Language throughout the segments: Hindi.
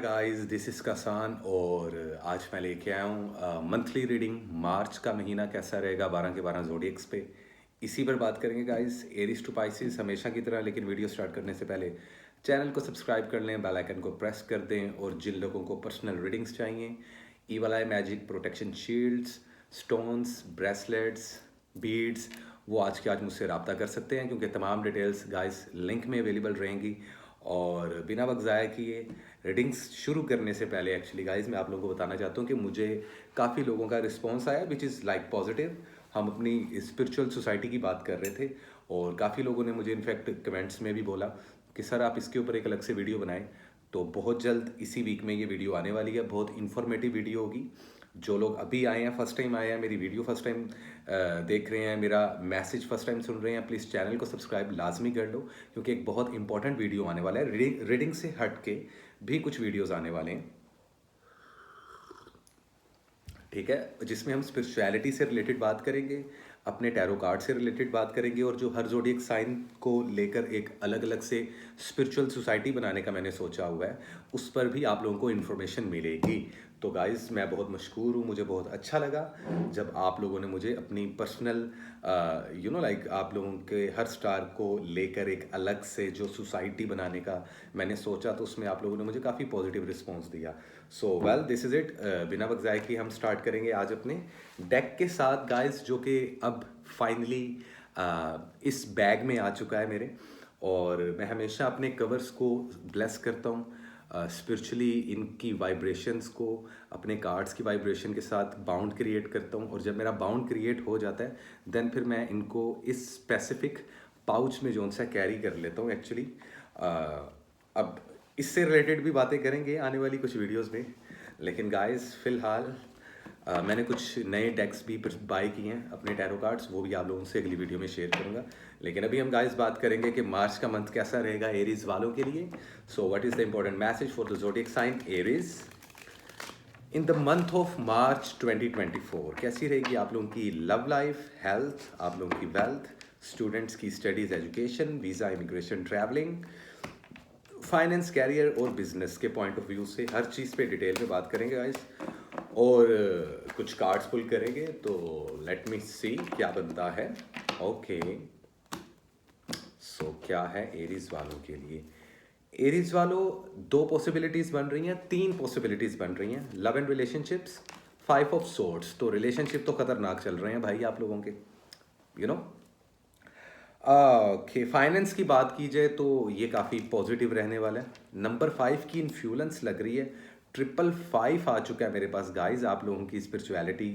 गाइस, दिस इज़ कसान और आज मैं लेके आया हूँ मंथली रीडिंग। मार्च का महीना कैसा रहेगा 12 के 12 ज़ोडिएक्स पे, इसी पर बात करेंगे गाइस। एरीज टू पाइसिस हमेशा की तरह, लेकिन वीडियो स्टार्ट करने से पहले चैनल को सब्सक्राइब कर लें, बेल आइकन को प्रेस कर दें। और जिन लोगों को पर्सनल रीडिंग्स चाहिए, ईवल आई magic protection shields, stones, bracelets, beads, वो आज के आज मुझसे रब्ता कर सकते हैं, क्योंकि तमाम डिटेल्स गाइस लिंक में अवेलेबल रहेंगी। और बिना वक्त ज़ाया किए रीडिंग्स शुरू करने से पहले एक्चुअली गाइस मैं आप लोगों को बताना चाहता हूँ कि मुझे काफ़ी लोगों का रिस्पांस आया विच इज़ लाइक पॉजिटिव। हम अपनी स्पिरिचुअल सोसाइटी की बात कर रहे थे और काफ़ी लोगों ने मुझे इनफैक्ट कमेंट्स में भी बोला कि सर आप इसके ऊपर एक अलग से वीडियो बनाएं। तो बहुत जल्द इसी वीक में ये वीडियो आने वाली है। बहुत इन्फॉर्मेटिव वीडियो होगी। जो लोग अभी आए हैं, फर्स्ट टाइम आए हैं, मेरी वीडियो फर्स्ट टाइम देख रहे हैं, मेरा मैसेज फर्स्ट टाइम सुन रहे हैं, प्लीज़ चैनल को सब्सक्राइब लाजमी कर लो, क्योंकि एक बहुत इंपॉर्टेंट वीडियो आने वाला है। रीडिंग से हट के भी कुछ वीडियोस आने वाले हैं, ठीक है, जिसमें हम स्पिरिचुअलिटी से रिलेटेड बात करेंगे, अपने टैरो कार्ड से रिलेटेड बात करेंगे, और जो हर ज़ोडिएक साइन को लेकर एक अलग अलग से स्पिरिचुअल सोसाइटी बनाने का मैंने सोचा हुआ है, उस पर भी आप लोगों को इन्फॉर्मेशन मिलेगी। तो गाइस मैं बहुत मशकूर हूँ, मुझे बहुत अच्छा लगा जब आप लोगों ने मुझे अपनी पर्सनल लाइक आप लोगों के हर स्टार को लेकर एक अलग से जो सोसाइटी बनाने का मैंने सोचा, तो उसमें आप लोगों ने मुझे काफ़ी पॉजिटिव रिस्पॉन्स दिया। सो वेल दिस इज़ इट। बिना वक्त ज़ाया कि हम स्टार्ट करेंगे आज अपने डेक के साथ गाइस, जो कि अब फाइनली इस बैग में आ चुका है मेरे। और मैं हमेशा अपने कवर्स को ब्लेस करता हूँ स्पिरिचुअली, इनकी वाइब्रेशंस को अपने कार्ड्स की वाइब्रेशन के साथ बाउंड क्रिएट करता हूँ। और जब मेरा बाउंड क्रिएट हो जाता है देन फिर मैं इनको इस स्पेसिफिक पाउच में जो सा कैरी कर लेता हूँ एक्चुअली। अब इससे रिलेटेड भी बातें करेंगे आने वाली कुछ वीडियोस में, लेकिन गाइस फ़िलहाल मैंने कुछ नए डेक्स भी बाय किए हैं, अपने टैरो कार्ड्स, वो भी आप लोगों से अगली वीडियो में शेयर करूंगा। लेकिन अभी हम गाइस बात करेंगे कि मार्च का मंथ कैसा रहेगा एरीज वालों के लिए। So what is the important message for the zodiac sign Aries in the month of March 2024? कैसी रहेगी आप लोगों की लव लाइफ, हेल्थ, आप लोगों की वेल्थ, स्टूडेंट्स की studies, education, visa, immigration, travelling, finance, career और बिजनेस के पॉइंट ऑफ व्यू से हर चीज़ पे डिटेल में बात करेंगे गाइस। और कुछ कार्ड्स पुल करेंगे, तो लेट मी सी क्या बनता है। ओके सो क्या है एरीज वालों के लिए? एरीज वालों, दो पॉसिबिलिटीज़ बन रही हैं, तीन पॉसिबिलिटीज़ बन रही हैं। Love and relationships, 5 of swords. तो रिलेशनशिप तो खतरनाक चल रहे हैं भाई आप लोगों के, यू नो। ओके, फाइनेंस की बात की जाए तो ये काफ़ी पॉजिटिव रहने वाला है। नंबर 5 की इन्फ्लुएंस लग रही है। 555 आ चुका है मेरे पास गाइस। आप लोगों की स्पिरिचुअलिटी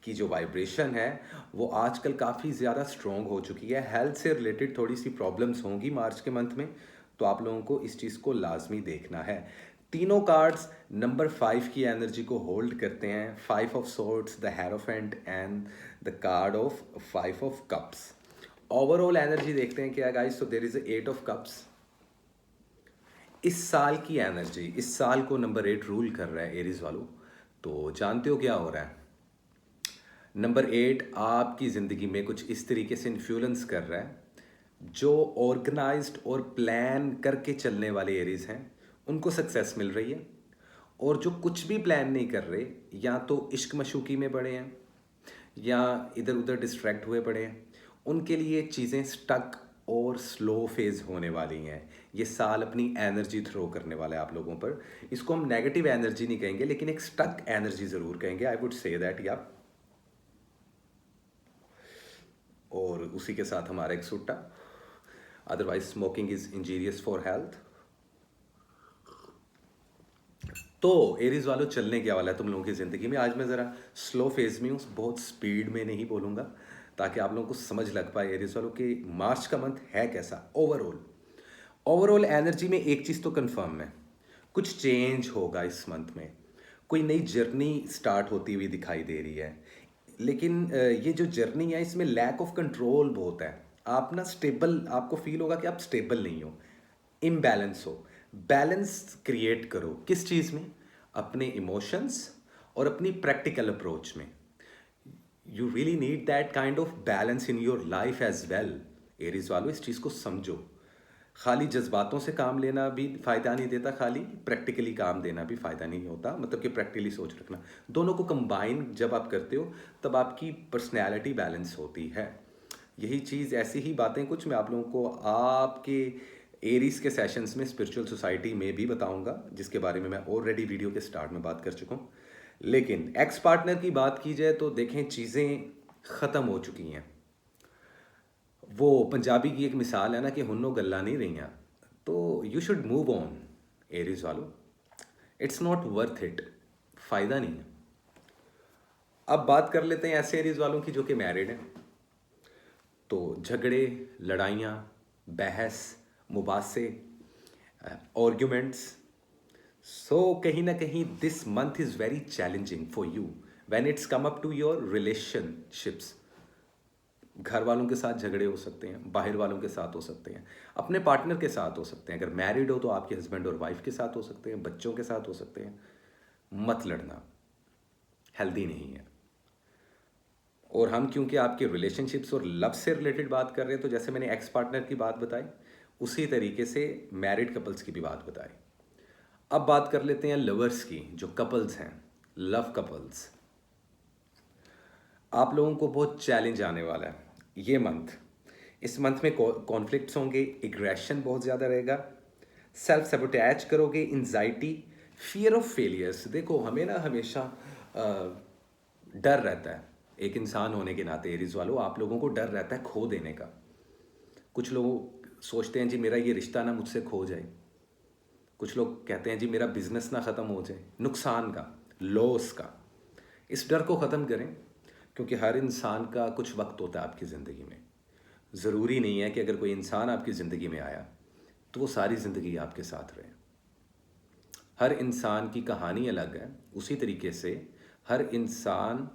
की जो वाइब्रेशन है वो आजकल काफ़ी ज़्यादा स्ट्रॉन्ग हो चुकी है। हेल्थ से रिलेटेड थोड़ी सी प्रॉब्लम्स होंगी मार्च के मंथ में, तो आप लोगों को इस चीज़ को लाजमी देखना है। तीनों कार्ड्स नंबर 5 की एनर्जी को होल्ड करते हैं। 5 of swords, the hierophant and the card of 5 of cups. Overall energy देखते हैं क्या गाइस। तो देयर इज 8 ऑफ कप्स। इस साल की एनर्जी, इस साल को नंबर 8 रूल कर रहा है एरीज वालों। तो जानते हो क्या हो रहा है? नंबर 8 आपकी ज़िंदगी में कुछ इस तरीके से इन्फ्लुएंस कर रहा है। जो ऑर्गेनाइज्ड और प्लान करके चलने वाले एरीज हैं उनको सक्सेस मिल रही है। और जो कुछ भी प्लान नहीं कर रहे, या तो इश्क मशूकी में पड़े हैं या इधर उधर डिस्ट्रैक्ट हुए पड़े हैं, उनके लिए चीज़ें स्टक और स्लो फेज होने वाली हैं। ये साल अपनी एनर्जी थ्रो करने वाला है आप लोगों पर। इसको हम नेगेटिव एनर्जी नहीं कहेंगे, लेकिन एक स्टक एनर्जी ज़रूर कहेंगे। आई वुड से दैट या। और उसी के साथ हमारा एक सुट्टा, otherwise smoking is injurious for health. तो एरीज वालों, चलने क्या वाला है तुम लोगों की ज़िंदगी में? आज मैं ज़रा स्लो फेज में हूँ, बहुत स्पीड में नहीं बोलूँगा, ताकि आप लोगों को समझ लग पाए एरीज वालों कि मार्च का मंथ है कैसा। ओवरऑल एनर्जी में एक चीज़ तो कंफर्म है, कुछ चेंज होगा इस मंथ में। कोई नई जर्नी स्टार्ट होती हुई दिखाई दे रही है। लेकिन ये जो जर्नी है इसमें लैक ऑफ कंट्रोल बहुत है। आप ना स्टेबल, आपको फील होगा कि आप स्टेबल नहीं हो, इम्बैलेंस हो। बैलेंस क्रिएट करो किस चीज़ में? अपने इमोशंस और अपनी प्रैक्टिकल अप्रोच में। You really need that kind of balance in your life as well. Aries वालों, इस चीज़ को समझो। खाली जज्बातों से काम लेना भी फ़ायदा नहीं देता, खाली प्रैक्टिकली काम देना भी फ़ायदा नहीं होता, मतलब कि प्रैक्टिकली सोच रखना। दोनों को कंबाइन जब आप करते हो तब आपकी पर्सनैलिटी बैलेंस होती है। यही चीज़, ऐसी ही बातें कुछ मैं आप लोगों को आपके एरीज के सेशंस में स्पिरिचुअल सोसाइटी में भी बताऊंगा, जिसके बारे में मैं ऑलरेडी वीडियो के स्टार्ट में बात कर चुका हूँ। लेकिन एक्स पार्टनर की बात की जाए तो देखें, चीज़ें ख़त्म हो चुकी हैं। वो पंजाबी की एक मिसाल है ना कि हुन्नो गल्ला नहीं रही, तो you should move on Aries वालों, इट्स नॉट वर्थ इट, फ़ायदा नहीं है। अब बात कर लेते हैं ऐसे एरीज वालों की जो कि मैरिड हैं। तो झगड़े, लड़ाइयाँ, बहस, मुबासे, आर्ग्यूमेंट्स, सो कहीं ना कहीं this month is very challenging for you when it's come up to your relationships. घर वालों के साथ झगड़े हो सकते हैं, बाहर वालों के साथ हो सकते हैं, अपने पार्टनर के साथ हो सकते हैं, अगर मैरिड हो तो आपके हस्बैंड और वाइफ के साथ हो सकते हैं, बच्चों के साथ हो सकते हैं। मत लड़ना, हेल्दी नहीं है। और हम क्योंकि आपके रिलेशनशिप्स और लव से रिलेटेड बात कर रहे हैं, तो जैसे मैंने एक्स पार्टनर की बात बताई, उसी तरीके से मैरिड कपल्स की भी बात बताई। अब बात कर लेते हैं लवर्स की, जो कपल्स हैं, लव कपल्स। आप लोगों को बहुत चैलेंज आने वाला है ये मंथ। इस मंथ में कॉन्फ्लिक्ट्स होंगे, एग्रेशन बहुत ज़्यादा रहेगा, सेल्फ सेबोटैज करोगे, एंजाइटी, फियर ऑफ फेलियर्स। देखो, हमें ना हमेशा डर रहता है, एक इंसान होने के नाते एरीज वालों, आप लोगों को डर रहता है खो देने का। कुछ लोग सोचते हैं जी मेरा ये रिश्ता ना मुझसे खो जाए, कुछ लोग कहते हैं जी मेरा बिजनेस ना ख़त्म हो जाए, नुकसान का, लॉस का। इस डर को ख़त्म करें, क्योंकि हर इंसान का कुछ वक्त होता है आपकी ज़िंदगी में। ज़रूरी नहीं है कि अगर कोई इंसान आपकी ज़िंदगी में आया तो वो सारी ज़िंदगी आपके साथ रहे। हर इंसान की कहानी अलग है, उसी तरीके से हर इंसान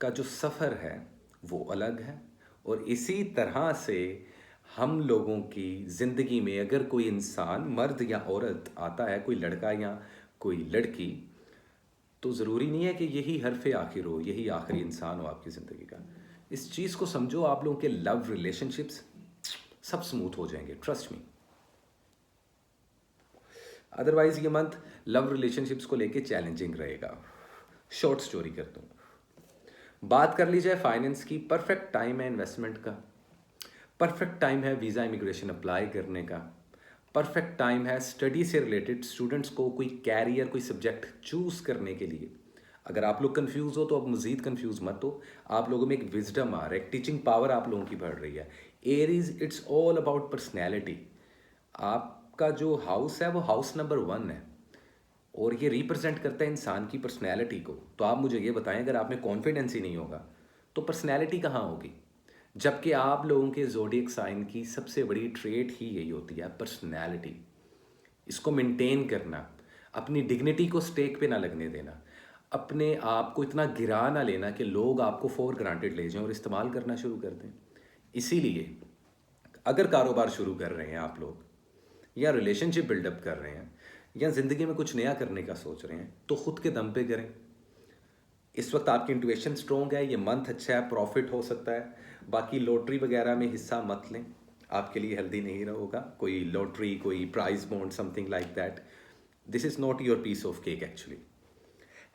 का जो सफ़र है वो अलग है। और इसी तरह से हम लोगों की ज़िंदगी में अगर कोई इंसान, मर्द या औरत आता है, कोई लड़का या कोई लड़की, तो ज़रूरी नहीं है कि यही हरफ़ आखिर हो, यही आखिरी इंसान हो आपकी ज़िंदगी का। इस चीज़ को समझो, आप लोगों के लव रिलेशनशिप्स सब स्मूथ हो जाएंगे, ट्रस्ट मी। अदरवाइज ये मंथ लव रिलेशनशिप्स को लेके चैलेंजिंग रहेगा। शॉर्ट स्टोरी करता हूँ। बात कर ली जाए फाइनेंस की, परफेक्ट टाइम है इन्वेस्टमेंट का, परफेक्ट टाइम है वीज़ा इमिग्रेशन अप्लाई करने का, परफेक्ट टाइम है स्टडी से रिलेटेड स्टूडेंट्स को कोई कैरियर, कोई सब्जेक्ट चूज़ करने के लिए। अगर आप लोग कंफ्यूज हो तो अब मज़ीद कंफ्यूज मत हो, आप लोगों में एक विजडम आ रहा है, एक टीचिंग पावर आप लोगों की बढ़ रही है। Aries, it's all about personality. आपका जो हाउस है वो हाउस नंबर 1 है, और ये रिप्रेजेंट करता है इंसान की पर्सनैलिटी को। तो आप मुझे ये बताएं, अगर आप में कॉन्फिडेंस ही नहीं होगा तो पर्सनैलिटी कहाँ होगी? जबकि आप लोगों के ज़ोडिएक साइन की सबसे बड़ी ट्रेट ही यही होती है, पर्सनैलिटी। इसको मेंटेन करना, अपनी डिग्निटी को स्टेक पे ना लगने देना, अपने आप को इतना गिरा ना लेना कि लोग आपको फॉर ग्रांटेड ले जाएं और इस्तेमाल करना शुरू कर दें। इसीलिए अगर कारोबार शुरू कर रहे हैं आप लोग, या रिलेशनशिप बिल्डअप कर रहे हैं, या ज़िंदगी में कुछ नया करने का सोच रहे हैं, तो खुद के दम पे करें। इस वक्त आपकी इंट्यूशन स्ट्रॉन्ग है, ये मंथ अच्छा है, प्रॉफिट हो सकता है। बाकी लॉटरी वगैरह में हिस्सा मत लें, आपके लिए हेल्दी नहीं होगा। कोई लॉटरी, कोई prize bond, something like that, this is not your piece of cake actually.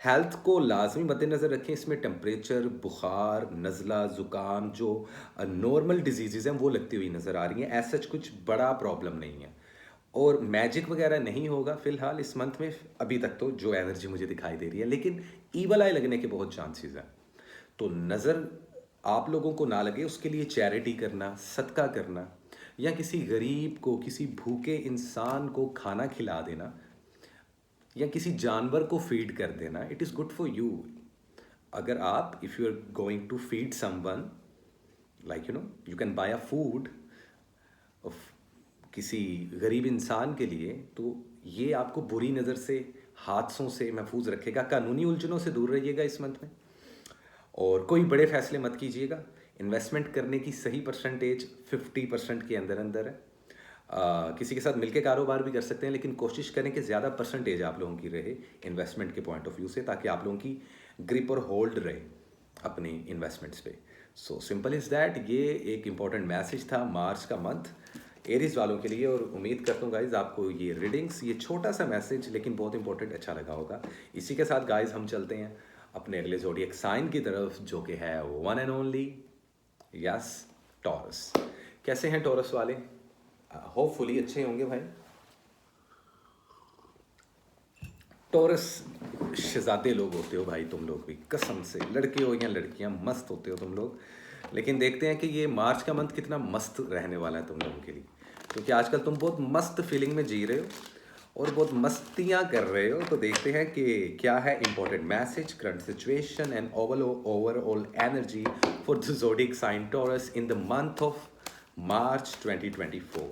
Health को लाजमी मद्देनज़र रखें, इसमें टेम्परेचर, बुखार, नज़ला, ज़ुकाम, जो नॉर्मल डिजीज़ हैं वो लगती हुई नज़र आ रही हैं। ऐसा कुछ बड़ा प्रॉब्लम नहीं है, और मैजिक वगैरह नहीं होगा फ़िलहाल इस मंथ में, अभी तक तो जो एनर्जी मुझे दिखाई दे रही है। लेकिन ईवल आई लगने के बहुत चांसेस हैं, तो नज़र आप लोगों को ना लगे, उसके लिए चैरिटी करना, सदका करना, या किसी गरीब को, किसी भूखे इंसान को खाना खिला देना, या किसी जानवर को फीड कर देना, it is good for you. अगर आप, if you are going to feed someone, like you can buy a food किसी गरीब इंसान के लिए, तो ये आपको बुरी नज़र से, हादसों से महफूज रखेगा। कानूनी उलझनों से दूर रहिएगा इस मंथ में, और कोई बड़े फैसले मत कीजिएगा। इन्वेस्टमेंट करने की सही परसेंटेज 50% के अंदर अंदर है। किसी के साथ मिलकर कारोबार भी कर सकते हैं, लेकिन कोशिश करें कि ज़्यादा परसेंटेज आप लोगों की रहे इन्वेस्टमेंट के पॉइंट ऑफ व्यू से, ताकि आप लोगों की ग्रिप और होल्ड रहे अपनी इन्वेस्टमेंट्स पे। So simple is that. ये एक इम्पॉर्टेंट मैसेज था मार्च का मंथ एरीज वालों के लिए, और उम्मीद करता हूँ गाइज आपको ये रीडिंग्स, ये छोटा सा मैसेज लेकिन बहुत इंपॉर्टेंट अच्छा लगा होगा। इसी के साथ गाइज हम चलते हैं अपने अगले ज़ोडिएक साइन की तरफ, जो कि है one and only yes taurus. कैसे हैं टॉरस वाले? होपफुली अच्छे होंगे भाई। टॉरस शहजादे लोग होते हो भाई तुम लोग भी, कसम से, लड़के हो या लड़कियां, मस्त होते हो तुम लोग। लेकिन देखते हैं कि ये मार्च का मंथ कितना मस्त रहने वाला है तुम लोगों के लिए, क्योंकि आजकल तुम बहुत मस्त फीलिंग में जी रहे हो और बहुत मस्तियां कर रहे हो। तो देखते हैं कि क्या है important message, current situation and overall energy for the zodiac sign Taurus in the month of March 2024।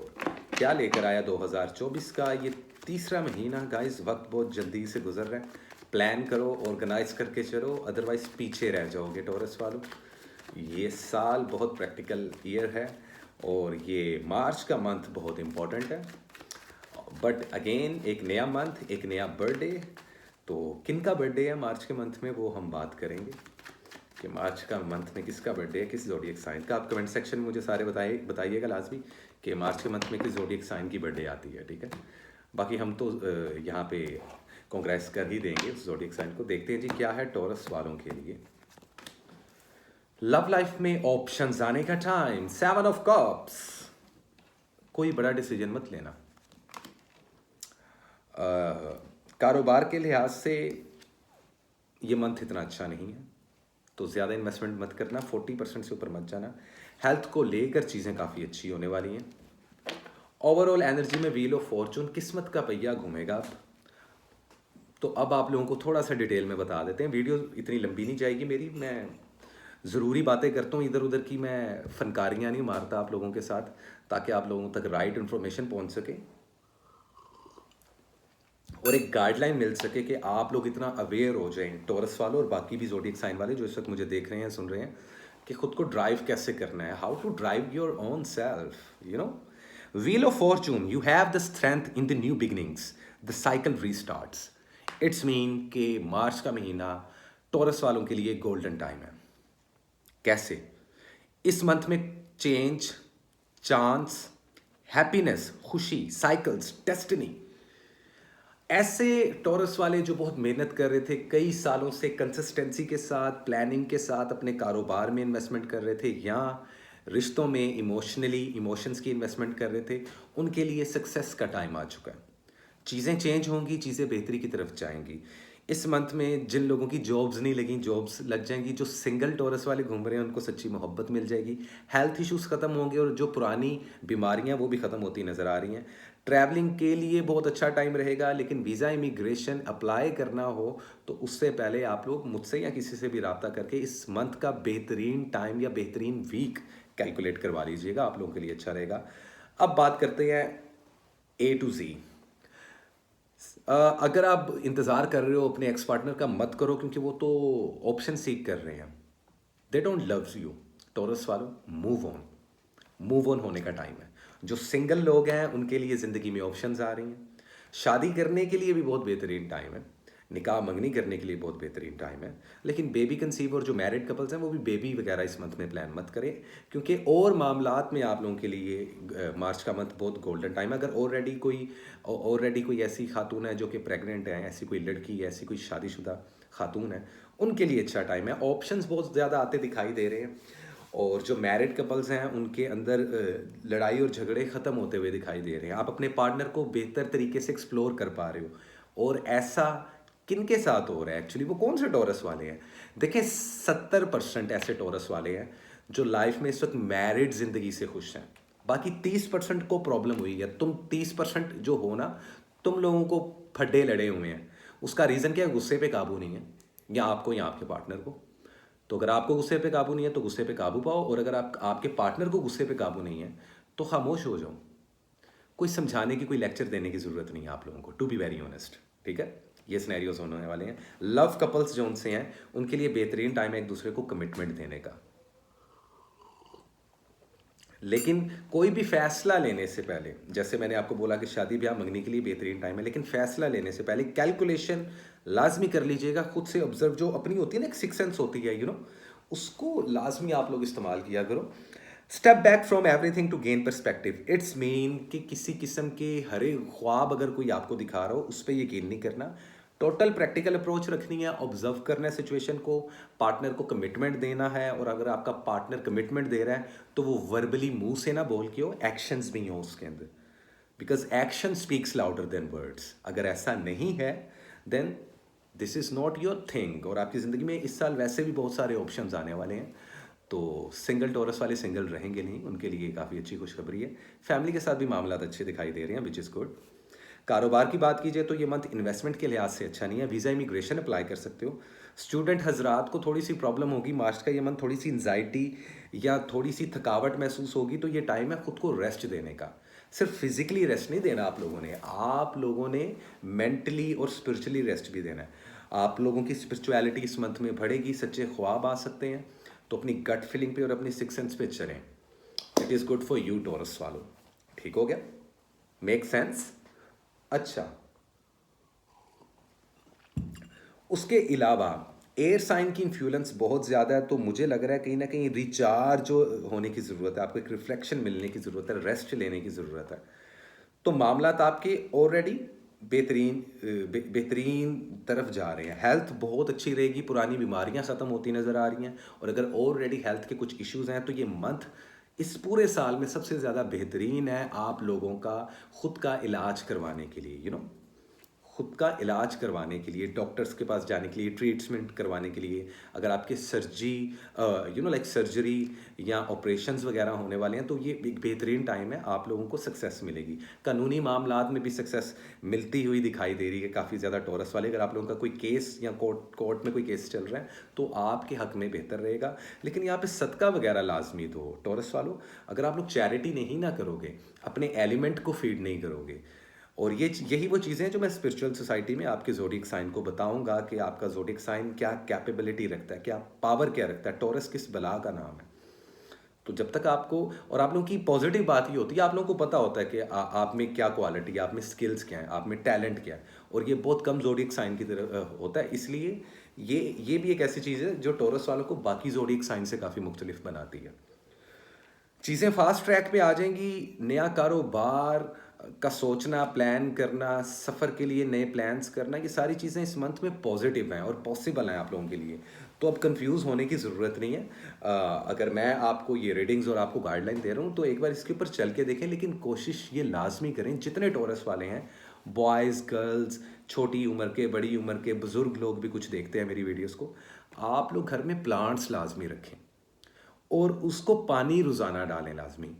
क्या लेकर आया 2024 का ये तीसरा महीना। गाइस वक्त बहुत जल्दी से गुजर रहा है, प्लान करो, ऑर्गेनाइज करके चलो, अदरवाइज पीछे रह जाओगे टॉरस वालों। ये साल बहुत प्रैक्टिकल ईयर है और ये मार्च का मंथ बहुत इम्पोर्टेंट है। बट अगेन एक नया मंथ, एक नया बर्थडे। तो किन का बर्थडे है मार्च के मंथ में, वो हम बात करेंगे कि मार्च का मंथ में किसका बर्थडे है, किस ज़ोडिएक साइन का। आप कमेंट सेक्शन में मुझे सारे बताइएगा लाजमी कि मार्च के मंथ में किस ज़ोडिएक साइन की बर्थडे आती है, ठीक है। बाकी हम तो यहाँ पे कांग्रेस कर ही देंगे उस ज़ोडिएक साइन को। देखते हैं जी क्या है टॉरस वालों के लिए लव लाइफ में ऑप्शंस आने का टाइम। 7 of cups. कोई बड़ा डिसीजन मत लेना। कारोबार के लिहाज से ये मंथ इतना अच्छा नहीं है, तो ज़्यादा इन्वेस्टमेंट मत करना, 40% से ऊपर मत जाना। हेल्थ को लेकर चीज़ें काफ़ी अच्छी होने वाली हैं। ओवरऑल एनर्जी में व्हील ऑफ फॉर्चून, किस्मत का पहिया घूमेगा अब। तो अब आप लोगों को थोड़ा सा डिटेल में बता देते हैं, वीडियो इतनी लंबी नहीं जाएगी मेरी, मैं ज़रूरी बातें करता हूँ, इधर उधर की मैं फनकारियाँ नहीं मारता आप लोगों के साथ, ताकि आप लोगों तक राइट इन्फॉर्मेशन पहुँच सके और एक गाइडलाइन मिल सके कि आप लोग इतना अवेयर हो जाएं, टॉरस वालों और बाकी भी ज़ोडिएक साइन वाले जो इस वक्त मुझे देख रहे हैं, सुन रहे हैं, कि खुद को ड्राइव कैसे करना है, how to drive your own self, you know. Wheel of fortune, you have the strength in the new beginnings, the cycle restarts. It's mean कि मार्च का महीना टॉरस वालों के लिए गोल्डन टाइम है। कैसे? इस मंथ में चेंज, चांस, हैप्पीनेस, खुशी, साइकिल्स, डेस्टिनी। ऐसे टॉरस वाले जो बहुत मेहनत कर रहे थे कई सालों से, कंसिस्टेंसी के साथ, प्लानिंग के साथ अपने कारोबार में इन्वेस्टमेंट कर रहे थे या रिश्तों में इमोशंस की इन्वेस्टमेंट कर रहे थे, उनके लिए सक्सेस का टाइम आ चुका है। चीज़ें चेंज होंगी, चीज़ें बेहतरी की तरफ जाएंगी। इस मंथ में जिन लोगों की जॉब्स नहीं लगी, जॉब्स लग जाएंगी। जो सिंगल टॉरस वाले घूम रहे हैं उनको सच्ची मोहब्बत मिल जाएगी। हेल्थ इश्यूज़ ख़त्म होंगे और जो पुरानी बीमारियां वो भी ख़त्म होती नज़र आ रही हैं। ट्रैवलिंग के लिए बहुत अच्छा टाइम रहेगा, लेकिन वीज़ा इमिग्रेशन अप्लाई करना हो तो उससे पहले आप लोग मुझसे या किसी से भी रब्ता करके इस मंथ का बेहतरीन टाइम या बेहतरीन वीक कैलकुलेट करवा लीजिएगा, आप लोगों के लिए अच्छा रहेगा। अब बात करते हैं A to Z। अगर आप इंतज़ार कर रहे हो अपने एक्स पार्टनर का, मत करो, क्योंकि वो तो ऑप्शन सीख कर रहे हैं। They don't love you. Taurus वालों, मूव ऑन होने का टाइम है। जो सिंगल लोग हैं उनके लिए ज़िंदगी में ऑप्शंस आ रही हैं। शादी करने के लिए भी बहुत बेहतरीन टाइम है, निकाह मंगनी करने के लिए बहुत बेहतरीन टाइम है। लेकिन बेबी कंसीव और जो मैरिड कपल्स हैं वो भी बेबी वगैरह इस मंथ में प्लान मत करें, क्योंकि और मामलात में आप लोगों के लिए मार्च का मंथ बहुत गोल्डन टाइम है। अगर ऑलरेडी कोई ऐसी खातून है जो कि प्रेग्नेंट है, ऐसी कोई लड़की है, ऐसी कोई शादीशुदा खातून है, उनके लिए अच्छा टाइम है। ऑप्शंस बहुत ज़्यादा आते दिखाई दे रहे हैं और जो मैरिड कपल्स हैं उनके अंदर लड़ाई और झगड़े ख़त्म होते हुए दिखाई दे रहे हैं। आप अपने पार्टनर को बेहतर तरीके से एक्सप्लोर कर पा रहे हो। और ऐसा किन के साथ हो रहा है एक्चुअली, वो कौन से टॉरस वाले हैं? देखें, 70% ऐसे टॉरस वाले हैं जो लाइफ में इस वक्त मैरिड ज़िंदगी से खुश हैं। बाकी 30% को प्रॉब्लम हुई है। तुम 30% जो हो ना, तुम लोगों को फड्डे लड़े हुए हैं। उसका रीज़न क्या है? गुस्से पे काबू नहीं है, या आपको या आपके पार्टनर को। तो अगर आपको गुस्से पे काबू नहीं है तो गुस्से पे काबू पाओ, और अगर आपके पार्टनर को गुस्से पे काबू नहीं है तो खामोश हो जाओ। कोई समझाने की, कोई लेक्चर देने की ज़रूरत नहीं है आप लोगों को, टू बी वेरी ऑनेस्ट, ठीक है। ये सिनेरियोज होने वाले हैं। लव कपल्स जो उनसे हैं उनके लिए बेहतरीन टाइम है एक दूसरे को कमिटमेंट देने का। लेकिन कोई भी फैसला लेने से पहले, जैसे मैंने आपको बोला कि शादी ब्याह मंगनी के लिए बेहतरीन टाइम है, लेकिन फैसला लेने से पहले कैलकुलेशन लाजमी कर लीजिएगा। खुद से ऑब्जर्व जो अपनी होती है ना, एक सिक्स सेंस होती है, उसको लाजमी आप लोग इस्तेमाल किया करो। Step back from everything to gain perspective. It's mean कि किसी किस्म के हरे ख्वाब अगर कोई आपको दिखा रहा हो उस पर यकीन नहीं करना। टोटल प्रैक्टिकल अप्रोच रखनी है, ऑब्जर्व करना है सिचुएशन को, पार्टनर को कमिटमेंट देना है, और अगर आपका पार्टनर कमिटमेंट दे रहा है तो वो वर्बली मुंह से ना बोल के हो, एक्शंस भी हो उसके अंदर, because action speaks louder than words. अगर ऐसा नहीं है then this is not your thing. और आपकी ज़िंदगी में इस साल वैसे भी बहुत सारे ऑप्शंस आने वाले हैं, तो सिंगल टॉरस वाले सिंगल रहेंगे नहीं, उनके लिए काफ़ी अच्छी खुशखबरी है। फैमिली के साथ भी मामला अच्छे दिखाई दे रहे हैं, विच इज़ गुड। कारोबार की बात कीजिए तो ये मंथ इन्वेस्टमेंट के लिहाज से अच्छा नहीं है। वीज़ा इमिग्रेशन अप्लाई कर सकते हो। स्टूडेंट हजरात को थोड़ी सी प्रॉब्लम होगी, मार्च का ये मंथ थोड़ी सी एंजाइटी या थोड़ी सी थकावट महसूस होगी, तो ये टाइम है खुद को रेस्ट देने का। सिर्फ फिजिकली रेस्ट नहीं देना आप लोगों ने मेंटली और स्पिरिचुअली रेस्ट भी देना है। आप लोगों की स्पिरिचुअलिटी इस मंथ में बढ़ेगी, सच्चे ख्वाब आ सकते हैं, तो अपनी गट फीलिंग पे और अपनी सिक्स सेंस पे चलें। It is good for you taurus वालों। ठीक हो गया? Make sense? अच्छा, उसके अलावा एयर साइन की इन्फ्लुएंस बहुत ज़्यादा है, तो मुझे लग रहा है कहीं ना कहीं रिचार्ज होने की ज़रूरत है, आपको एक रिफ्लेक्शन मिलने की ज़रूरत है, रेस्ट लेने की ज़रूरत है। तो मामला आपके ऑलरेडी बेहतरीन तरफ जा रहे हैं। हेल्थ बहुत अच्छी रहेगी, पुरानी बीमारियां ख़त्म होती नज़र आ रही हैं, और अगर ऑलरेडी हेल्थ के कुछ इश्यूज़ हैं तो ये मंथ इस पूरे साल में सबसे ज़्यादा बेहतरीन है आप लोगों का खुद का इलाज करवाने के लिए। खुद का इलाज करवाने के लिए, डॉक्टर्स के पास जाने के लिए, ट्रीटमेंट करवाने के लिए। अगर आपके लाइक सर्जरी या ऑपरेशंस वगैरह होने वाले हैं तो ये एक बेहतरीन टाइम है, आप लोगों को सक्सेस मिलेगी। कानूनी मामलात में भी सक्सेस मिलती हुई दिखाई दे रही है काफ़ी ज़्यादा टॉरस वाले। अगर आप लोगों का कोई केस या कोर्ट में कोई केस चल रहा है तो आपके हक में बेहतर रहेगा। लेकिन यहाँ पे सदका वगैरह लाजमी दो टॉरस वालों। अगर आप लोग चैरिटी नहीं ना करोगे, अपने एलिमेंट को फीड नहीं करोगे, और यही वो चीज़ें हैं जो मैं स्पिरिचुअल सोसाइटी में आपके ज़ोडिएक साइन को बताऊंगा कि आपका ज़ोडिएक साइन क्या कैपेबिलिटी रखता है, क्या पावर क्या रखता है, टॉरस किस बला का नाम है। तो जब तक आपको, और आप लोगों की पॉजिटिव बात ये होती है, आप लोगों को पता होता है कि आप में क्या क्वालिटी है, आप में स्किल्स क्या है, आप में टैलेंट क्या है, और ये बहुत कम ज़ोडिएक साइन की तरह होता है। इसलिए ये भी एक ऐसी चीज़ है जो टॉरस वालों को बाकी ज़ोडिएक साइन से काफ़ी मुख्तलिफ बनाती है। चीज़ें फास्ट ट्रैक पे आ जाएंगी। नया कारोबार का सोचना, प्लान करना, सफ़र के लिए नए प्लान्स करना, ये सारी चीज़ें इस मंथ में पॉजिटिव हैं और पॉसिबल हैं आप लोगों के लिए। तो अब कंफ्यूज होने की ज़रूरत नहीं है। अगर मैं आपको ये रीडिंग्स और आपको गाइडलाइन दे रहा हूँ तो एक बार इसके ऊपर चल के देखें, लेकिन कोशिश ये लाजमी करें, जितने टॉरस वाले हैं, बॉयज़ गर्ल्स, छोटी उम्र के, बड़ी उम्र के, बुज़ुर्ग लोग भी कुछ देखते हैं मेरी वीडियोज़ को, आप लोग घर में प्लांट्स लाजमी रखें और उसको पानी रोज़ाना डालें लाजमी।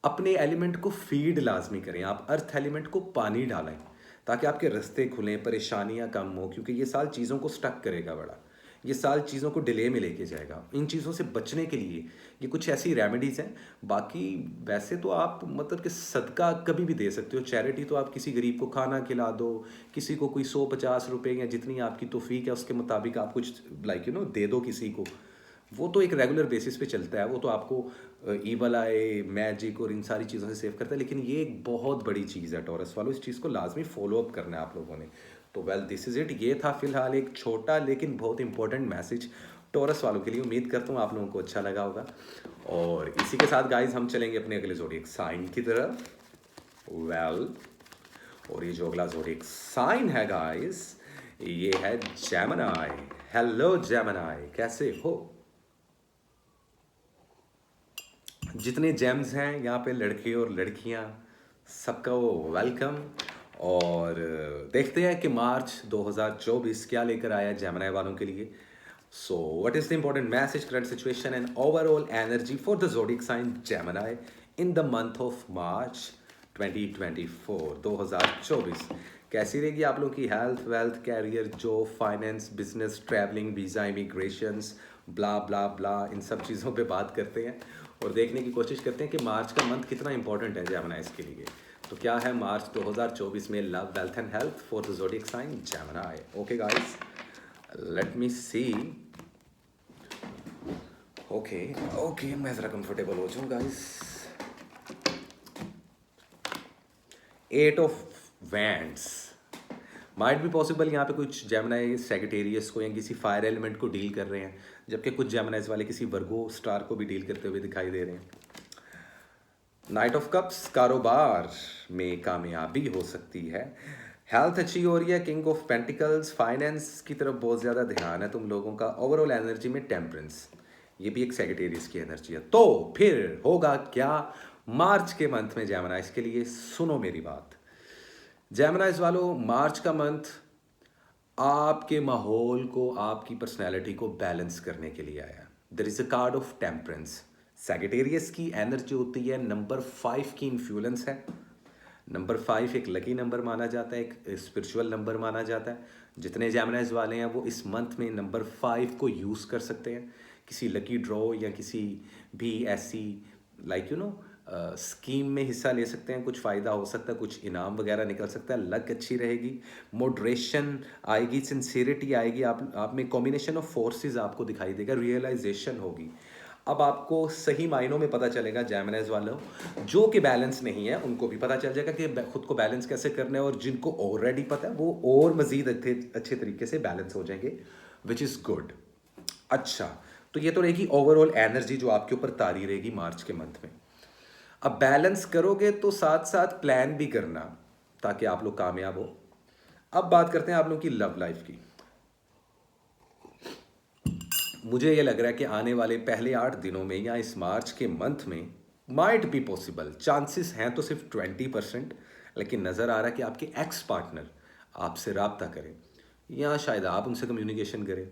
अपने एलिमेंट को फीड लाजमी करें, आप अर्थ एलिमेंट को पानी डालें ताकि आपके रास्ते खुलें, परेशानियां कम हो, क्योंकि ये साल चीज़ों को स्टक करेगा बड़ा, ये साल चीज़ों को डिले में लेके जाएगा। इन चीज़ों से बचने के लिए ये कुछ ऐसी रेमेडीज़ हैं। बाकी वैसे तो आप मतलब कि सदका कभी भी दे सकते हो, चैरिटी तो आप किसी गरीब को खाना खिला दो, किसी को कोई 150 रुपये या जितनी आपकी तौफीक है उसके मुताबिक आप कुछ दे दो किसी को, वो तो एक रेगुलर बेसिस पे चलता है, वो तो आपको ईवल आए, मैजिक और इन सारी चीज़ों से सेव करता है। लेकिन ये एक बहुत बड़ी चीज़ है टॉरस वालों, इस चीज़ को लाजमी फॉलो अप करना है आप लोगों ने। तो वेल दिस इज़ इट। ये था फिलहाल एक छोटा लेकिन बहुत इंपॉर्टेंट मैसेज टॉरस वालों के लिए। उम्मीद करता हूँ आप लोगों को अच्छा लगा होगा। और इसी के साथ गाइज हम चलेंगे अपने अगले ज़ोडिएक साइन की तरफ। वेल, और ये जो अगला ज़ोडिएक साइन है गाइज, ये है जेमिनी। हेलो जेमिनी, कैसे हो? जितने जेम्स हैं यहाँ पे, लड़के और लड़कियाँ, सबका वो वेलकम। और देखते हैं कि मार्च 2024 क्या लेकर आया जेमिनी वालों के लिए। So what is the important message, current situation and overall energy for the zodiac sign Gemini in the month of March 2024। कैसी रहेगी आप लोगों की health, wealth, career, job, finance, business, travelling, visa, immigrations, blah blah blah, इन सब चीज़ों पे बात करते हैं और देखने की कोशिश करते हैं कि मार्च का मंथ कितना इंपॉर्टेंट है जेमिनी के लिए। तो क्या है मार्च 2024 में love, wealth and health for the zodiac sign Gemini. Okay guys, let me see. Okay मैं ज़रा कंफर्टेबल हो जाऊँ गाइस। 8 ऑफ वैंड्स माइट भी पॉसिबल। यहाँ पे कुछ जेमिनी सैजिटेरियस को या किसी फायर एलिमेंट को डील कर रहे हैं, जबकि कुछ जेमिनीज वाले किसी वर्गो स्टार को भी डील करते हुए दिखाई दे रहे हैं। नाइट ऑफ कप्स, कारोबार में कामयाबी हो सकती है। हेल्थ अच्छी हो रही है। किंग ऑफ पेंटिकल्स, फाइनेंस की तरफ बहुत ज़्यादा ध्यान है तुम लोगों का। ओवरऑल एनर्जी में टेम्परेंस, ये भी एक सेगिटेरियस की एनर्जी है। तो फिर होगा क्या मार्च के मंथ में जेमिनाइज के लिए? सुनो मेरी बात जेमिनाइज वालों, मार्च का मंथ आपके माहौल को, आपकी पर्सनैलिटी को बैलेंस करने के लिए आया। देर is a card of temperance. Sagittarius की एनर्जी होती है, नंबर 5 की इन्फ्लुएंस है। नंबर 5 एक लकी नंबर माना जाता है, एक स्पिरिचुअल नंबर माना जाता है। जितने जेमिनाइज वाले हैं वो इस मंथ में नंबर 5 को यूज़ कर सकते हैं किसी लकी ड्रॉ या किसी भी ऐसी लाइक यू नो स्कीम में हिस्सा ले सकते हैं। कुछ फ़ायदा हो सकता है, कुछ इनाम वगैरह निकल सकता है, लक अच्छी रहेगी, मोड्रेशन आएगी, सिंसियरिटी आएगी, आप में कॉम्बिनेशन ऑफ फोर्सेस आपको दिखाई देगा, रियलाइजेशन होगी। अब आपको सही मायनों में पता चलेगा जेमिनाइज वालों, जो कि बैलेंस नहीं है उनको भी पता चल जाएगा कि खुद को बैलेंस कैसे करना है, और जिनको ऑलरेडी पता है वो और मज़ीद अच्छे तरीके से बैलेंस हो जाएंगे, विच इज़ गुड। अच्छा, तो ये तो रहेगी ओवरऑल एनर्जी जो आपके ऊपर तारी रहेगी मार्च के मंथ में। अब बैलेंस करोगे तो साथ साथ प्लान भी करना ताकि आप लोग कामयाब हो। अब बात करते हैं आप लोगों की लव लाइफ की। मुझे ये लग रहा है कि आने वाले पहले 8 दिनों में या इस मार्च के मंथ में माइट बी पॉसिबल, चांसेस हैं तो सिर्फ 20%, लेकिन नज़र आ रहा है कि आपके एक्स पार्टनर आपसे रब्ता करें या शायद आप उनसे कम्युनिकेशन करें।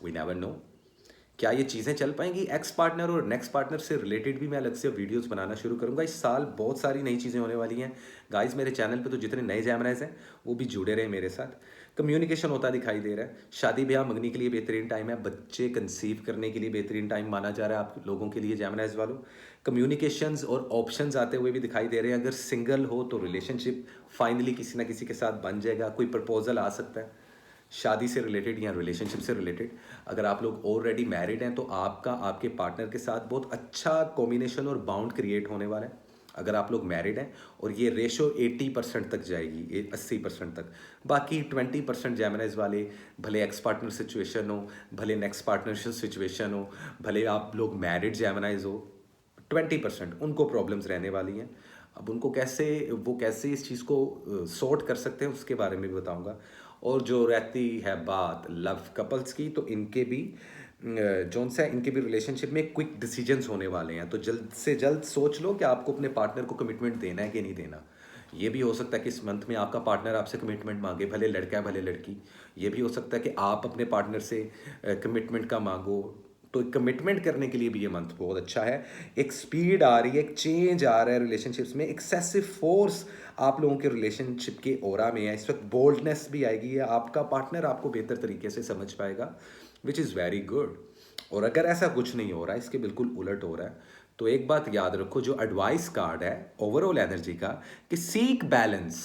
We never know. क्या ये चीज़ें चल पाएंगी? एक्स पार्टनर और नेक्स्ट पार्टनर से रिलेटेड भी मैं अलग से वीडियोस बनाना शुरू करूंगा। इस साल बहुत सारी नई चीज़ें होने वाली हैं गाइस मेरे चैनल पे। तो जितने नए जैमराइज हैं वो भी जुड़े रहे मेरे साथ। कम्युनिकेशन होता दिखाई दे रहा है। शादी ब्याह मंगनी के लिए बेहतरीन टाइम है। बच्चे कंसीव करने के लिए बेहतरीन टाइम माना जा रहा है आप लोगों के लिए जैमराइज वालों। कम्युनिकेशंस और ऑप्शंस आते हुए भी दिखाई दे रहे हैं। अगर सिंगल हो तो रिलेशनशिप फाइनली किसी ना किसी के साथ बन जाएगा। कोई प्रपोजल आ सकता है शादी से रिलेटेड या रिलेशनशिप से रिलेटेड। अगर आप लोग ऑलरेडी मैरिड हैं तो आपका आपके पार्टनर के साथ बहुत अच्छा कॉम्बिनेशन और बाउंड क्रिएट होने वाला है अगर आप लोग मैरिड हैं। और ये रेशो 80% तक जाएगी, ये 80% तक। बाकी 20% जेमिनाइज वाले, भले एक्स पार्टनर सिचुएशन हो, भले नेक्स्ट पार्टनरशिप सिचुएशन हो, भले आप लोग मैरिड जेमिनाइज हो, 20% उनको प्रॉब्लम्स रहने वाली हैं। अब उनको कैसे इस चीज़ को सॉर्ट कर सकते हैं उसके बारे में भी बताऊंगा। और जो रहती है बात लव कपल्स की, तो इनके भी जोन सा इनके भी रिलेशनशिप में क्विक डिसीजंस होने वाले हैं। तो जल्द से जल्द सोच लो कि आपको अपने पार्टनर को कमिटमेंट देना है कि नहीं देना। ये भी हो सकता है कि इस मंथ में आपका पार्टनर आपसे कमिटमेंट मांगे, भले लड़का है भले लड़की। ये भी हो सकता है कि आप अपने पार्टनर से कमिटमेंट का मांगो। तो कमिटमेंट करने के लिए भी ये मंथ बहुत अच्छा है। एक स्पीड आ रही है, एक चेंज आ रहा है रिलेशनशिप्स में, एक्सेसिव फोर्स आप लोगों के रिलेशनशिप के ओरा में है इस वक्त। बोल्डनेस भी आएगी, या आपका पार्टनर आपको बेहतर तरीके से समझ पाएगा, विच इज़ वेरी गुड। और अगर ऐसा कुछ नहीं हो रहा है, इसके बिल्कुल उलट हो रहा है, तो एक बात याद रखो, जो एडवाइस कार्ड है ओवरऑल एनर्जी का, कि seek balance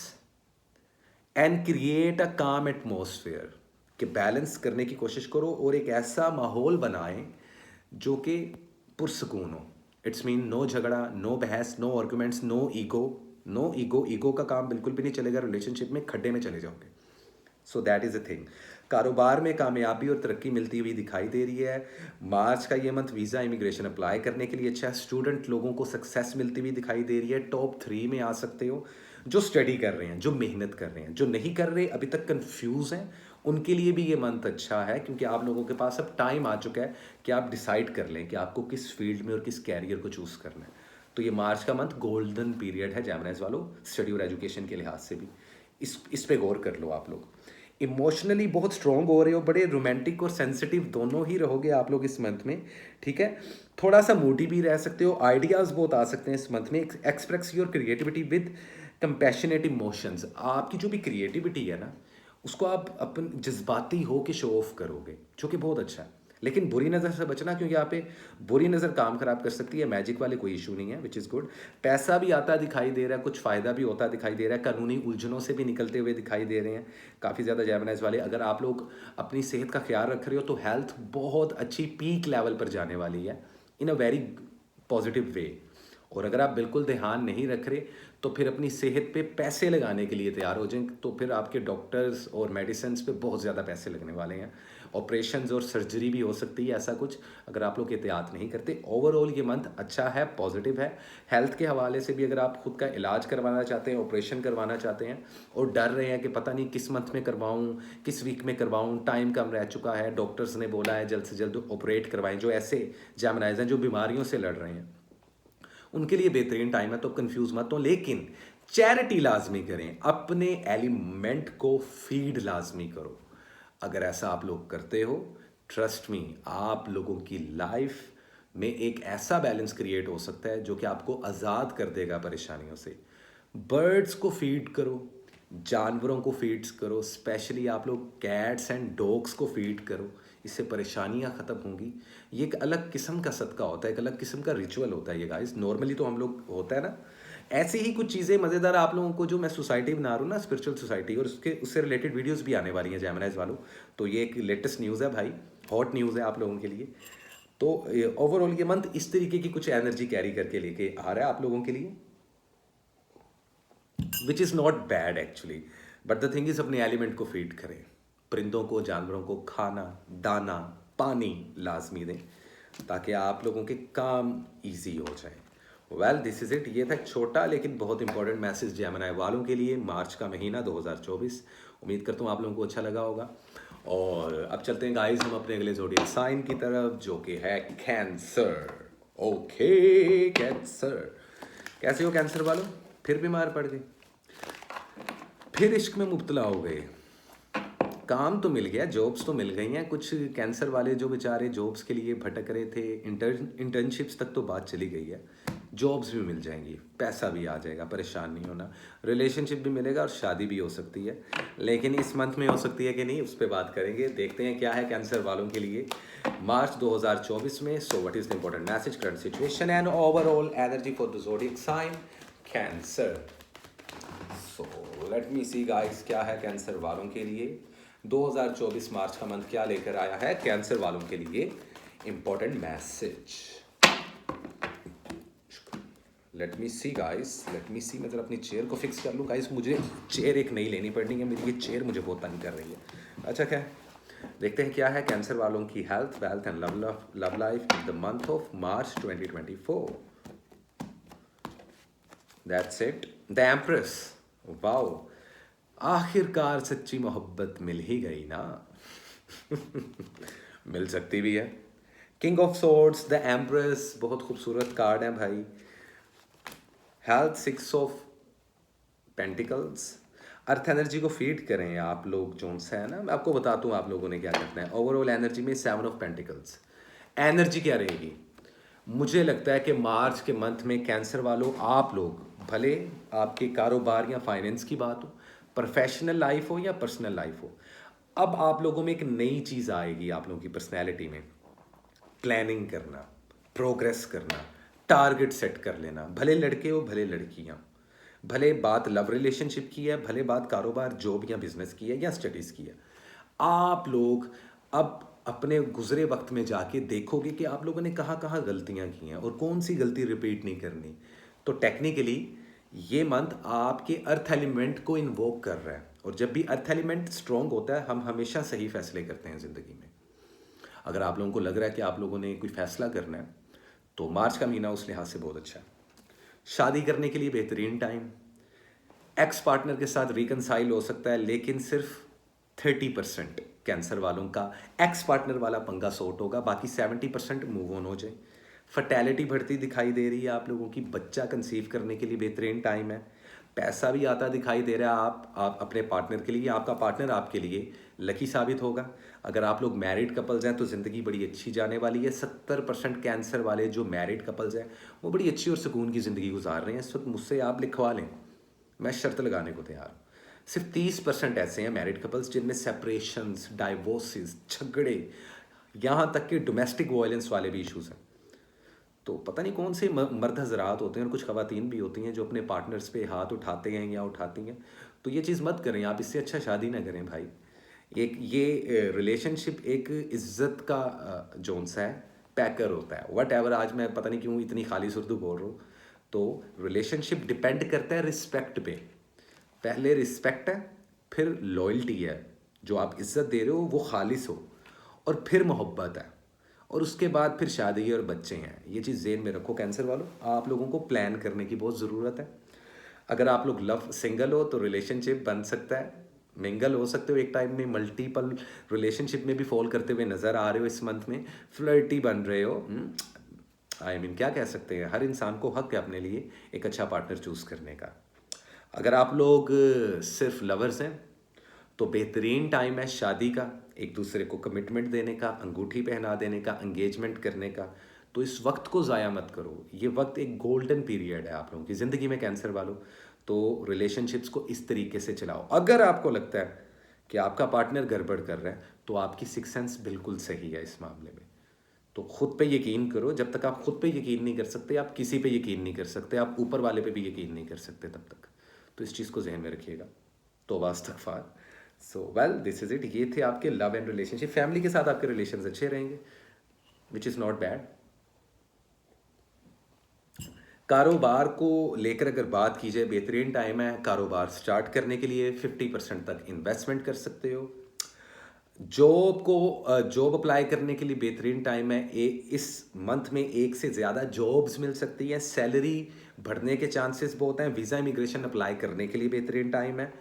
and create a काम एटमोसफेयर। कि बैलेंस करने की कोशिश करो और एक ऐसा माहौल बनाएं जो कि पुरसकून हो। इट्स मीन नो झगड़ा, नो बहस, no arguments, no ego. No ego, ego का काम बिल्कुल भी नहीं चलेगा। रिलेशनशिप में खड्डे में चले जाओगे। So that is a thing. कारोबार में कामयाबी और तरक्की मिलती हुई दिखाई दे रही है। मार्च का ये मंथ वीज़ा इमिग्रेशन अप्लाई करने के लिए अच्छा है। स्टूडेंट लोगों को सक्सेस मिलती हुई दिखाई दे रही है। टॉप 3 में आ सकते हो। जो स्टडी कर रहे हैं, जो मेहनत कर रहे हैं, जो नहीं कर रहे अभी तक कंफ्यूज हैं, उनके लिए भी ये मंथ अच्छा है, क्योंकि आप लोगों के पास अब टाइम आ चुका है कि आप डिसाइड कर लें कि आपको किस फील्ड में और किस कैरियर को चूज़ करना है। तो ये मार्च का मंथ गोल्डन पीरियड है जैमनाइज वालों, स्टडी और एजुकेशन के लिहाज से भी। इस पे गौर कर लो आप लोग। इमोशनली बहुत स्ट्रॉन्ग हो रहे हो, बड़े रोमांटिक और सेंसिटिव दोनों ही रहोगे आप लोग इस मंथ में। ठीक है, थोड़ा सा मूडी भी रह सकते हो। आइडियाज़ बहुत आ सकते हैं इस मंथ में। Express your creativity with compassionate emotions. आपकी जो भी क्रिएटिविटी है ना, उसको आप अपन जज्बाती हो के शो ऑफ करोगे, जो कि बहुत अच्छा है। लेकिन बुरी नज़र से बचना, क्योंकि यहाँ पे बुरी नज़र काम खराब कर सकती है। मैजिक वाले कोई इशू नहीं है, विच इज़ गुड। पैसा भी आता दिखाई दे रहा है, कुछ फ़ायदा भी होता दिखाई दे रहा है। कानूनी उलझनों से भी निकलते हुए दिखाई दे रहे हैं काफ़ी ज़्यादा जैमनाइज वाले। अगर आप लोग अपनी सेहत का ख्याल रख रहे हो तो हेल्थ बहुत अच्छी पीक लेवल पर जाने वाली है, इन अ वेरी पॉजिटिव वे। और अगर आप बिल्कुल ध्यान नहीं रख रहे तो फिर अपनी सेहत पे पैसे लगाने के लिए तैयार हो जाएं, तो फिर आपके डॉक्टर्स और मेडिसिन्स पे बहुत ज़्यादा पैसे लगने वाले हैं। ऑपरेशंस और सर्जरी भी हो सकती है ऐसा कुछ, अगर आप लोग एहतियात नहीं करते। ओवरऑल ये मंथ अच्छा है, पॉजिटिव है। हेल्थ के हवाले से भी अगर आप खुद का इलाज करवाना चाहते हैं, ऑपरेशन करवाना चाहते हैं और डर रहे हैं कि पता नहीं किस मंथ में करवाऊँ, किस वीक में करवाऊँ, टाइम कम रह चुका है, डॉक्टर्स ने बोला है जल्द से जल्द ऑपरेट करवाएं, जो ऐसे जैमनाइज हैं जो बीमारियों से लड़ रहे हैं, उनके लिए बेहतरीन टाइम है, तो कंफ्यूज मत हो। लेकिन चैरिटी लाजमी करें, अपने एलिमेंट को फीड लाजमी करो। अगर ऐसा आप लोग करते हो, ट्रस्ट मी, आप लोगों की लाइफ में एक ऐसा बैलेंस क्रिएट हो सकता है जो कि आपको आज़ाद कर देगा परेशानियों से। बर्ड्स को फीड करो, जानवरों को फीड्स करो, स्पेशली आप लोग कैट्स एंड डॉग्स को फीड करो, इससे परेशानियां ख़त्म होंगी। ये एक अलग किस्म का सदका होता है, एक अलग किस्म का रिचुअल होता है ये गाइस। नॉर्मली तो हम लोग होता है ना, ऐसे ही कुछ चीज़ें मज़ेदार आप लोगों को, जो मैं सोसाइटी बना रहा हूँ ना, स्पिरिचुअल सोसाइटी, और उससे रिलेटेड वीडियोस भी आने वाली हैं जैमनाइज वालों। तो ये एक लेटेस्ट न्यूज़ है भाई, हॉट न्यूज़ है आप लोगों के लिए। तो ओवरऑल ये मंथ इस तरीके की कुछ एनर्जी कैरी करके लेके आ रहा है आप लोगों के लिए, which is not bad actually. But the thing is, अपने एलिमेंट को फीड करें, परिंदों को, जानवरों को खाना, दाना, पानी लाजमी दें, ताकि आप लोगों के काम इजी हो जाए। Well this is it. ये था एक छोटा लेकिन बहुत इंपॉर्टेंट मैसेज जेमिनी वालों के लिए, मार्च का महीना 2024। उम्मीद करता हूँ आप लोगों को अच्छा लगा होगा। और अब चलते हैं गाइस हम अपने अगले ज़ोडिएक साइन की तरफ, जो कि है कैंसर। ओके कैंसर, कैसे हो कैंसर वालों? फिर बीमार पड़ गए, फिर इश्क में मुब्तला हो गए। काम तो मिल गया, जॉब्स तो मिल गई हैं। कुछ कैंसर वाले जो बेचारे जॉब्स के लिए भटक रहे थे, इंटर्नशिप्स तक तो बात चली गई है, जॉब्स भी मिल जाएंगी, पैसा भी आ जाएगा, परेशान नहीं होना। रिलेशनशिप भी मिलेगा और शादी भी हो सकती है, लेकिन इस मंथ में हो सकती है कि नहीं, उस पर बात करेंगे। देखते हैं क्या है कैंसर वालों के लिए मार्च 2024 में। So what is the important message, current situation and overall energy for the zodiac sign Cancer. So let me see guys, क्या है कैंसर वालों के लिए 2024 मार्च का मंथ, क्या लेकर आया है कैंसर वालों के लिए important message. Let me see guys, let me see. मैं जरा अपनी चेयर को फिक्स कर लूँ गाइस, मुझे चेयर एक नई लेनी पड़नी है, मेरी ये चेयर मुझे बहुत तंग कर रही है। अच्छा क्या, देखते हैं क्या है कैंसर वालों की health, wealth and love life in the month of March 2024। That's it, the empress. Wow, आखिरकार सच्ची मोहब्बत मिल ही गई ना। मिल सकती भी है। King of swords, the empress, बहुत खूबसूरत कार्ड है भाई। Health, 6 of pentacles. Earth energy को फीड करें आप लोग, जो सा है ना, मैं आपको बताता हूँ आप लोगों ने क्या करना है। ओवरऑल एनर्जी में 7 ऑफ पेंटिकल्स, एनर्जी क्या रहेगी? मुझे लगता है कि मार्च के मंथ में कैंसर वालों, आप लोग, भले आपके कारोबार या फाइनेंस की बात हो, प्रोफेशनल लाइफ हो या पर्सनल लाइफ हो, अब आप लोगों में एक नई चीज़ आएगी आप लोगों की पर्सनैलिटी में। प्लानिंग करना, प्रोग्रेस करना, टारगेट सेट कर लेना, भले लड़के हो भले लड़कियां, भले बात लव रिलेशनशिप की है, भले बात कारोबार, जॉब या बिजनेस की है या स्टडीज़ की है। आप लोग अब अपने गुजरे वक्त में जाके देखोगे कि आप लोगों ने कहाँ कहाँ गलतियाँ की हैं और कौन सी गलती रिपीट नहीं करनी। तो टेक्निकली ये मंथ आपके अर्थ एलिमेंट को इन्वोक कर रहा है, और जब भी अर्थ एलिमेंट स्ट्रॉन्ग होता है, हम हमेशा सही फैसले करते हैं ज़िंदगी में। अगर आप लोगों को लग रहा है कि आप लोगों ने कोई फैसला करना है, तो मार्च का महीना उस लिहाज से बहुत अच्छा है। शादी करने के लिए बेहतरीन टाइम। एक्स पार्टनर के साथ रिकनसाइल हो सकता है, लेकिन सिर्फ 30% कैंसर वालों का एक्स पार्टनर वाला पंगा सॉर्ट होगा, बाकी 70% मूव ऑन हो जाए। फर्टेलिटी बढ़ती दिखाई दे रही है आप लोगों की, बच्चा कंसीव करने के लिए बेहतरीन टाइम है। पैसा भी आता दिखाई दे रहा है आप अपने पार्टनर के लिए, आपका पार्टनर आपके लिए लकी साबित होगा। अगर आप लोग मैरिड कपल्स हैं तो ज़िंदगी बड़ी अच्छी जाने वाली है। 70% कैंसर वाले जो मैरिड कपल्स हैं वो बड़ी अच्छी और सुकून की ज़िंदगी गुजार रहे हैं इस वक्त। मुझसे आप लिखवा लें, मैं शर्त लगाने को तैयार हूँ। सिर्फ 30% ऐसे हैं मैरिड कपल्स जिनमें सेपरेशंस, डाइवोर्सेस, झगड़े, यहाँ तक कि डोमेस्टिक वायलेंस वाले भी इश्यूज़ हैं। तो पता नहीं कौन से मर्द हजरात होते हैं और कुछ ख़वातीन भी होती हैं जो अपने पार्टनर्स पे हाथ उठाते हैं या उठाती हैं। तो ये चीज़ मत करें आप, इससे अच्छा शादी ना करें भाई। एक ये रिलेशनशिप एक इज्जत का जोन सा है, पैकर होता है, वट एवर। आज मैं पता नहीं क्यों इतनी खाली सुर्दू बोल रहा हूँ। तो रिलेशनशिप डिपेंड करता है रिस्पेक्ट पे। पहले रिस्पेक्ट है, फिर लॉयल्टी है, जो आप इज्जत दे रहे हो वो खालिस हो, और फिर मोहब्बत है, और उसके बाद फिर शादी और बच्चे हैं। ये चीज़ ज़हन में रखो कैंसर वालों, आप लोगों को प्लान करने की बहुत ज़रूरत है। अगर आप लोग लव सिंगल हो तो रिलेशनशिप बन सकता है, मिंगल हो सकते हो एक टाइम में, मल्टीपल रिलेशनशिप में भी फॉल करते हुए नज़र आ रहे हो इस मंथ में, फ्लर्टी बन रहे हो। आई मीन क्या कह सकते हैं, हर इंसान को हक है अपने लिए एक अच्छा पार्टनर चूज़ करने का। अगर आप लोग सिर्फ लवर्स हैं तो बेहतरीन टाइम है शादी का, एक दूसरे को कमिटमेंट देने का, अंगूठी पहना देने का, एंगेजमेंट करने का। तो इस वक्त को ज़ाया मत करो, ये वक्त एक गोल्डन पीरियड है आप लोगों की ज़िंदगी में कैंसर वालों। तो रिलेशनशिप्स को इस तरीके से चलाओ। अगर आपको लगता है कि आपका पार्टनर गड़बड़ कर रहा है तो आपकी सिक्स सेंस बिल्कुल सही है इस मामले में। तो खुद पे यकीन करो, जब तक आप खुद पे यकीन नहीं कर सकते आप किसी पे यकीन नहीं कर सकते, आप ऊपर वाले पे भी यकीन नहीं कर सकते तब तक। तो इस चीज़ को जहन में रखिएगा। तो इस्तगफार। So well this is it. ये थे आपके लव एंड रिलेशनशिप। फैमिली के साथ आपके रिलेशंस अच्छे रहेंगे, विच इज़ नॉट बैड। कारोबार को लेकर अगर बात की जाए, बेहतरीन टाइम है कारोबार स्टार्ट करने के लिए। 50% तक इन्वेस्टमेंट कर सकते हो। जॉब अप्लाई करने के लिए बेहतरीन टाइम है। इस मंथ में एक से ज़्यादा जॉब्स मिल सकती है, सैलरी बढ़ने के चांसेस बहुत हैं। वीज़ा इमिग्रेशन अप्लाई करने के लिए बेहतरीन टाइम है।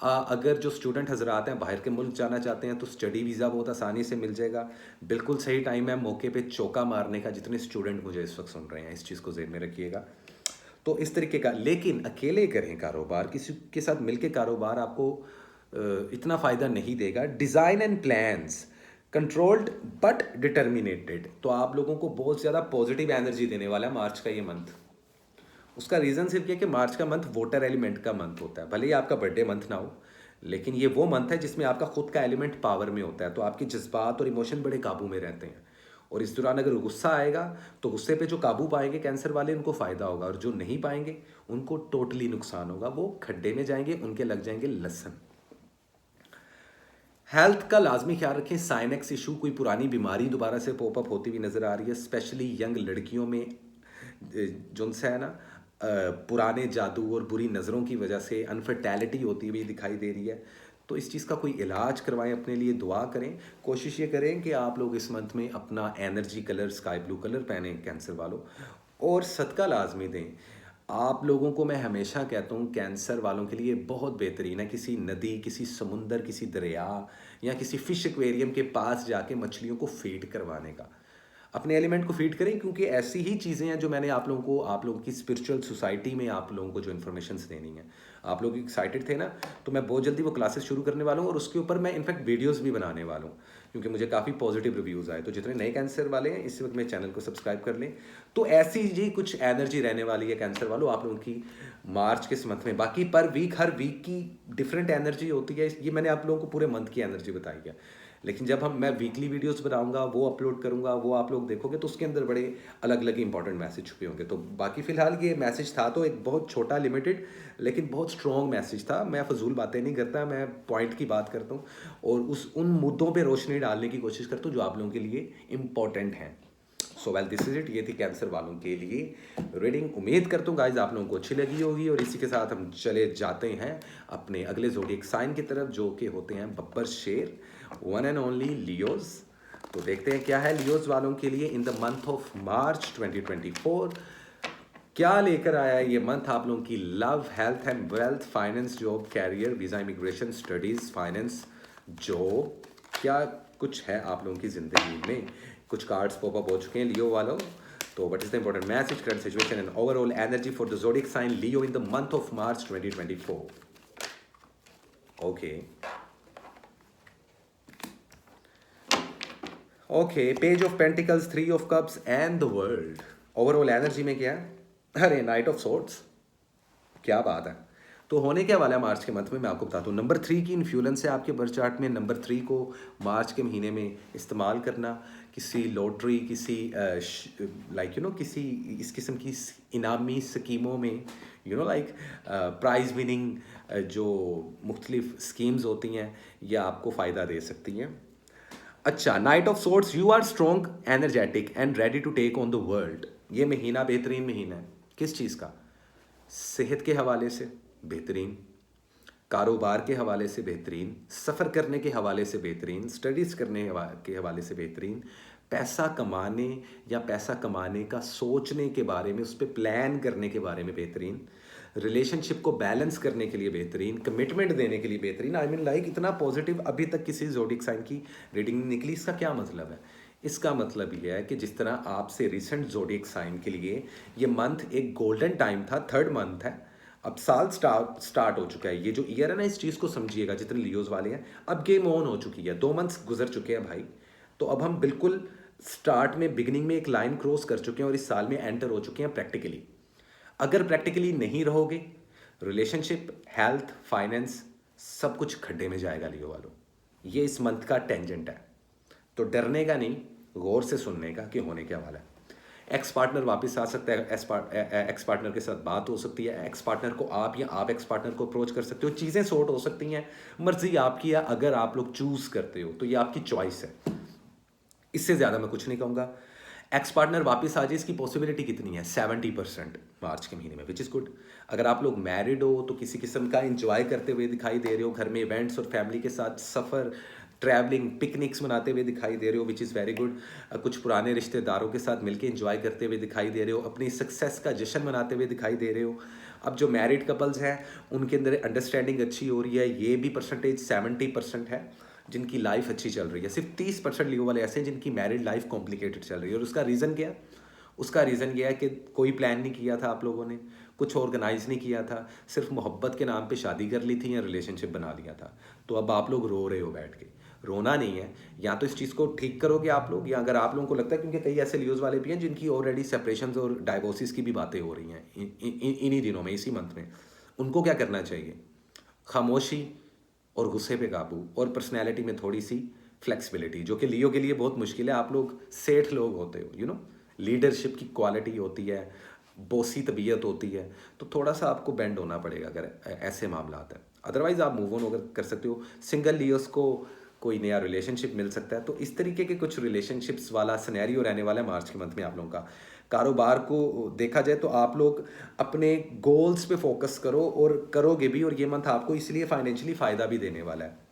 अगर जो स्टूडेंट हजरात हैं बाहर के मुल्क जाना चाहते हैं तो स्टडी वीज़ा बहुत आसानी से मिल जाएगा। बिल्कुल सही टाइम है मौके पे चौका मारने का। जितने स्टूडेंट मुझे इस वक्त सुन रहे हैं इस चीज़ को ज़हन में रखिएगा। तो इस तरीके का, लेकिन अकेले करें कारोबार, किसी के साथ मिलके कारोबार आपको इतना फ़ायदा नहीं देगा। Design and plans controlled but determinated, तो आप लोगों को बहुत ज़्यादा पॉजिटिव एनर्जी देने वाला है मार्च का ये मंथ। उसका रीज़न सिर्फ ये कि मार्च का मंथ वाटर एलिमेंट का मंथ होता है। भले ही आपका बर्थडे मंथ ना हो, लेकिन ये वो मंथ है जिसमें आपका खुद का एलिमेंट पावर में होता है। तो आपके जज्बात और इमोशन बड़े काबू में रहते हैं। और इस दौरान अगर गुस्सा आएगा तो गुस्से पे जो काबू पाएंगे कैंसर वाले उनको फ़ायदा होगा, और जो नहीं पाएंगे उनको टोटली नुकसान होगा। वो खड्डे में जाएंगे, उनके लग जाएंगे लसन। हेल्थ का लाजमी ख्याल रखें। साइनेक्स इशू, कोई पुरानी बीमारी दोबारा से पॉपअप होती हुई नज़र आ रही है, स्पेशली यंग लड़कियों में। जिनसे है ना पुराने जादू और बुरी नज़रों की वजह से अनफर्टैलिटी होती हुई दिखाई दे रही है। तो इस चीज़ का कोई इलाज करवाएं, अपने लिए दुआ करें। कोशिश ये करें कि आप लोग इस मंथ में अपना energy colour sky blue colour पहने कैंसर वालों, और सदका लाजमी दें। आप लोगों को मैं हमेशा कहता हूँ कैंसर वालों के लिए बहुत बेहतरीन है किसी नदी, किसी समुंदर, किसी दरिया या किसी फिश एक्वेरियम के पास जाके मछलियों को फीड करवाने का। अपने एलिमेंट को फीड करें, क्योंकि ऐसी ही चीज़ें हैं जो मैंने आप लोगों की स्पिरिचुअल सोसाइटी में आप लोगों को जो इन्फॉर्मेशन देनी है। आप लोग एक्साइटेड थे ना, तो मैं बहुत जल्दी वो क्लासेस शुरू करने वाला हूँ, और उसके ऊपर मैं इनफैक्ट वीडियोस भी बनाने वाला हूँ, क्योंकि मुझे काफ़ी पॉजिटिव रिव्यूज़ आए। तो जितने नए कैंसर वाले हैं इस वक्त मेरे चैनल को सब्सक्राइब कर लें। तो ऐसी जी कुछ एनर्जी रहने वाली है कैंसर वालों आप लोगों की मार्च के इस मंथ में। बाकी पर वीक, हर वीक की डिफरेंट एनर्जी होती है। ये मैंने आप लोगों को पूरे मंथ की एनर्जी बताई है, लेकिन जब मैं वीकली वीडियोस बनाऊंगा, वो अपलोड करूंगा, वो आप लोग देखोगे तो उसके अंदर बड़े अलग अलग इंपॉर्टेंट मैसेज छुपे होंगे। तो बाकी फ़िलहाल ये मैसेज था तो एक बहुत छोटा, लिमिटेड, लेकिन बहुत स्ट्रॉन्ग मैसेज था। मैं फजूल बातें नहीं करता, मैं पॉइंट की बात करता हूँ और उन मुद्दों पर रोशनी डालने की कोशिश करता हूँ जो आप लोगों के लिए इम्पॉर्टेंट हैं। सो वेल दिस इज इट। ये थी कैंसर वालों के लिए रीडिंग। उम्मीद करता हूँ गाइज आप लोगों को अच्छी लगी होगी, और इसी के साथ हम चले जाते हैं अपने अगले ज़ोडिएक साइन की तरफ, जो कि होते हैं बब्बर शेर, वन एंड ओनली लियोज। तो देखते हैं क्या है लियोज वालों के लिए in the month of March 2024। क्या लेकर आया है ये मंथ आप लोगों की love, health and wealth, finance, job, career, visa, immigration, studies, finance, job, क्या कुछ है आप लोगों की ज़िंदगी में। कुछ कार्ड्स पॉपअप हो चुके हैं लियो वालों। तो what is the important message, current situation and overall energy for the zodiac sign Leo in the month of March 2024। Okay, page of pentacles, three of cups and the world. Overall energy में क्या है? अरे नाइट ऑफ सोर्ट्स, क्या बात है। तो होने क्या वाला है मार्च के मंथ में, मैं आपको बताता हूँ। नंबर 3 की इन्फ्लुएंस है आपके बर्थ चार्ट में। नंबर 3 को मार्च के महीने में इस्तेमाल करना किसी लॉटरी, किसी किसी इस किस्म की इनामी स्कीमों में, प्राइज विनिंग जो मुख्तलिफ स्कीम्स होती हैं, ये आपको फ़ायदा दे सकती हैं। अच्छा, knight of swords, you are strong, energetic and ready to take on the world. ये महीना बेहतरीन महीना है किस चीज़ का? सेहत के हवाले से बेहतरीन, कारोबार के हवाले से बेहतरीन, सफ़र करने के हवाले से बेहतरीन, स्टडीज़ करने के हवाले से बेहतरीन, पैसा कमाने या पैसा कमाने का सोचने के बारे में, उस पर प्लान करने के बारे में बेहतरीन, रिलेशनशिप को बैलेंस करने के लिए बेहतरीन, कमिटमेंट देने के लिए बेहतरीन। आई मीन लाइक इतना पॉजिटिव अभी तक किसी ज़ोडिएक साइन की रीडिंग निकली। इसका क्या मतलब है? इसका मतलब ये है कि जिस तरह आपसे रिसेंट ज़ोडिएक साइन के लिए ये मंथ एक गोल्डन टाइम था, थर्ड मंथ है, अब साल स्टार्ट हो चुका है। ये जो ईयर है ना, इस चीज़ को समझिएगा जितने लियोज वाले हैं, अब गेम ऑन हो चुकी है। 2 मंथ्स गुजर चुके हैं भाई, तो अब हम बिल्कुल स्टार्ट में, बिगिनिंग में एक लाइन क्रॉस कर चुके हैं और इस साल में एंटर हो चुके हैं प्रैक्टिकली। अगर प्रैक्टिकली नहीं रहोगे, रिलेशनशिप, हेल्थ, फाइनेंस, सब कुछ खड्डे में जाएगा लियो वालों। ये इस मंथ का टेंजेंट है, तो डरने का नहीं, गौर से सुनने का कि होने क्या वाला है। एक्स पार्टनर वापस आ सकता है, एक्स पार्टनर के साथ बात हो सकती है, एक्स पार्टनर को आप या आप एक्स पार्टनर को अप्रोच कर सकते हो, चीज़ें सॉर्ट हो सकती हैं। मर्जी आपकी है, अगर आप लोग चूज करते हो तो ये आपकी चॉइस है। इससे ज़्यादा मैं कुछ नहीं कहूँगा। एक्स पार्टनर वापस आ जाए, इसकी पॉसिबिलिटी कितनी है? 70% मार्च के महीने में, विच इज़ गुड। अगर आप लोग मैरिड हो तो किसी किस्म का इंजॉय करते हुए दिखाई दे रहे हो, घर में इवेंट्स और फैमिली के साथ सफ़र, ट्रैवलिंग, पिकनिक्स मनाते हुए दिखाई दे रहे हो, विच इज़ वेरी गुड। कुछ पुराने रिश्तेदारों के साथ मिलकर इंजॉय करते हुए दिखाई दे रहे हो, अपनी सक्सेस का जश्न मनाते हुए दिखाई दे रहे हो। अब जो मैरिड कपल्स हैं उनके अंदर अंडरस्टैंडिंग अच्छी हो रही है, ये भी परसेंटेज 70% है जिनकी लाइफ अच्छी चल रही है। सिर्फ 30% लियो वाले ऐसे हैं जिनकी मैरिड लाइफ कॉम्प्लिकेटेड चल रही है। और उसका रीज़न क्या? उसका रीज़न ये है कि कोई प्लान नहीं किया था आप लोगों ने, कुछ ऑर्गेनाइज नहीं किया था, सिर्फ मोहब्बत के नाम पे शादी कर ली थी या रिलेशनशिप बना लिया था। तो अब आप लोग रो रहे हो बैठ के। रोना नहीं है, या तो इस चीज़ को ठीक करोगे आप लोग, या अगर आप लोगों को लगता है, क्योंकि कई ऐसे लियोज वाले भी हैं जिनकी ऑलरेडी सेपरेशंस और डाइवोर्सिस की भी बातें हो रही हैं इन्हीं दिनों में, इसी मंथ में, उनको क्या करना चाहिए? खामोशी और गुस्से पे काबू और पर्सनैलिटी में थोड़ी सी फ्लेक्सिबिलिटी, जो कि लियो के लिए बहुत मुश्किल है। आप लोग सेठ लोग होते हो, यू नो, लीडरशिप की क्वालिटी होती है, बोसी तबीयत होती है, तो थोड़ा सा आपको बेंड होना पड़ेगा अगर ऐसे मामला है। अदरवाइज आप मूव ऑन अगर कर सकते हो। सिंगल लियोस को कोई नया रिलेशनशिप मिल सकता है, तो इस तरीके के कुछ रिलेशनशिप्स वाला सिनेरियो रहने वाला है मार्च के मंथ में आप लोगों का। कारोबार को देखा जाए तो आप लोग अपने गोल्स पे फोकस करो और करोगे भी, और ये मंथ आपको इसलिए फाइनेंशियली फ़ायदा भी देने वाला है।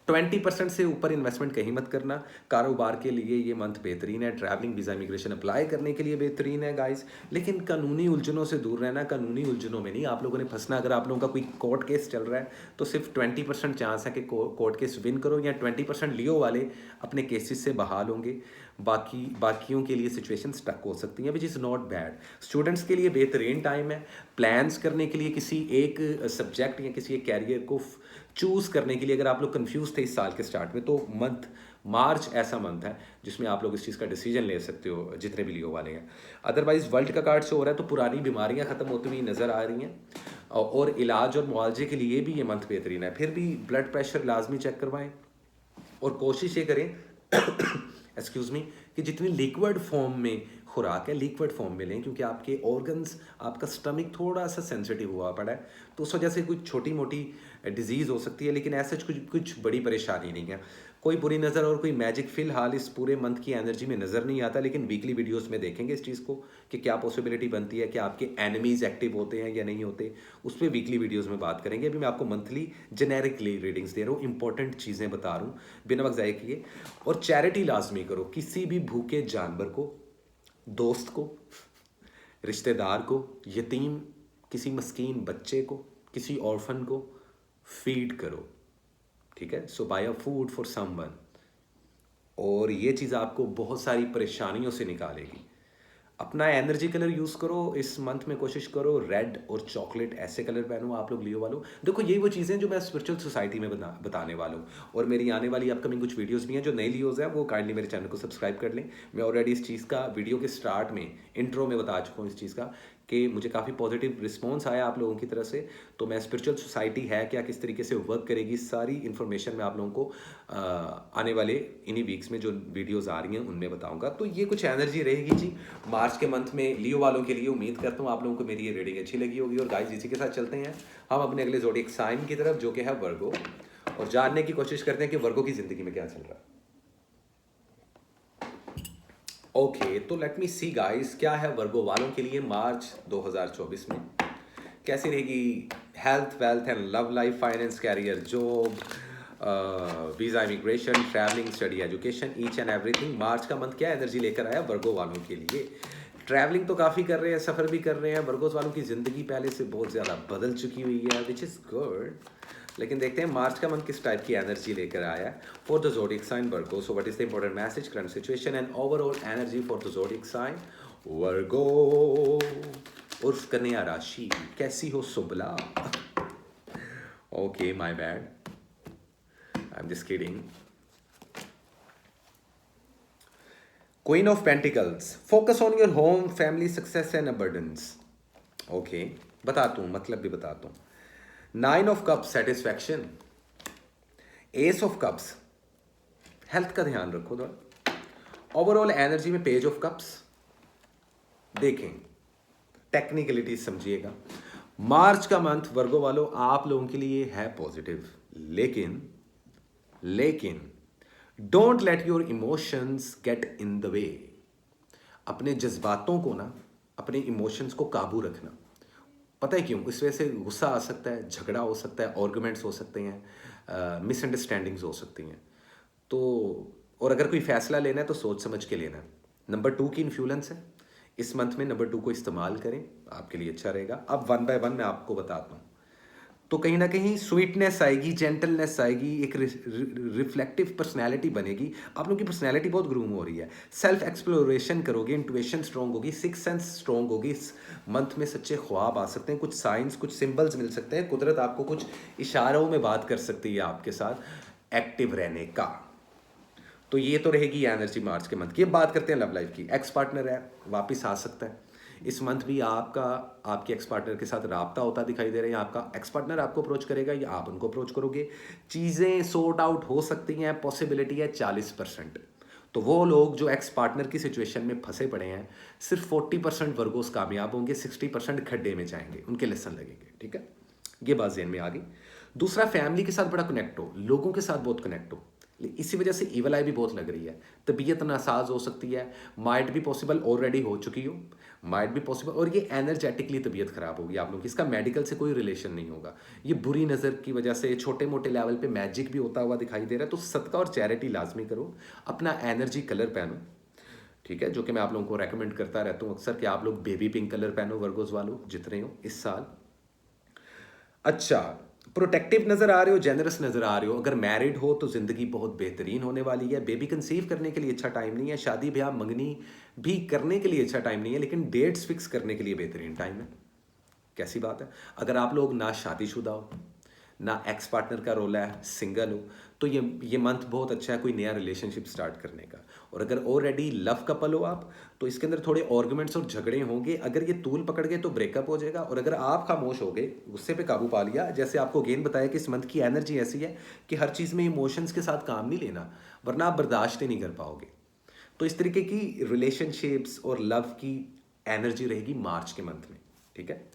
20% से ऊपर इन्वेस्टमेंट कहीं मत करना। कारोबार के लिए ये मंथ बेहतरीन है, ट्रैवलिंग, वीज़ा, इमिग्रेशन अप्लाई करने के लिए बेहतरीन है गाइस। लेकिन कानूनी उलझनों से दूर रहना, कानूनी उलझनों में नहीं आप लोगों ने फंसना। अगर आप लोगों का कोई कोर्ट केस चल रहा है तो सिर्फ 20% चांस है कि कोर्ट केस विन करो, या 20% लियो वाले अपने केसेस से बहाल होंगे। बाकियों के लिए सिचुएशन स्टक हो सकती हैं, which is not bad. Students के लिए बेहतरीन टाइम है प्लान्स करने के लिए, किसी एक सब्जेक्ट या किसी एक कैरियर को चूज़ करने के लिए। अगर आप लोग कंफ्यूज थे इस साल के स्टार्ट में, तो मंथ मार्च ऐसा मंथ है जिसमें आप लोग इस चीज़ का डिसीजन ले सकते हो, जितने भी लियो वाले हैं। अदरवाइज वर्ल्ड का कार्ड शो हो रहा है, तो पुरानी बीमारियां खत्म होती हुई नज़र आ रही हैं, और इलाज और मुआवजे के लिए भी ये मंथ बेहतरीन है। फिर भी ब्लड प्रेशर लाजमी चेक करवाएं, और कोशिश ये करें एक्सक्यूज़ मी, कि जितनी लिक्विड फॉर्म में खुराक है लिक्विड फॉर्म में लें, क्योंकि आपके ऑर्गन्स, आपका स्टमक थोड़ा सा सेंसिटिव हुआ पड़ा है, तो उस वजह से कुछ छोटी मोटी डिजीज़ हो सकती है, लेकिन ऐसा कुछ बड़ी परेशानी नहीं है। कोई बुरी नज़र और कोई मैजिक फ़िलहाल इस पूरे मंथ की एनर्जी में नज़र नहीं आता, लेकिन वीकली वीडियोस में देखेंगे इस चीज़ को कि क्या पॉसिबिलिटी बनती है कि आपके एनिमीज़ एक्टिव होते हैं या नहीं होते, उस पर वीकली वीडियोस में बात करेंगे। अभी मैं आपको मंथली जेनेरिकली रीडिंग्स दे रहा हूँ, इंपॉर्टेंट चीज़ें बता रहा हूँ बिना वक्त ज़ाय किए। और चैरिटी लाजमी करो, किसी भी भूखे जानवर को, दोस्त को, रिश्तेदार को, यतीम, किसी मस्कीन बच्चे को, किसी ऑर्फन को फीड करो, ठीक है? So buy a food for someone, और ये चीज़ आपको बहुत सारी परेशानियों से निकालेगी। अपना एनर्जी कलर यूज़ करो इस मंथ में, कोशिश करो रेड और चॉकलेट ऐसे कलर पहनो आप लोग लियो वालों। देखो यही वो चीज़ें जो मैं स्पिरिचुअल सोसाइटी में बताने वाला हूँ, और मेरी आने वाली अपकमिंग कुछ वीडियोस भी हैं। जो नए लियोज हैं वो काइंडली मेरे चैनल को सब्सक्राइब कर लें। मैं ऑलरेडी इस चीज़ का वीडियो के स्टार्ट में, इंट्रो में बता चुका हूँ इस चीज़ का, कि मुझे काफ़ी पॉजिटिव रिस्पॉन्स आया आप लोगों की तरफ से। तो मैं स्पिरिचुअल सोसाइटी है क्या, किस तरीके से वर्क करेगी, सारी इन्फॉर्मेशन मैं आप लोगों को आने वाले इन्हीं वीक्स में जो वीडियोस आ रही हैं उनमें बताऊंगा। तो ये कुछ एनर्जी रहेगी जी मार्च के मंथ में लियो वालों के लिए। उम्मीद करता हूँ आप लोगों को मेरी ये रीडिंग अच्छी लगी होगी। और गाइस इसी के साथ चलते हैं हम अपने अगले ज़ोडिएक साइन की तरफ, जो कि है वर्गो, और जानने की कोशिश करते हैं कि वर्गो की ज़िंदगी में क्या चल रहा है। ओके, तो लेट मी सी गाइस, क्या है वर्गो वालों के लिए मार्च 2024 में। कैसी रहेगी health, wealth and love life, finance, career, job, visa, immigration, travelling, study, education, each and everything. March का मंथ क्या एनर्जी लेकर आया वर्गो वालों के लिए। ट्रैवलिंग तो काफ़ी कर रहे हैं, सफ़र भी कर रहे हैं। वर्गोस वालों की ज़िंदगी पहले से बहुत ज़्यादा बदल चुकी हुई है, विच इज़ गुड। लेकिन देखते हैं मार्च का मंथ किस टाइप की एनर्जी लेकर आया है for the zodiac sign Virgo. So what is the important message, current situation and overall energy for the zodiac sign Virgo. उर्फ कन्या राशि, कैसी हो सुबला? Okay, my bad, I am just kidding. Queen of pentacles, focus on your home, family, success and abundance. Okay, बताता हूँ, मतलब भी बताता हूँ। Nine of cups, satisfaction. Ace of cups, health का ध्यान रखो थोड़ा। ओवरऑल एनर्जी में पेज ऑफ कप्स। देखें, टेक्निकलिटी समझिएगा। मार्च का मंथ वर्गो वालों आप लोगों के लिए है पॉजिटिव, लेकिन लेकिन don't let your emotions get in the way. अपने जज्बातों को ना, अपने इमोशंस को काबू रखना। पता है क्यों? इस वजह से गुस्सा आ सकता है, झगड़ा हो सकता है, आर्गुमेंट्स हो सकते हैं, मिसअंडरस्टैंडिंग्स हो सकती हैं। तो और अगर कोई फैसला लेना है तो सोच समझ के लेना है। नंबर 2 की इन्फ्लुएंस है इस मंथ में, नंबर 2 को इस्तेमाल करें, आपके लिए अच्छा रहेगा। अब वन बाय वन मैं आपको बताता हूँ। तो कहीं ना कहीं स्वीटनेस आएगी, जेंटलनेस आएगी, एक रिफ्लेक्टिव पर्सनैलिटी बनेगी। आप लोगों की पर्सनैलिटी बहुत ग्रूम हो रही है। सेल्फ एक्सप्लोरेशन करोगे, इंटुइशन स्ट्रॉन्ग होगी, सिक्स सेंस स्ट्रॉन्ग होगी। इस मंथ में सच्चे ख्वाब आ सकते हैं, कुछ साइंस, कुछ सिंबल्स मिल सकते हैं। कुदरत आपको कुछ इशारों में बात कर सकती है आपके साथ एक्टिव रहने का। तो ये तो रहेगी एनर्जी मार्च के मंथ की। अब बात करते हैं लव लाइफ की। एक्स पार्टनर है, वापस आ सकता है इस मंथ भी। आपका आपके एक्स पार्टनर के साथ राब्ता होता दिखाई दे रहा है, या आपका एक्स पार्टनर आपको अप्रोच करेगा या आप उनको अप्रोच करोगे। चीज़ें सॉर्ट आउट हो सकती हैं, पॉसिबिलिटी है 40%। तो वो लोग जो एक्स पार्टनर की सिचुएशन में फंसे पड़े हैं, सिर्फ 40% वर्गोस कामयाब होंगे, 60% खड्डे में जाएंगे, उनके लेसन लगेंगे। ठीक है, ये बात ज़हन में आ गई। दूसरा, फैमिली के साथ बड़ा कनेक्ट हो, लोगों के साथ बहुत कनेक्ट हो। इसी वजह से ईवल आई भी बहुत लग रही है। तबीयत नासाज हो सकती है, माइट भी पॉसिबल ऑलरेडी हो चुकी हो, माइट भी पॉसिबल। और ये एनर्जेटिकली तबीयत खराब होगी आप लोगों की। इसका मेडिकल से कोई रिलेशन नहीं होगा। ये बुरी नज़र की वजह से छोटे मोटे लेवल पे मैजिक भी होता हुआ दिखाई दे रहा है। तो सदका और चैरिटी लाजमी करो, अपना एनर्जी कलर पहनो। ठीक है, जो कि मैं आप लोगों को रेकमेंड करता रहता हूँ अक्सर कि आप लोग बेबी पिंक कलर पहनो, वर्गोस वालों जितने हो इस साल। अच्छा, प्रोटेक्टिव नज़र आ रहे हो, जेनरस नज़र आ रहे हो। अगर मैरिड हो तो ज़िंदगी बहुत बेहतरीन होने वाली है। बेबी कंसीव करने के लिए अच्छा टाइम नहीं है, शादी ब्याह मंगनी भी करने के लिए अच्छा टाइम नहीं है, लेकिन डेट्स फिक्स करने के लिए बेहतरीन टाइम है। कैसी बात है? अगर आप लोग ना शादीशुदा हो, ना एक्स पार्टनर का रोल है, सिंगल हो, तो ये मंथ बहुत अच्छा है कोई नया रिलेशनशिप स्टार्ट करने का। और अगर ऑलरेडी लव कपल हो आप, तो इसके अंदर थोड़े आर्गुमेंट्स और झगड़े होंगे। अगर ये तूल पकड़ गए तो ब्रेकअप हो जाएगा। और अगर आप खामोश हो गए, गुस्से पे काबू पा लिया, जैसे आपको अगेन बताया कि इस मंथ की एनर्जी ऐसी है कि हर चीज़ में इमोशंस के साथ काम नहीं लेना, वरना आप बर्दाश्त ही नहीं कर पाओगे। तो इस तरीके की रिलेशनशिप्स और लव की एनर्जी रहेगी मार्च के मंथ में। ठीक है,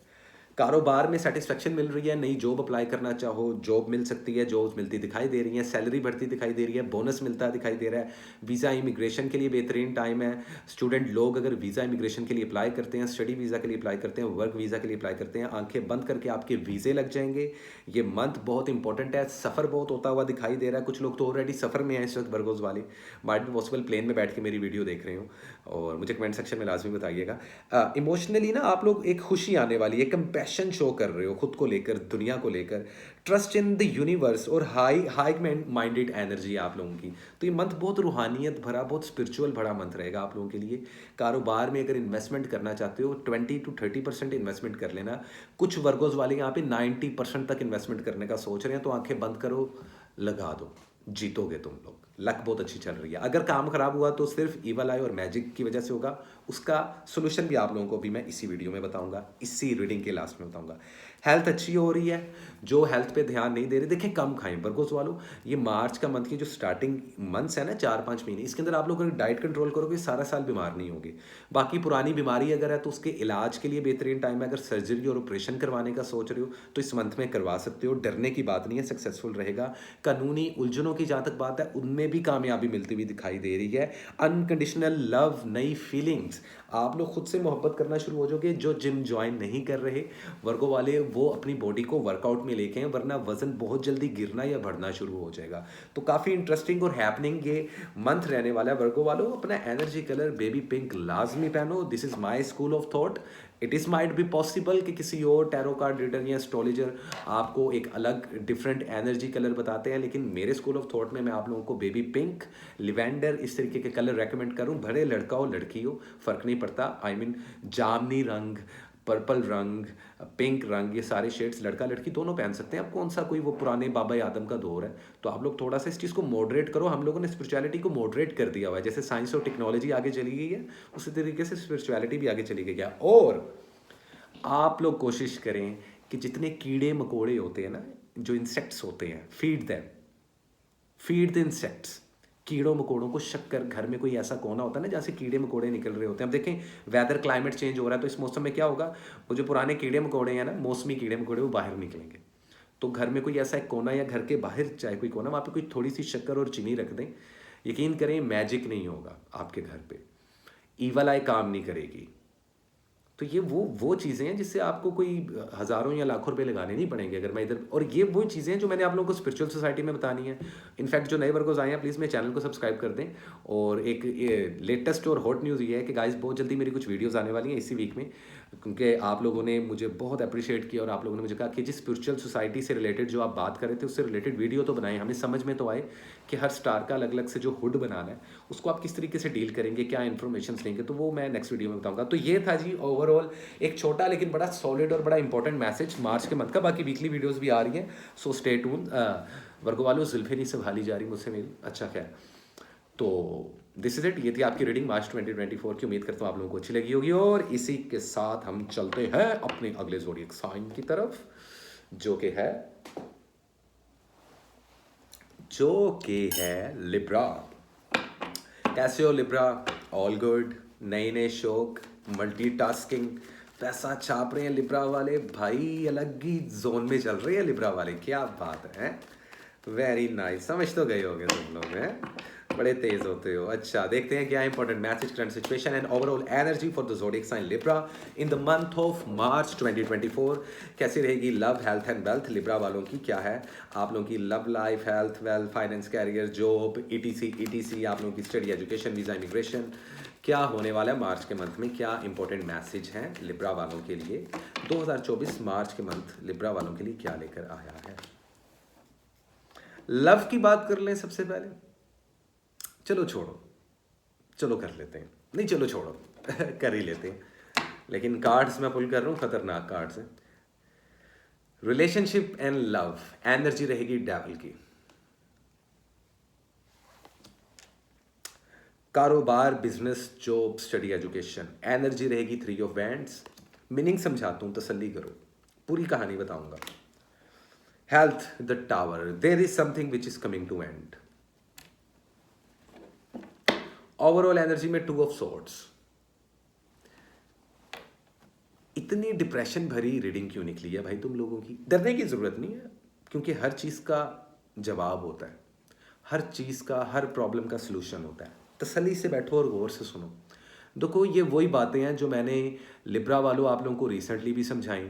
कारोबार में सेटिस्फेक्शन मिल रही है। नई जॉब अप्लाई करना चाहो, जॉब मिल सकती है, जॉब्स मिलती दिखाई दे रही हैं, सैलरी बढ़ती दिखाई दे रही है, बोनस मिलता दिखाई दे रहा है। वीज़ा इमिग्रेशन के लिए बेहतरीन टाइम है। स्टूडेंट लोग अगर वीज़ा इमिग्रेशन के लिए अप्लाई करते हैं, स्टडी वीज़ा के लिए अप्लाई करते हैं, वर्क वीज़ा के लिए अप्लाई करते हैं, आंखें बंद करके आपके वीज़े लग जाएंगे। ये मंथ बहुत इंपॉर्टेंट है। सफ़र बहुत होता हुआ दिखाई दे रहा है। कुछ लोग तो ऑलरेडी सफ़र में हैं इस वक्त, वर्गोज वाले। माइट भी पॉसिबल प्लेन में बैठ के मेरी वीडियो देख रहे हो, और मुझे कमेंट सेक्शन में लाजमी बताइएगा। इमोशनली ना आप लोग एक खुशी आने वाली है, कंपैशन शो कर रहे हो खुद को लेकर, दुनिया को लेकर, ट्रस्ट इन द यूनिवर्स और हाई हाई माइंडेड एनर्जी है आप लोगों की। तो ये मंथ बहुत रूहानियत भरा, बहुत स्पिरिचुअल भरा मंथ रहेगा आप लोगों के लिए। कारोबार में अगर इन्वेस्टमेंट करना चाहते हो, 20 to 30% इन्वेस्टमेंट कर लेना। कुछ वर्गोज वाले यहाँ पे 90% तक इन्वेस्टमेंट करने का सोच रहे हैं, तो आंखें बंद करो, लगा दो, जीतोगे तुम लोग। लक बहुत अच्छी चल रही है। अगर काम खराब हुआ तो सिर्फ ईवल आई और मैजिक की वजह से होगा। उसका सोल्यूशन भी आप लोगों को भी मैं इसी वीडियो में बताऊंगा, इसी रीडिंग के लास्ट में बताऊंगा। हेल्थ अच्छी हो रही है। जो हेल्थ पे ध्यान नहीं दे रहे, देखें कम खाएं वर्गोस वालों। ये मार्च का मंथ की जो स्टार्टिंग मंथ्स है ना, 4-5 महीने, इसके अंदर आप लोग अगर डाइट कंट्रोल करोगे सारा साल बीमार नहीं होगे। बाकी पुरानी बीमारी अगर है तो उसके इलाज के लिए बेहतरीन टाइम है। अगर सर्जरी और ऑपरेशन करवाने का सोच रहे हो तो इस मंथ में करवा सकते हो, डरने की बात नहीं है, सक्सेसफुल रहेगा। कानूनी उलझनों की जहाँ तक बात है, उनमें में भी कामयाबी मिलती हुई दिखाई दे रही है। अनकंडीशनल लव, नई फीलिंग्स, आप लोग खुद से मोहब्बत करना शुरू हो जाओगे। जो जिम ज्वाइन नहीं कर रहे वर्गो वाले, वो अपनी बॉडी को वर्कआउट में लेके हैं, वरना वजन बहुत जल्दी गिरना या बढ़ना शुरू हो जाएगा। तो काफ़ी इंटरेस्टिंग और हैपनिंग ये मंथ रहने वाला है वर्गो वालों। अपना एनर्जी कलर बेबी पिंक लाजमी पहनो। This is my school of thought. It is might be possible कि किसी और टैरो कार्ड रीडर या एस्ट्रोलॉजर आपको एक अलग डिफरेंट एनर्जी कलर बताते हैं, लेकिन मेरे स्कूल ऑफ थॉट में मैं आप लोगों को बेबी पिंक, लिवेंडर, इस तरीके के कलर रेकमेंड करूं। भले लड़का हो लड़की हो फ़र्क नहीं पड़ता। आई मीन जामनी रंग, पर्पल रंग, पिंक रंग, ये सारे शेड्स लड़का लड़की दोनों पहन सकते हैं। अब कौन सा कोई वो पुराने बाबा आदम का दौर है, तो आप लोग थोड़ा सा इस चीज़ को मॉडरेट करो। हम लोगों ने स्पिरिचुअलिटी को मॉडरेट कर दिया हुआ है। जैसे साइंस और टेक्नोलॉजी आगे चली गई है, उसी तरीके से स्पिरिचुअलिटी भी आगे चली गई है। और आप लोग कोशिश करें कि जितने कीड़े मकोड़े होते हैं ना, जो इंसेक्ट्स होते हैं, फीड द इंसेक्ट्स। कीड़ों मकोड़ों को शक्कर, घर में कोई ऐसा कोना होता है ना जहाँ से कीड़े मकोड़े निकल रहे होते हैं। अब देखें वेदर क्लाइमेट चेंज हो रहा है, तो इस मौसम में क्या होगा, वो जो पुराने कीड़े मकोड़े हैं ना, मौसमी कीड़े मकोड़े, वो बाहर निकलेंगे। तो घर में कोई ऐसा एक कोना, या घर के बाहर चाहे कोई कोना, वहाँ पे कोई थोड़ी सी शक्कर और चीनी रख दें। यकीन करें मैजिक नहीं होगा आपके घर पे, ईवल आई काम नहीं करेगी। तो ये वो चीज़ें हैं जिससे आपको कोई हज़ारों या लाखों रुपए लगाने नहीं पड़ेंगे अगर मैं इधर। और ये वो चीज़ें हैं जो मैंने आप लोगों को स्पिरिचुअल सोसाइटी में बतानी है। इनफैक्ट जो नए वर्गोज आए हैं, प्लीज़ मेरे चैनल को सब्सक्राइब कर दें। और एक लेटेस्ट और हॉट न्यूज़ ये है कि गाइस बहुत जल्दी मेरी कुछ वीडियोज़ आने वाली हैं इसी वीक में, क्योंकि आप लोगों ने मुझे बहुत अप्रिशिएट किया और आप लोगों ने मुझे कहा कि जिस स्पिरिचुअल सोसाइटी से रिलेटेड जो आप बात कर रहे थे उससे रिलेटेड वीडियो तो बनाए। हमें समझ में तो आए कि हर स्टार का अलग अलग से जो हुड बनाना है उसको आप किस तरीके से डील करेंगे, क्या इन्फॉर्मेशन देंगे, तो वो मैं नेक्स्ट वीडियो में बताऊंगा। तो ये था जी ओवरऑल एक छोटा लेकिन बड़ा सॉलिड और बड़ा इंपॉर्टेंट मैसेज मार्च के मंथ का। बाकी वीकली वीडियोस भी आ रही हैं, सो स्टे ट्यून। वर्गो वालों जुल्फे नहीं संभाली जा रही मुझसे मेरी, अच्छा खैर। तो दिस इज इट, ये थी आपकी रीडिंग मार्च 2024 की। उम्मीद करता हूँ आप लोगों को अच्छी लगी होगी। और इसी के साथ हम चलते हैं अपने अगले ज़ोडिएक साइन की तरफ, जो कि है लिब्रा। कैसे हो लिब्रा? All good? नए नए शौक, मल्टीटास्किंग, पैसा छाप रहे हैं लिब्रा वाले भाई, अलग ही जोन में चल रहे हैं लिब्रा वाले। क्या बात है, वेरी नाइस। समझ तो गए होंगे तुम लोग, हैं बड़े तेज होते हो। अच्छा, देखते हैं क्या important message, current situation and overall energy for the zodiac sign Libra in the month of March 2024। कैसी रहेगी love, health and wealth Libra वालों की? क्या है आप लोगों की love life, health, wealth, finance, career, job, etc, आप लोगों की स्टडी, एजुकेशन, वीजा, इमिग्रेशन, क्या होने वाला है मार्च के मंथ में? क्या इंपॉर्टेंट मैसेज हैं लिब्रा वालों के लिए? 2024 मार्च के मंथ लिब्रा वालों के लिए क्या लेकर आया है? लव की बात कर लें सबसे पहले। चलो छोड़ो, चलो कर लेते हैं, नहीं चलो छोड़ो कर ही लेते हैं। लेकिन कार्ड्स मैं पुल कर रहा हूँ, खतरनाक कार्ड्स हैं। रिलेशनशिप एंड लव एनर्जी रहेगी डेविल की। कारोबार, business, job, study, education, energy रहेगी 3 ऑफ वैंड्स। मीनिंग समझाता हूं, तसल्ली करो, पूरी कहानी बताऊंगा। Health, the tower, there is something which is coming to end. Overall energy में 2 ऑफ सॉर्ड्स। इतनी डिप्रेशन भरी रीडिंग क्यों निकली है भाई तुम लोगों की? डरने की जरूरत नहीं है, क्योंकि हर चीज का जवाब होता है, हर चीज का, हर प्रॉब्लम का सलूशन होता है। तसल्ली से बैठो और गौर से सुनो। देखो, ये वही बातें हैं जो मैंने लिब्रा वालों आप लोगों को रिसेंटली भी समझाई,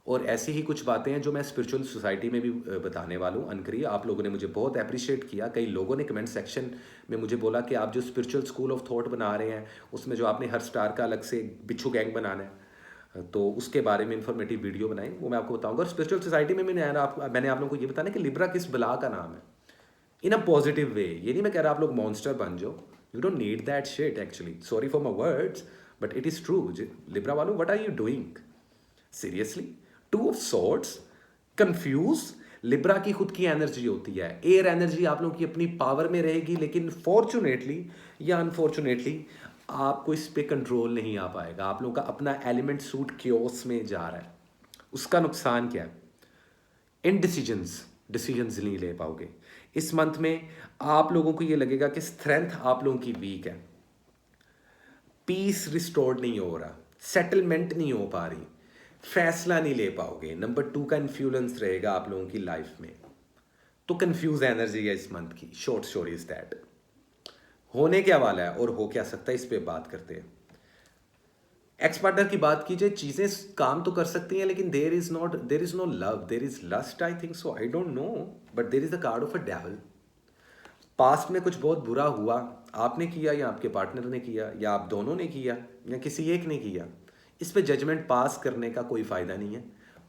और ऐसी ही कुछ बातें हैं जो मैं स्पिरिचुअल सोसाइटी में भी बताने वाला हूँ। अनकरी आप लोगों ने मुझे बहुत अप्रिशिएट किया। कई लोगों ने कमेंट सेक्शन में मुझे बोला कि आप जो स्पिरिचुअल स्कूल ऑफ थॉट बना रहे हैं, उसमें जो आपने हर स्टार का अलग से बिच्छू गैंग बनाना है, तो उसके बारे में इंफॉर्मेटिव वीडियो बनाई, वो मैं आपको बताऊंगा। और स्पिरिचुअल सोसाइटी में मैंने आप लोगों को ये बताना कि लिब्रा किस बला का नाम है, इन अ पॉजिटिव वे। ये नहीं मैं कह रहा आप लोग मॉन्स्टर बन जाओ, you don't need that shit actually, sorry for my words, but it is true. Libra वालों, what are you doing seriously? 2 of swords, confuse. Libra की खुद की एनर्जी होती है, एयर एनर्जी आप लोगों की अपनी पावर में रहेगी, लेकिन फॉर्चुनेटली या अनफॉर्चुनेटली आपको इस पे कंट्रोल नहीं आ पाएगा। आप लोगों का अपना एलिमेंट सूट क्योस में जा रहा है। उसका नुकसान क्या है? डिसीजंस नहीं ले पाओगे इस मंथ में। आप लोगों को ये लगेगा कि स्ट्रेंथ आप लोगों की वीक है, पीस रिस्टोर्ड नहीं हो रहा, सेटलमेंट नहीं हो पा रही, फैसला नहीं ले पाओगे। नंबर 2 का इन्फ्लुएंस रहेगा आप लोगों की लाइफ में। तो कंफ्यूज एनर्जी है इस मंथ की। Short story is that. होने क्या वाला है और हो क्या सकता है, इस पे बात करते हैं। एक्स पार्टनर की बात कीजिए, चीजें काम तो कर सकती हैं, लेकिन there is no love, there is lust, I think so, I don't know, but there is the card of a devil. Past में कुछ बहुत बुरा हुआ, आपने किया या आपके पार्टनर ने किया या आप दोनों ने किया या किसी एक ने किया, इस पे जजमेंट पास करने का कोई फायदा नहीं है।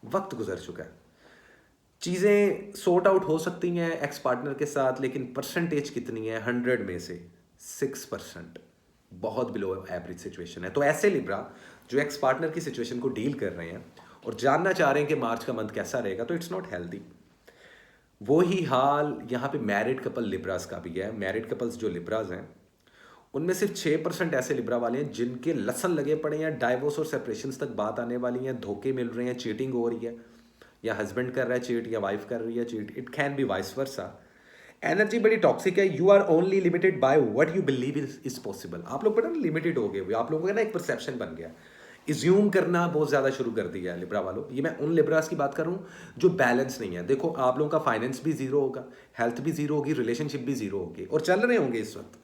वक्त गुजर चुका है, चीज़ें सॉर्ट आउट हो सकती हैं एक्स पार्टनर के साथ, लेकिन परसेंटेज कितनी है? 100 में से 6%, बहुत बिलो एवरेज सिचुएशन है। तो ऐसे लिब्रा जो एक्स पार्टनर की सिचुएशन को डील कर रहे हैं और जानना चाह रहे हैं कि मार्च का मंथ कैसा रहेगा, तो इट्स नॉट हेल्दी। वो ही हाल यहाँ पे मैरिड कपल लिब्रास का भी है। मैरिड कपल्स जो लिब्रास हैं, उनमें सिर्फ 6% ऐसे लिब्रा वाले हैं जिनके लसन लगे पड़े हैं, डाइवोर्स और सेपरेशंस तक बात आने वाली है, धोखे मिल रहे हैं, चीटिंग हो रही है, या हस्बैंड कर रहा है चीट या वाइफ कर रही है cheat, it can be vice versa. Energy बड़ी टॉक्सिक है। You are only limited by what you believe is possible. आप लोग पता ना लिमिटेड हो गए, आप लोगों का ना एक परसेप्शन बन गया, इज्यूम करना बहुत ज़्यादा शुरू कर दिया है लिब्रा वालों। ये मैं उन लिब्रास की बात कर रहा हूँ जो बैलेंस नहीं है। देखो, आप लोगों का फाइनेंस भी जीरो होगा, हेल्थ भी जीरो होगी, रिलेशनशिप भी जीरो होगी और चल रहे होंगे इस वक्त।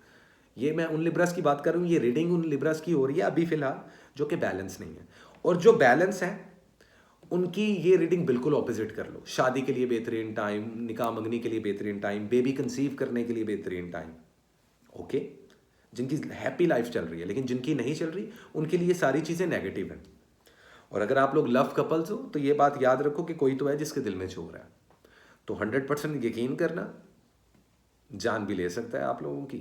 ये मैं उन लिब्रास की बात कर रहा हूँ, ये रीडिंग उन लिब्रास की हो रही है अभी फिलहाल जो कि बैलेंस नहीं है। और जो बैलेंस है उनकी ये रीडिंग बिल्कुल ऑपोजिट कर लो। शादी के लिए बेहतरीन टाइम, निकाह मंगनी के लिए बेहतरीन टाइम, बेबी कंसीव करने के लिए बेहतरीन टाइम। ओके, जिनकी हैप्पी लाइफ चल रही है, लेकिन जिनकी नहीं चल रही उनके लिए सारी चीज़ें नेगेटिव हैं। और अगर आप लोग लव कपल्स हो तो ये बात याद रखो कि कोई तो है जिसके दिल में चोर है। तो 100% यकीन करना, जान भी ले सकता है आप लोगों की।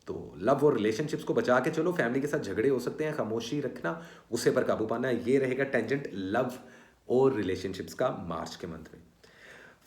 तो लव और रिलेशनशिप्स को बचा के चलो। फैमिली के साथ झगड़े हो सकते हैं, खामोशी रखना, गुस्से पर काबू पाना, ये रहेगा टेंजेंट लव और रिलेशनशिप्स का मार्च के मंथ में।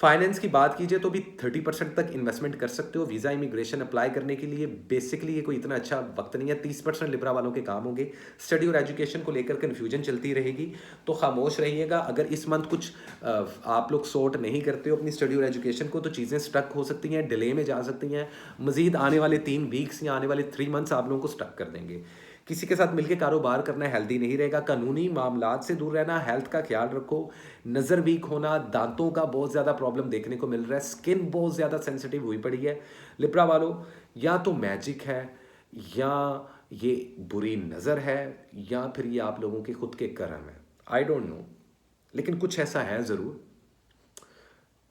फाइनेंस की बात कीजिए तो भी 30% तक इन्वेस्टमेंट कर सकते हो वीज़ा इमिग्रेशन अप्लाई करने के लिए। बेसिकली ये कोई इतना अच्छा वक्त नहीं है। 30% लिब्रा वालों के काम होंगे। स्टडी और एजुकेशन को लेकर कन्फ्यूजन चलती रहेगी, तो खामोश रहिएगा। अगर इस मंथ कुछ आप लोग सॉर्ट नहीं करते हो अपनी स्टडी और एजुकेशन को, तो चीज़ें स्टक हो सकती हैं, डिले में जा सकती हैं। मजीद आने वाले 3 वीक्स या आने वाले 3 मंथ्स आप लोगों को स्टक कर देंगे। किसी के साथ मिलकर कारोबार करना हेल्दी नहीं रहेगा। कानूनी मामलात से दूर रहना, हेल्थ का ख्याल रखो। नज़र वीक होना, दांतों का बहुत ज़्यादा प्रॉब्लम देखने को मिल रहा है, स्किन बहुत ज़्यादा सेंसिटिव हुई पड़ी है लिब्रा वालों। या तो मैजिक है, या ये बुरी नज़र है, या फिर ये आप लोगों के खुद के कर्म है, आई डोंट नो, लेकिन कुछ ऐसा है ज़रूर।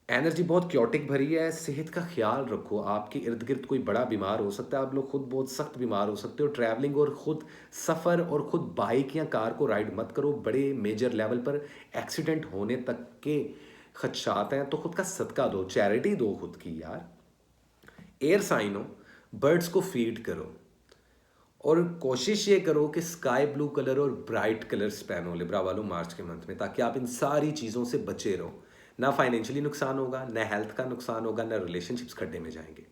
एनर्जी बहुत क्योटिक भरी है। सेहत का ख्याल रखो, आपके इर्द गिर्द कोई बड़ा बीमार हो सकता है, आप लोग खुद बहुत सख्त बीमार हो सकते हो। ट्रैवलिंग और खुद सफ़र और खुद बाइक या कार को राइड मत करो, बड़े मेजर लेवल पर एक्सीडेंट होने तक के खदशात हैं। तो खुद का सदका दो, चैरिटी दो खुद की यार। एयर साइन हो, बर्ड्स को फीड करो और कोशिश ये करो कि स्काई ब्लू कलर और ब्राइट कलर्स पहनो लिब्रा वालों मार्च के मंथ में, ताकि आप इन सारी चीज़ों से बचे रहो। ना फाइनेंशियली नुकसान होगा, ना हेल्थ का नुकसान होगा, ना रिलेशनशिप्स खड्डे में जाएंगे।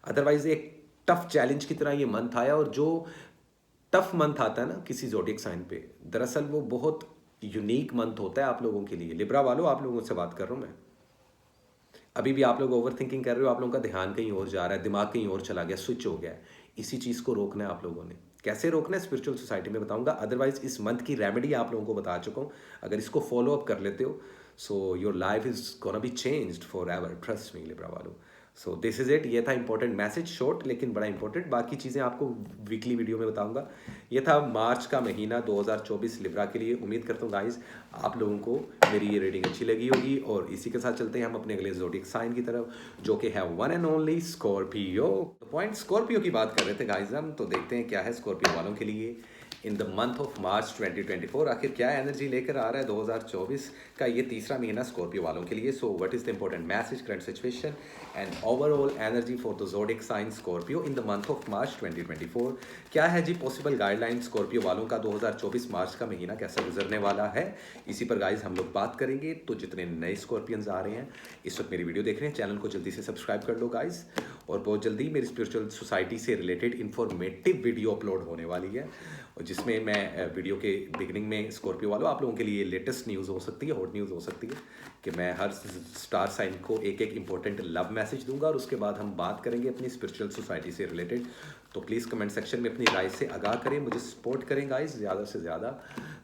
अदरवाइज एक टफ चैलेंज की तरह ये मंथ आया। और जो टफ मंथ आता है ना किसी ज़ोडिएक साइन पे, दरअसल वो बहुत यूनिक मंथ होता है आप लोगों के लिए। लिब्रा वालों, आप लोगों से बात कर रहा हूँ मैं। अभी भी आप लोग ओवर थिंकिंग कर रहे हो, आप लोगों का ध्यान कहीं और जा रहा है, दिमाग कहीं और चला गया, स्विच हो गया है। इसी चीज़ को रोकना है आप लोगों ने। कैसे रोकना है स्पिरिचुअल सोसाइटी में बताऊंगा। अदरवाइज इस मंथ की रेमेडी आप लोगों को बता चुका हूँ। अगर इसको फॉलो अप कर लेते हो, so your life is gonna be changed forever, trust me Libra वालों। So this is it. ये था इंपॉर्टेंट मैसेज, शॉर्ट लेकिन बड़ा इंपॉर्टेंट। बाकी चीज़ें आपको वीकली वीडियो में बताऊंगा। ये था मार्च का महीना 2024 लिब्रा के लिए। उम्मीद करता हूँ गाइज आप लोगों को मेरी ये रीडिंग अच्छी लगी होगी। और इसी के साथ चलते हैं हम अपने अगले ज़ोडिएक साइन की तरफ, जो कि है one and only Scorpio. Point Scorpio की बात कर रहे थे गाइज हम, तो देखते हैं क्या है स्कॉर्पियो वालों के लिए in the month of March 2024। आखिर क्या एनर्जी लेकर आ रहा है 2024 का ये तीसरा महीना स्कॉर्पियो वालों के लिए। So what is the important message, current situation and overall energy for the zodiac sign Scorpio in the month of March 2024। क्या है जी पॉसिबल गाइडलाइन स्कॉर्पियो वालों का 2024 मार्च का महीना कैसा गुजरने वाला है, इसी पर गाइज हम लोग बात करेंगे। तो जितने नए स्कॉर्पियंस आ रहे हैं इस वक्त मेरी वीडियो देख रहे हैं, चैनल को जल्दी से सब्सक्राइब कर लो गाइज। और बहुत जल्दी मेरी स्पिरिचुअल सोसाइटी से रिलेटेड इंफॉर्मेटिव वीडियो अपलोड होने वाली है, और जिसमें मैं वीडियो के बिगिनिंग में स्कॉर्पियो वालों आप लोगों के लिए लेटेस्ट न्यूज़ हो सकती है, हॉट न्यूज़ हो सकती है, कि मैं हर स्टार साइन को एक एक इंपॉर्टेंट लव मैसेज दूंगा। और उसके बाद हम बात करेंगे अपनी स्पिरिचुअल सोसाइटी से रिलेटेड। तो प्लीज़ कमेंट सेक्शन में अपनी राय से आगाह करें, मुझे सपोर्ट करें गाइस ज़्यादा से ज़्यादा,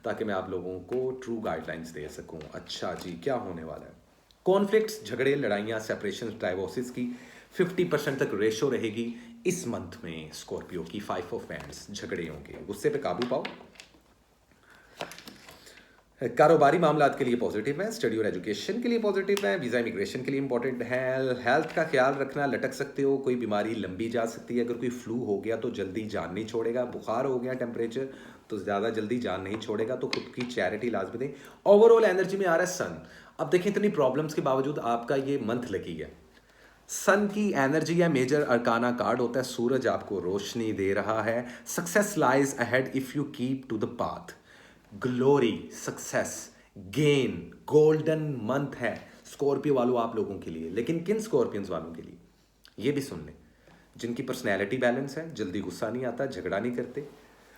ताकि मैं आप लोगों को ट्रू गाइडलाइंस दे सकूं। अच्छा जी, क्या होने वाला है कॉन्फ्लिक्ट्स, झगड़े, लड़ाइयाँ, सेपरेशन, डाइवोर्सेस की 50% तक रेशो रहेगी इस मंथ में। स्कॉर्पियो की 5 ऑफ वैंड्स, झगड़े होंगे, गुस्से पे काबू पाओ। कारोबारी मामलात के लिए पॉजिटिव है, स्टडी और एजुकेशन के लिए पॉजिटिव है, वीज़ा इमिग्रेशन के लिए इंपॉर्टेंट है। हेल्थ का ख्याल रखना, लटक सकते हो, कोई बीमारी लंबी जा सकती है। अगर कोई फ्लू हो गया तो जल्दी जान नहीं छोड़ेगा, बुखार हो गया, टेम्परेचर, तो ज़्यादा जल्दी जान नहीं छोड़ेगा, तो खुद की चैरिटी लाजमी दें। ओवरऑल एनर्जी में आ रहा है सन। अब देखें, इतनी प्रॉब्लम्स के बावजूद आपका ये मंथ लगी है। सन की एनर्जी या मेजर अरकाना कार्ड होता है, सूरज आपको रोशनी दे रहा है। Success lies ahead if you keep to the path. Glory, success, gain, golden month है स्कॉर्पियो वालों आप लोगों के लिए। लेकिन किन स्कॉर्पियंस वालों के लिए, ये भी सुन लें, जिनकी पर्सनैलिटी बैलेंस है, जल्दी गुस्सा नहीं आता, झगड़ा नहीं करते,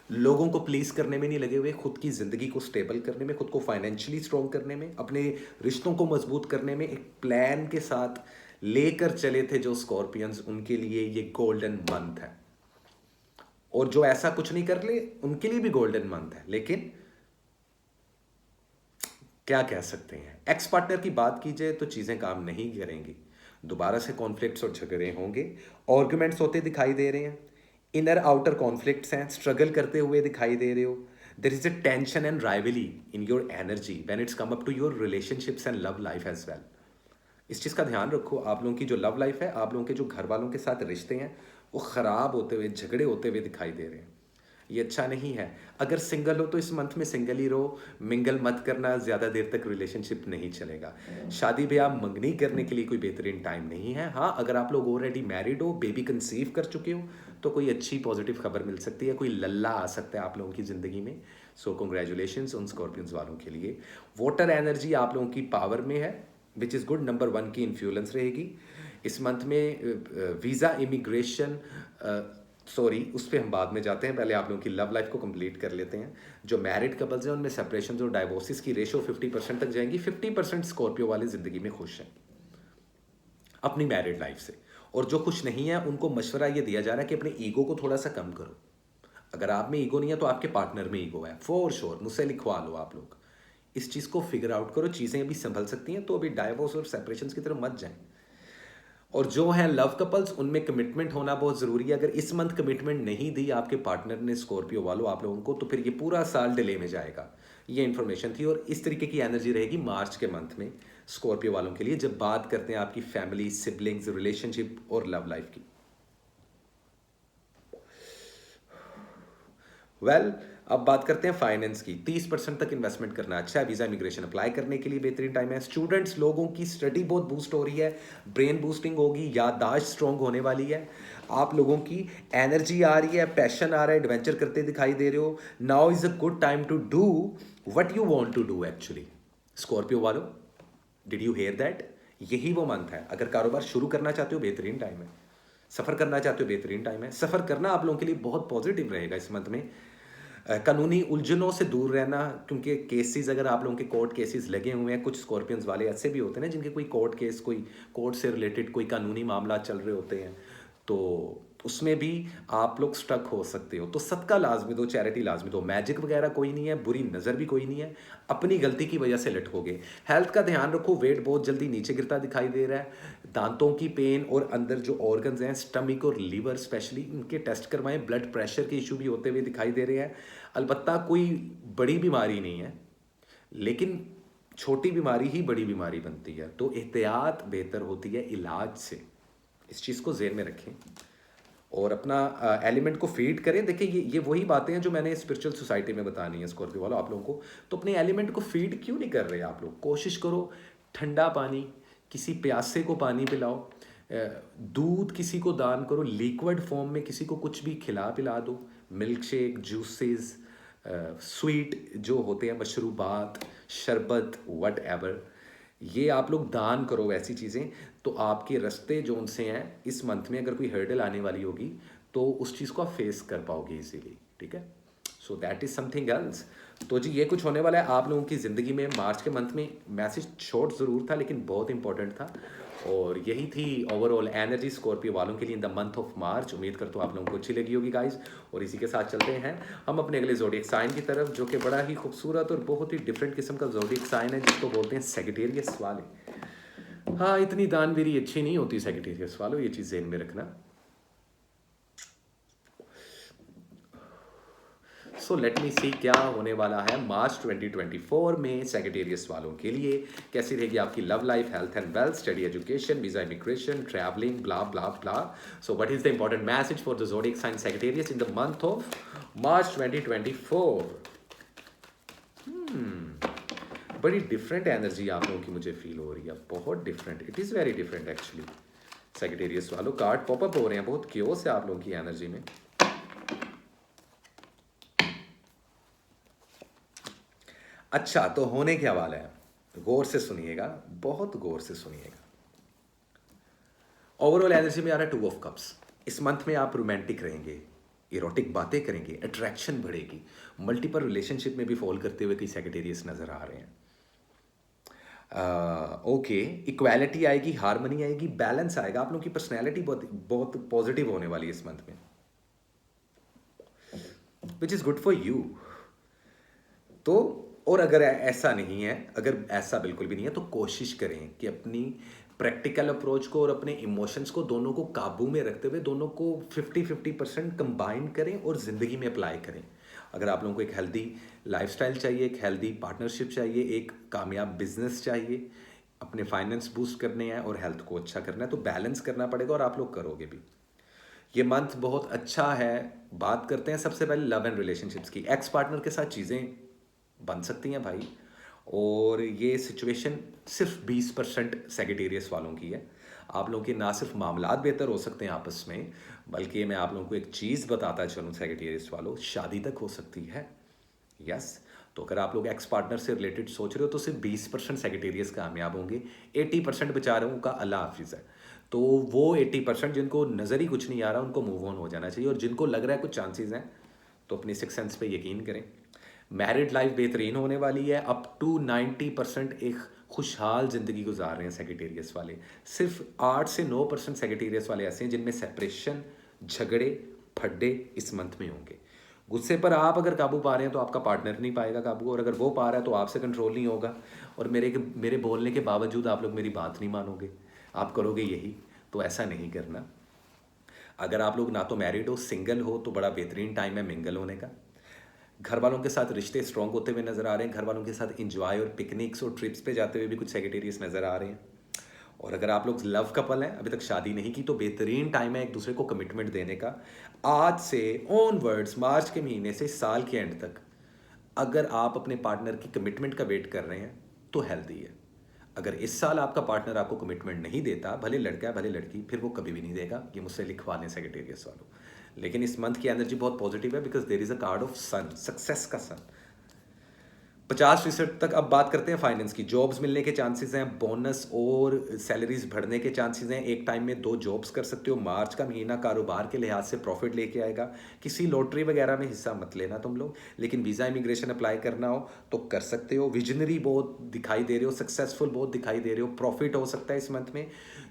लोगों को प्लीज करने में नहीं लगे हुए, खुद की जिंदगी को स्टेबल करने में, खुद को फाइनेंशियली स्ट्रॉन्ग करने में, अपने रिश्तों को मजबूत करने में एक प्लान के साथ लेकर चले थे जो स्कॉर्पियंस, उनके लिए ये गोल्डन मंथ है। और जो ऐसा कुछ नहीं कर ले उनके लिए भी गोल्डन मंथ है। लेकिन क्या कह सकते हैं, एक्स पार्टनर की बात की जाए तो चीजें काम नहीं करेंगी, दोबारा से कॉन्फ्लिक्ट्स और झगड़े होंगे, आर्गुमेंट्स होते दिखाई दे रहे हैं, इनर आउटर कॉन्फ्लिक्ट्स हैं, स्ट्रगल करते हुए दिखाई दे रहे हो। There is a tension and rivalry in your energy when it's come up to your relationships and love life as well. इस चीज़ का ध्यान रखो, आप लोगों की जो लव लाइफ है, आप लोगों के जो घर वालों के साथ रिश्ते हैं, वो ख़राब होते हुए, झगड़े होते हुए दिखाई दे रहे हैं। ये अच्छा नहीं है। अगर सिंगल हो तो इस मंथ में सिंगल ही रहो, मिंगल मत करना, ज़्यादा देर तक रिलेशनशिप नहीं चलेगा। शादी ब्याह मंगनी करने के लिए कोई बेहतरीन टाइम नहीं है। हाँ, अगर आप लोग ऑलरेडी मैरिड हो, बेबी कंसीव कर चुके हो, तो कोई अच्छी पॉजिटिव खबर मिल सकती है, कोई लल्ला आ सकता है आप लोगों की ज़िंदगी में। सो कॉन्ग्रेचुलेशंस उन स्कॉर्पियंस वालों के लिए। वाटर एनर्जी आप लोगों की पावर में है, विच इज़ गुड। नंबर 1 की इन्फ्लुएंस रहेगी इस मंथ में। वीज़ा इमिग्रेशन, सॉरी, उस पर हम बाद में जाते हैं, पहले आप लोगों की लव लाइफ को कंप्लीट कर लेते हैं। जो मैरिड कपल्स हैं उनमें सेपरेशन और डाइवोर्सिस की रेशो 50% तक जाएंगी। 50% स्कॉर्पियो वाले ज़िंदगी में खुश हैं अपनी मैरिड लाइफ से, और जो खुश नहीं है उनको मशवरा ये दिया जा रहा है कि अपने ईगो को थोड़ा सा कम करो। अगर आप में ईगो नहीं है तो आपके पार्टनर में ईगो है, फॉर श्योर। मुझसे लिखवा लो आप लोग, इस चीज़ को फिगर आउट करो। चीज़ें अभी संभल सकती हैं, तो अभी डाइवोर्स और सेपरेशन की तरफ मत जाएं। और जो हैं लव कपल्स, उनमें कमिटमेंट होना बहुत ज़रूरी है। अगर इस मंथ कमिटमेंट नहीं दी आपके पार्टनर ने, स्कॉर्पियो वालों आप लोगों को, तो फिर ये पूरा साल डिले में जाएगा। ये इन्फॉर्मेशन थी, और इस तरीके की एनर्जी रहेगी मार्च के मंथ में स्कॉर्पियो वालों के लिए, जब बात करते हैं आपकी फैमिली, सिबलिंग्स, रिलेशनशिप और लव लाइफ की। वेल, अब बात करते हैं फाइनेंस की। 30% तक इन्वेस्टमेंट करना अच्छा है। वीज़ा इमिग्रेशन अप्लाई करने के लिए बेहतरीन टाइम है। स्टूडेंट्स लोगों की स्टडी बहुत बूस्ट हो रही है, ब्रेन बूस्टिंग होगी, याददाश्त स्ट्रॉन्ग होने वाली है। आप लोगों की एनर्जी आ रही है, पैशन आ रहा है, एडवेंचर करते दिखाई दे रहे हो। Now is a good time to do what you want to do actually. Scorpio वालों, डिड यू हेयर दैट? यही वो मंथ है। अगर कारोबार शुरू करना चाहते हो, बेहतरीन टाइम है। सफ़र करना चाहते हो, बेहतरीन टाइम है। सफ़र करना आप लोगों के लिए बहुत पॉजिटिव रहेगा इस मंथ में। कानूनी उलझनों से दूर रहना, क्योंकि केसेस, अगर आप लोगों के कोर्ट केसेस लगे हुए हैं, कुछ स्कॉर्पियंस वाले ऐसे भी होते हैं ना जिनके कोई कोर्ट केस, कोई कोर्ट से रिलेटेड कोई कानूनी मामला चल रहे होते हैं, तो उसमें भी आप लोग स्टक हो सकते हो। तो सदका लाजमी दो, चैरिटी लाजमी दो। मैजिक वगैरह कोई नहीं है, बुरी नज़र भी कोई नहीं है, अपनी गलती की वजह से लटकोगे। हेल्थ का ध्यान रखो, वेट बहुत जल्दी नीचे गिरता दिखाई दे रहा है। दांतों की पेन और अंदर जो ऑर्गन्स हैं, स्टमक और लीवर स्पेशली, इनके टेस्ट करवाएं। ब्लड प्रेशर के इशू भी होते हुए दिखाई दे रहे हैं। अलबत्ता कोई बड़ी बीमारी नहीं है, लेकिन छोटी बीमारी ही बड़ी बीमारी बनती है, तो एहतियात बेहतर होती है इलाज से। इस चीज़ को ज़हन में रखें और अपना एलिमेंट को फीड करें। देखिए, ये वही बातें हैं जो मैंने स्पिरिचुअल सोसाइटी में बतानी है स्कॉर्पियो वालों आप लोगों को। तो अपने एलिमेंट को फीड क्यों नहीं कर रहे आप लोग? कोशिश करो, ठंडा पानी, किसी प्यासे को पानी पिलाओ, दूध किसी को दान करो, लिक्विड फॉर्म में किसी को कुछ भी खिला पिला दो, मिल्क शेक, जूसेस, स्वीट जो होते हैं, मशरूबात, शरबत, वट एवर, ये आप लोग दान करो ऐसी चीज़ें। तो आपके रास्ते जो उनसे हैं इस मंथ में, अगर कोई हर्डल आने वाली होगी तो उस चीज़ को आप फेस कर पाओगे इजीली। ठीक है, so that is something else. तो जी, ये कुछ होने वाला है आप लोगों की ज़िंदगी में मार्च के मंथ में। मैसेज शॉर्ट ज़रूर था लेकिन बहुत इंपॉर्टेंट था, और यही थी ओवरऑल एनर्जी स्कॉर्पियो वालों के लिए इन द मंथ ऑफ मार्च। उम्मीद करता हूँ आप लोगों को अच्छी लगी होगी गाइज। और इसी के साथ चलते हैं हम अपने अगले ज़ोडिएक साइन की तरफ, जो कि बड़ा ही खूबसूरत और बहुत ही डिफरेंट किस्म का ज़ोडिएक साइन है, जिसको बोलते हैं सैजिटेरियस वाले। हाँ, इतनी दानवीरी अच्छी नहीं होती सैजिटेरियस वालों, ये चीज़ ज़हन में रखना। सो लेट मी सी क्या होने वाला है मार्च 2024 में सैजिटेरियस वालों के लिए। कैसी रहेगी आपकी love life, health and wealth, study, education, visa, immigration, travelling, blah blah blah. So what is the important message for the zodiac sign Sagittarius in the month of March 2024? बड़ी डिफरेंट एनर्जी आप लोगों की मुझे फील हो रही है, बहुत different, it is very different actually. Sagittarius वालों कार्ड पॉपअप हो रहे हैं, बहुत क्योस है आप लोगों की एनर्जी में। अच्छा, तो होने क्या वाला है, गौर से सुनिएगा, बहुत गौर से सुनिएगा। ओवरऑल एनर्जी में आ रहा है 2 ऑफ कप्स। इस मंथ में आप रोमांटिक रहेंगे, इरोटिक बातें करेंगे, अट्रैक्शन बढ़ेगी, मल्टीपल रिलेशनशिप में भी फॉल करते हुए कई सैजिटेरियस नजर आ रहे हैं। ओके, इक्वालिटी आएगी, हार्मनी आएगी, बैलेंस आएगा, आप लोगों की पर्सनैलिटी बहुत बहुत पॉजिटिव होने वाली है इस मंथ में, which is good for you. तो और अगर ऐसा नहीं है, अगर ऐसा बिल्कुल भी नहीं है, तो कोशिश करें कि अपनी प्रैक्टिकल अप्रोच को और अपने इमोशंस को दोनों को काबू में रखते हुए दोनों को 50-50% कंबाइन करें और ज़िंदगी में अप्लाई करें। अगर आप लोगों को एक हेल्दी लाइफस्टाइल चाहिए, एक हेल्दी पार्टनरशिप चाहिए, एक कामयाब बिजनेस चाहिए, अपने फाइनेंस बूस्ट करने हैं और हेल्थ को अच्छा करना है, तो बैलेंस करना पड़ेगा और आप लोग करोगे भी। ये मंथ बहुत अच्छा है। बात करते हैं सबसे पहले लव एंड रिलेशनशिप्स की। एक्स पार्टनर के साथ चीज़ें बन सकती हैं भाई, और ये सिचुएशन सिर्फ 20% सैजिटेरियस वालों की है। आप लोगों के ना सिर्फ मामलात बेहतर हो सकते हैं आपस में, बल्कि मैं आप लोगों को एक चीज़ बताता चलूँ सैजिटेरियस वालों, शादी तक हो सकती है। यस, तो अगर आप लोग एक्स पार्टनर से रिलेटेड सोच रहे हो तो सिर्फ 20% सैजिटेरियस कामयाब होंगे, 80% बेचारों का अल्लाह हाफिज़ है। तो वो 80% जिनको नज़र ही कुछ नहीं आ रहा, उनको मूव ऑन हो जाना चाहिए, और जिनको लग रहा है कुछ चांसेस हैं तो अपनी सिक्स सेंस पे यकीन करें। मैरिड लाइफ बेहतरीन होने वाली है, अप टू 90% एक खुशहाल ज़िंदगी गुजार रहे हैं सैजिटेरियस वाले। सिर्फ 8 से 9% सैजिटेरियस वाले ऐसे हैं जिनमें सेपरेशन, झगड़े, फड्डे इस मंथ में होंगे। गुस्से पर आप अगर काबू पा रहे हैं तो आपका पार्टनर नहीं पाएगा काबू, और अगर वो पा रहा है तो आपसे कंट्रोल नहीं होगा, और मेरे बोलने के बावजूद आप लोग मेरी बात नहीं मानोगे, आप करोगे यही। तो ऐसा नहीं करना। अगर आप लोग ना तो मैरिड हो, सिंगल हो, तो बड़ा बेहतरीन टाइम है मिंगल होने का। घर वालों के साथ रिश्ते स्ट्रॉन्ग होते हुए नज़र आ रहे हैं, घर वालों के साथ इंजॉय और पिकनिक्स और ट्रिप्स पे जाते हुए भी कुछ सैजिटेरियस नज़र आ रहे हैं। और अगर आप लोग लव कपल हैं, अभी तक शादी नहीं की, तो बेहतरीन टाइम है एक दूसरे को कमिटमेंट देने का। आज से ऑनवर्ड्स, मार्च के महीने से साल के एंड तक, अगर आप अपने पार्टनर की कमिटमेंट का वेट कर रहे हैं तो हेल्दी है। अगर इस साल आपका पार्टनर आपको कमिटमेंट नहीं देता, भले लड़का है भले लड़की, फिर वो कभी भी नहीं देगा, ये मुझसे लिखवा लें सैजिटेरियस वालों। लेकिन इस मंथ की एनर्जी बहुत पॉजिटिव है, because there is a card of sun, success का सन। 50% तक अब बात करते हैं फाइनेंस की। जॉब्स मिलने के चांसेस हैं, बोनस और सैलरीज बढ़ने के चांसेस हैं। एक टाइम में 2 जॉब्स कर सकते हो। मार्च का महीना कारोबार के लिहाज से प्रॉफिट लेके आएगा। किसी लॉटरी वगैरह में हिस्सा मत लेना तुम लोग, लेकिन वीज़ा इमिग्रेशन अप्लाई करना हो तो कर सकते हो। विजनरी बहुत दिखाई दे रहे हो, सक्सेसफुल बहुत दिखाई दे रहे हो, प्रॉफिट हो सकता है इस मंथ में।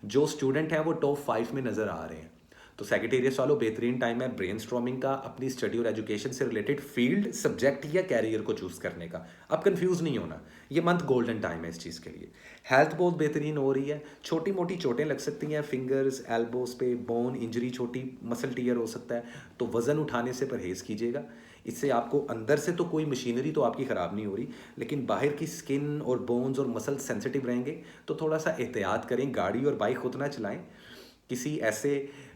जो स्टूडेंट हैं वो टॉप 5 में नज़र आ रहे हैं। तो सैजिटेरियस वालों बेहतरीन टाइम है ब्रेनस्टॉर्मिंग का, अपनी स्टडी और एजुकेशन से रिलेटेड फील्ड, सब्जेक्ट या कैरियर को चूज करने का। अब कंफ्यूज नहीं होना, ये मंथ गोल्डन टाइम है इस चीज़ के लिए। हेल्थ बहुत बेहतरीन हो रही है। छोटी मोटी चोटें लग सकती हैं, फिंगर्स एल्बोज पे, बोन इंजरी, छोटी मसल टीयर हो सकता है, तो वज़न उठाने से परहेज़ कीजिएगा। इससे आपको अंदर से तो कोई मशीनरी तो आपकी ख़राब नहीं हो रही, लेकिन बाहर की स्किन और बोन्स और मसल सेंसिटिव रहेंगे, तो थोड़ा सा एहतियात करें। गाड़ी और बाइक खुद ना चलाएं, किसी ऐसे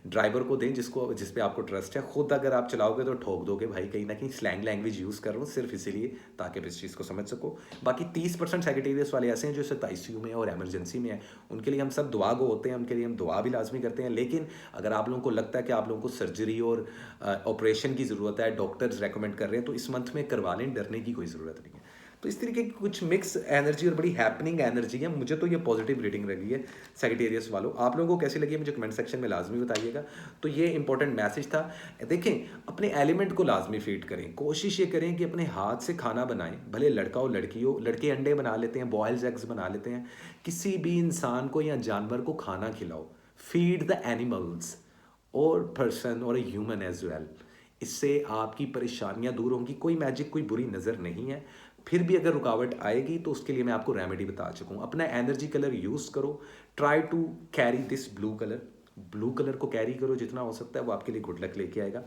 ड्राइवर को दें जिस पे आपको ट्रस्ट है। खुद अगर आप चलाओगे तो ठोक दोगे भाई, कहीं ना कहीं स्लैंग लैंग्वेज यूज़ कर रहा हूँ सिर्फ इसीलिए ताकि आप इस चीज़ को समझ सको। बाकी 30% सैजिटेरियस वाले ऐसे हैं जो सिर्फ आईसीयू में और इमरजेंसी में है, उनके लिए हम सब दुआ गो होते हैं, उनके लिए हम दुआ भी लाजमी करते हैं। लेकिन अगर आप लोगों को लगता है कि आप लोगों को सर्जरी और ऑपरेशन की ज़रूरत है, डॉक्टर्स रेकमेंड कर रहे हैं, तो इस मंथ में करवा लें, डरने की कोई ज़रूरत नहीं है। तो इस तरीके की कुछ मिक्स एनर्जी और बड़ी हैपनिंग एनर्जी है। मुझे तो ये पॉजिटिव रीडिंग लगी है सैजिटेरियस वालों। आप लोगों को कैसी लगी मुझे कमेंट सेक्शन में लाजमी बताइएगा। तो ये इंपॉर्टेंट मैसेज था। देखें, अपने एलिमेंट को लाजमी फीड करें। कोशिश ये करें कि अपने हाथ से खाना बनाएं, भले लड़का हो लड़की हो। लड़के अंडे बना लेते हैं, बॉयल्स एग्स बना लेते हैं। किसी भी इंसान को या जानवर को खाना खिलाओ, फीड द एनिमल्स और पर्सन और ह्यूमन एज वेल। इससे आपकी परेशानियां दूर होंगी। कोई मैजिक, कोई बुरी नज़र नहीं है। फिर भी अगर रुकावट आएगी तो उसके लिए मैं आपको रेमेडी बता चुका हूँ। अपना एनर्जी कलर यूज़ करो, try to carry this blue colour. Blue colour को कैरी करो जितना हो सकता है, वो आपके लिए गुड लक लेके आएगा।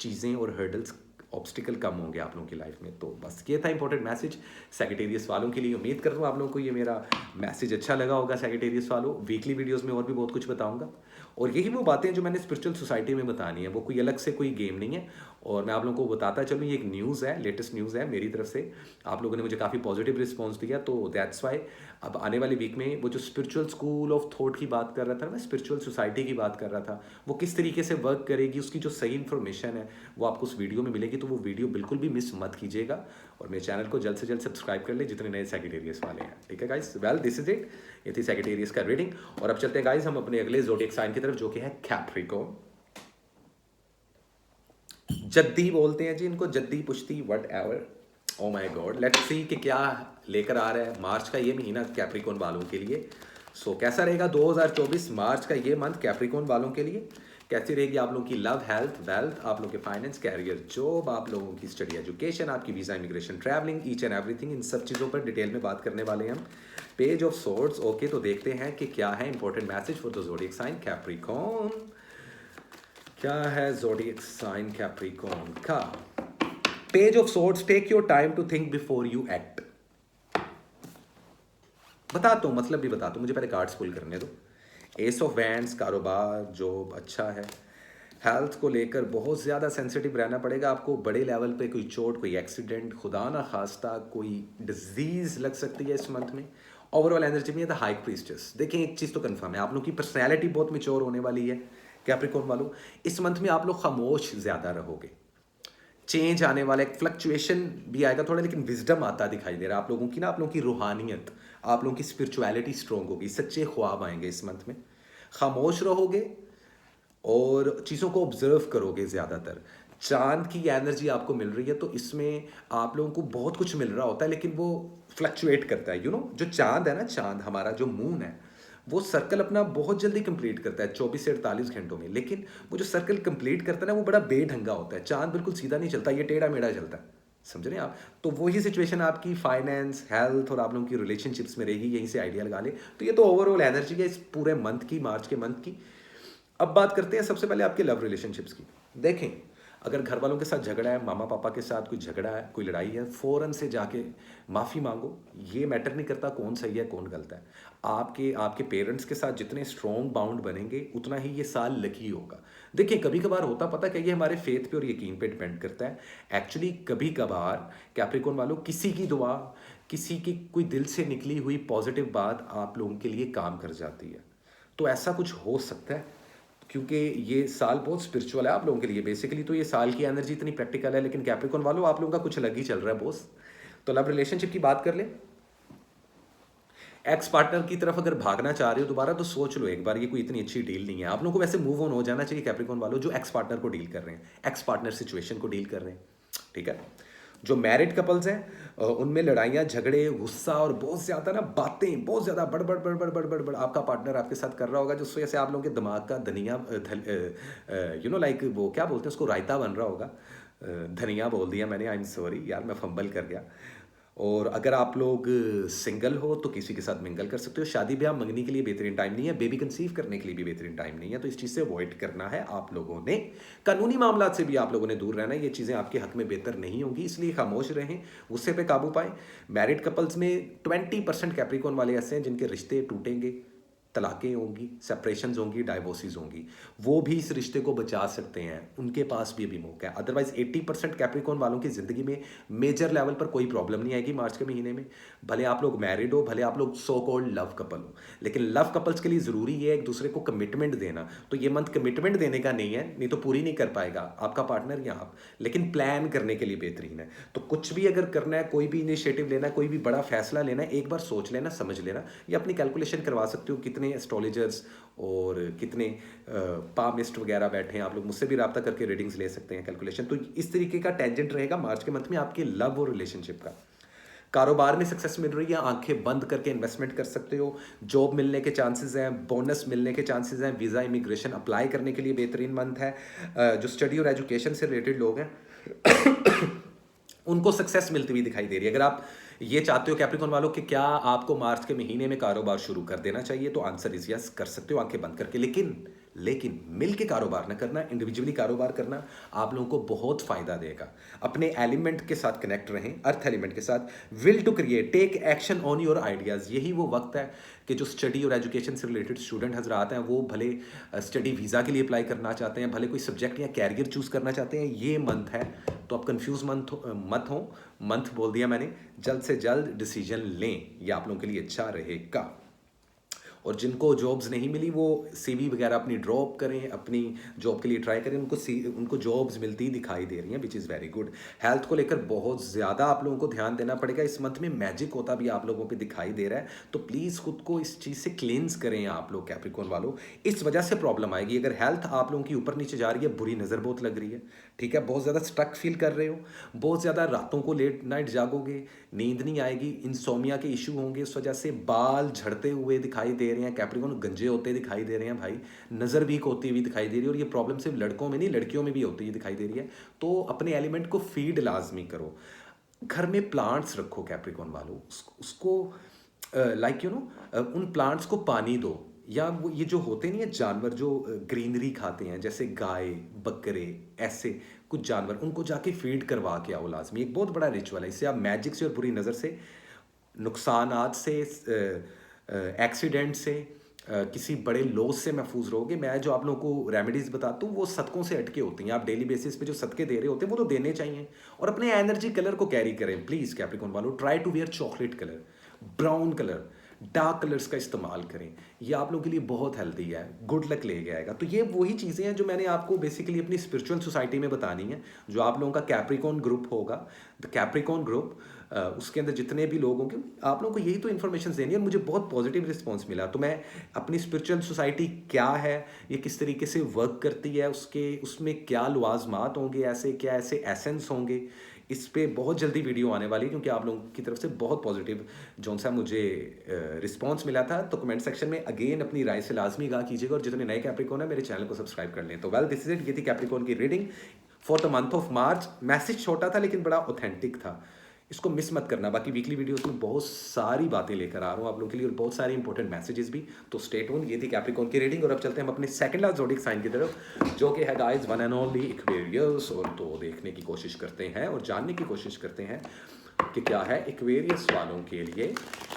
चीज़ें और हर्डल्स, ऑब्स्टिकल कम होंगे आप लोगों की लाइफ में। तो बस ये था इंपॉर्टेंट मैसेज सैजिटेरियस वालों के लिए। उम्मीद करता हूँ आप लोगों को ये मेरा मैसेज अच्छा लगा होगा। सैजिटेरियस वालों, वीकली वीडियोस में और भी बहुत कुछ बताऊंगा, और यही वो बातें जो मैंने स्पिरिचुअल सोसाइटी में बतानी है, वो कोई अलग से कोई गेम नहीं है। और मैं आप लोगों को बताता चलूँ, ये एक न्यूज़ है, लेटेस्ट न्यूज़ है मेरी तरफ से। आप लोगों ने मुझे काफ़ी पॉजिटिव रिस्पॉन्स दिया, तो दैट्स वाई अब आने वाले वीक में वो जो स्पिरिचुअल स्कूल ऑफ थॉट की बात कर रहा था, मैं स्पिरिचुअल सोसाइटी की बात कर रहा था, वो किस तरीके से वर्क करेगी, उसकी जो सही इन्फॉर्मेशन है वो आपको उस वीडियो में मिलेगी। तो वो वीडियो बिल्कुल भी मिस मत कीजिएगा, और मेरे चैनल को जल्द से जल्द सब्सक्राइब कर ले जितने नए सैजिटेरियस वाले हैं। ठीक है guys, well this is it, ये थी सैजिटेरियस का रीडिंग। और अब चलते हैं गाइस हम अपने अगले ज़ोडिएक साइन की तरफ, जो कि है कैप्रिकॉर्न। जद्दी बोलते हैं जी इनको, जद्दी पुश्ती whatever. Oh my god, let's see कि क्या लेकर आ रहा है मार्च का ये महीना कैप्रिकॉर्न वालों के लिए। सो कैसा रहेगा 2024 मार्च का ये मंथ कैप्रिकॉर्न वालों के लिए। कैसी रहेगी आप लोगों की लव, हेल्थ, वेल्थ, आप लोगों के फाइनेंस, कैरियर, जॉब, आप लोगों की स्टडी, एजुकेशन, आपकी visa, immigration, travelling, each and everything. इन सब चीज़ों पर डिटेल में बात करने वाले हैं हम। पेज ऑफ सोर्ड्स, ओके, तो देखते हैं कि क्या है important message for the zodiac sign Capricorn. क्या है ज़ोडिएक साइन कैप्रिकॉर्न का? Page of swords, take your time to think before you act. बताता हूँ, मतलब भी बताता हूँ, मुझे पहले कार्ड्स पुल करने दो। एस ऑफ वैंड्स, कारोबार, जॉब अच्छा है। हेल्थ को लेकर बहुत ज़्यादा सेंसिटिव रहना पड़ेगा आपको। बड़े लेवल पे कोई चोट, कोई एक्सीडेंट, खुदा ना खास्ता कोई डिजीज़ लग सकती है इस मंथ में। ओवरऑल एनर्जी में द हाई प्रीस्टेस। देखिए एक चीज़ तो कंफर्म है, आप लोगों की पर्सनैलिटी बहुत मेच्योर होने वाली है कैप्रिकॉर्न वालों। इस मंथ में आप लोग खामोश ज़्यादा रहोगे। चेंज आने वाला, एक फ्लक्चुएशन भी आएगा थोड़ा, लेकिन विजडम आता दिखाई दे रहा है आप लोगों की ना। आप लोगों की रूहानियत, आप लोगों की स्पिरिचुअलिटी स्ट्रॉन्ग होगी। सच्चे ख्वाब आएंगे इस मंथ में। खामोश रहोगे और चीज़ों को ऑब्जर्व करोगे ज़्यादातर। चांद की एनर्जी आपको मिल रही है, तो इसमें आप लोगों को बहुत कुछ मिल रहा होता है, लेकिन वो फ्लक्चुएट करता है। जो चांद है ना, चांद हमारा जो मून है, वो सर्कल अपना बहुत जल्दी कंप्लीट करता है 24 से 48 घंटों में। लेकिन वो जो सर्कल कंप्लीट करता है ना, वो बड़ा बेढंगा होता है। चांद बिल्कुल सीधा नहीं चलता, ये टेढ़ा मेढ़ा चलता है, समझ रहे हैं आप? तो वही सिचुएशन आपकी फाइनेंस, हेल्थ और आप लोगों की रिलेशनशिप्स में रहेगी। यहीं से आइडिया लगा ले। तो ये तो ओवरऑल एनर्जी है इस पूरे मंथ की, मार्च के मंथ की। अब बात करते हैं सबसे पहले आपके लव रिलेशनशिप्स की। देखें, अगर घर वालों के साथ झगड़ा है, मामा पापा के साथ कोई झगड़ा है, कोई लड़ाई है, फ़ौरन से जाके माफ़ी मांगो। ये मैटर नहीं करता कौन सही है कौन गलत है। आपके आपके पेरेंट्स के साथ जितने स्ट्रॉन्ग बाउंड बनेंगे, उतना ही ये साल लकी होगा। देखिए कभी कभार होता, पता क्या, ये हमारे फेथ पे और यकीन पे डिपेंड करता है। एक्चुअली कभी कभार कैप्रिकॉर्न वालों, किसी की दुआ, किसी की कोई दिल से निकली हुई पॉजिटिव बात आप लोगों के लिए काम कर जाती है। तो ऐसा कुछ हो सकता है, क्योंकि ये साल बहुत स्पिरिचुअल है आप लोगों के लिए। बेसिकली तो ये साल की एनर्जी इतनी प्रैक्टिकल है, लेकिन कैप्रिकॉर्न वालों आप लोगों का कुछ अलग ही चल रहा है बॉस। तो लव रिलेशनशिप की बात कर ले। एक्स पार्टनर की तरफ अगर भागना चाह रहे हो दोबारा, तो सोच लो एक बार, ये कोई इतनी अच्छी डील नहीं है। आप लोगों को वैसे मूव ऑन हो जाना चाहिए कैप्रिकॉर्न वालों, जो एक्स पार्टनर को डील कर रहे हैं, एक्स पार्टनर सिचुएशन को डील कर रहे हैं। ठीक है, जो मैरिड कपल्स हैं उनमें लड़ाइयाँ, झगड़े, गुस्सा और बहुत ज़्यादा ना बातें, बहुत ज़्यादा बड़ बड़ आपका पार्टनर आपके साथ कर रहा होगा, जिससे ऐसे आप लोगों के दिमाग का धनिया लाइक वो क्या बोलते हैं उसको, रायता बन रहा होगा। धनिया बोल दिया मैंने, आई एम सॉरी यार, मैं फंबल कर गया। और अगर आप लोग सिंगल हो तो किसी के साथ मिंगल कर सकते हो। शादी ब्याह मंगनी के लिए बेहतरीन टाइम नहीं है, बेबी कंसीव करने के लिए भी बेहतरीन टाइम नहीं है। तो इस चीज़ से अवॉइड करना है आप लोगों ने। कानूनी मामला से भी आप लोगों ने दूर रहना है, ये चीज़ें आपके हक में बेहतर नहीं होंगी, इसलिए खामोश रहें, गुस्से पे काबू पाएं। मैरिड कपल्स में 20% कैप्रिकॉर्न वाले ऐसे हैं जिनके रिश्ते टूटेंगे, तलाक़ें होंगी, सेपरेशंस होंगी, डाइवोर्सेस होंगी। वो भी इस रिश्ते को बचा सकते हैं, उनके पास भी अभी मौका है। अदरवाइज 80% कैप्रिकॉर्न वालों की ज़िंदगी में मेजर लेवल पर कोई प्रॉब्लम नहीं आएगी मार्च के महीने में। भले आप लोग मैरिड हो, भले आप लोग सो कॉल्ड लव कपल हो, लेकिन लव कपल्स के लिए ज़रूरी है एक दूसरे को कमिटमेंट देना। तो ये मंथ कमिटमेंट देने का नहीं है, नहीं तो पूरी नहीं कर पाएगा आपका पार्टनर या आप, लेकिन प्लान करने के लिए बेहतरीन है। तो कुछ भी अगर करना है, कोई भी इनिशिएटिव लेना है, कोई भी बड़ा फैसला लेना है, एक बार सोच लेना, समझ लेना। या अपनी कैलकुलेशन करवा सकते हो, कितने एस्ट्रोलॉजर्स और कितने पामिस्ट वगैरह बैठे हैं, आप लोग मुझसे भी रब्ता करके रीडिंग्स ले सकते हैं, कैलकुलेशन। तो इस तरीके का टेंजेंट रहेगा मार्च के मंथ में आपके लव और रिलेशनशिप का। कारोबार में सक्सेस मिल रही है, आंखें बंद करके इन्वेस्टमेंट कर सकते हो। जॉब मिलने के चांसेस हैं, बोनस मिलने के चांसेस हैं। वीज़ा, इमिग्रेशन अप्लाई करने के लिए बेहतरीन मंथ है। जो स्टडी और एजुकेशन से रिलेटेड लोग हैं उनको सक्सेस मिलती हुई दिखाई दे रही है। अगर आप ये चाहते हो कैप्रिकॉर्न वालों कि क्या आपको मार्च के महीने में कारोबार शुरू कर देना चाहिए, तो आंसर इज यस, कर सकते हो आंखें बंद करके। लेकिन लेकिन मिल के कारोबार ना करना, इंडिविजुअली कारोबार करना आप लोगों को बहुत फायदा देगा। अपने एलिमेंट के साथ कनेक्ट रहें, अर्थ एलिमेंट के साथ। Will to create, take action on your ideas. यही वो वक्त है कि जो स्टडी और एजुकेशन से रिलेटेड स्टूडेंट हजरात हैं, वो भले स्टडी वीज़ा के लिए अप्लाई करना चाहते हैं, भले कोई सब्जेक्ट या कैरियर चूज़ करना चाहते हैं, ये मंथ है। तो आप कंफ्यूज मत हो, मंथ बोल दिया मैंने। जल्द से जल्द डिसीजन लें, ये आप लोगों के लिए अच्छा रहेगा। और जिनको जॉब्स नहीं मिली वो सीवी वगैरह अपनी ड्रॉप करें, अपनी जॉब के लिए ट्राई करें, उनको जॉब्स मिलती दिखाई दे रही हैं, which is very good. Health को लेकर बहुत ज़्यादा आप लोगों को ध्यान देना पड़ेगा। इस मंथ में मैजिक होता भी आप लोगों पे दिखाई दे रहा है, तो प्लीज़ खुद को इस चीज़ से क्लींस करें आप लोग कैप्रिकॉर्न वालों। इस वजह से प्रॉब्लम आएगी अगर हेल्थ आप लोगों की ऊपर नीचे जा रही है, बुरी नज़र बहुत लग रही है, ठीक है, बहुत ज़्यादा स्ट्रक फील कर रहे हो, बहुत ज़्यादा रातों को लेट नाइट जागोगे, नींद नहीं आएगी, इंसोमिया के इशू होंगे, उस वजह से बाल झड़ते हुए दिखाई दे रहे हैं, कैप्रिकॉर्न गंजे होते दिखाई दे रहे हैं भाई, नज़र वीक होती हुई दिखाई दे रही है। और ये प्रॉब्लम सिर्फ लड़कों में नहीं, लड़कियों में भी होती हुई दिखाई दे रही है। तो अपने एलिमेंट को फीड लाजमी करो। घर में प्लांट्स रखो कैप्रिकॉर्न वालों, उसको लाइक यू नो उन प्लांट्स को पानी दो। या वो ये जो होते नहीं है जानवर जो ग्रीनरी खाते हैं, जैसे गाय बकरे, ऐसे कुछ जानवर, उनको जाके फीड करवा के आओ लाजमी। एक बहुत बड़ा रिचुअल है, इससे आप मैजिक से और बुरी नज़र से, नुकसानात से, एक्सीडेंट से, किसी बड़े लॉस से महफूज रहोगे। मैं जो आप लोगों को रेमेडीज़ बताता हूँ वो सदकों से अटके होती हैं। आप डेली बेसिस पे जो सदके दे रहे होते हैं वो तो देने चाहिए। और अपने एनर्जी कलर को कैरी करें प्लीज़ कैप्रिकॉर्न वालों। Try to wear chocolate colour, brown colour, dark colours का इस्तेमाल करें। ये आप लोगों के लिए बहुत हेल्दी है, गुड लक लेके आएगा। तो ये वही चीज़ें हैं जो मैंने आपको बेसिकली अपनी स्पिरिचुअल सोसाइटी में बतानी है। जो आप लोगों का कैप्रिकॉर्न ग्रुप होगा, द कैप्रिकॉर्न ग्रुप, उसके अंदर जितने भी लोग होंगे, आप लोगों को यही तो इन्फॉर्मेशन देनी है। और मुझे बहुत पॉजिटिव रिस्पॉन्स मिला। तो मैं अपनी स्पिरिचुअल सोसाइटी क्या है, ये किस तरीके से वर्क करती है, उसमें क्या लवाजमात होंगे, ऐसे क्या ऐसे एसेंस होंगे, इस पे बहुत जल्दी वीडियो आने वाली है। क्योंकि आप लोगों की तरफ से बहुत पॉजिटिव जौन सा मुझे रिस्पॉन्स मिला था। तो कमेंट सेक्शन में अगेन अपनी राय से लाजमी आगाह कीजिएगा। और जितने नए कैप्रिकॉर्न है मेरे चैनल को सब्सक्राइब कर लें। तो वेल दिस इज इट, ये थी कैप्रिकॉर्न की reading for the month of March. Message छोटा था लेकिन बड़ा ऑथेंटिक था, इसको मिस मत करना। बाकी वीकली वीडियोस में बहुत सारी बातें लेकर आ रहा हूँ आप लोगों के लिए, और बहुत सारे इंपॉर्टेंट मैसेजेस भी। तो स्टे ट्यून। ये थी कैप्रिकॉर्न की रीडिंग। और अब चलते हैं हम अपने सेकंड लास्ट ज़ोडिएक साइन की तरफ, जो कि है guys one and only Aquarius. और तो देखने की कोशिश करते हैं और जानने की कोशिश करते हैं कि क्या है एक्वेरियस वालों के लिए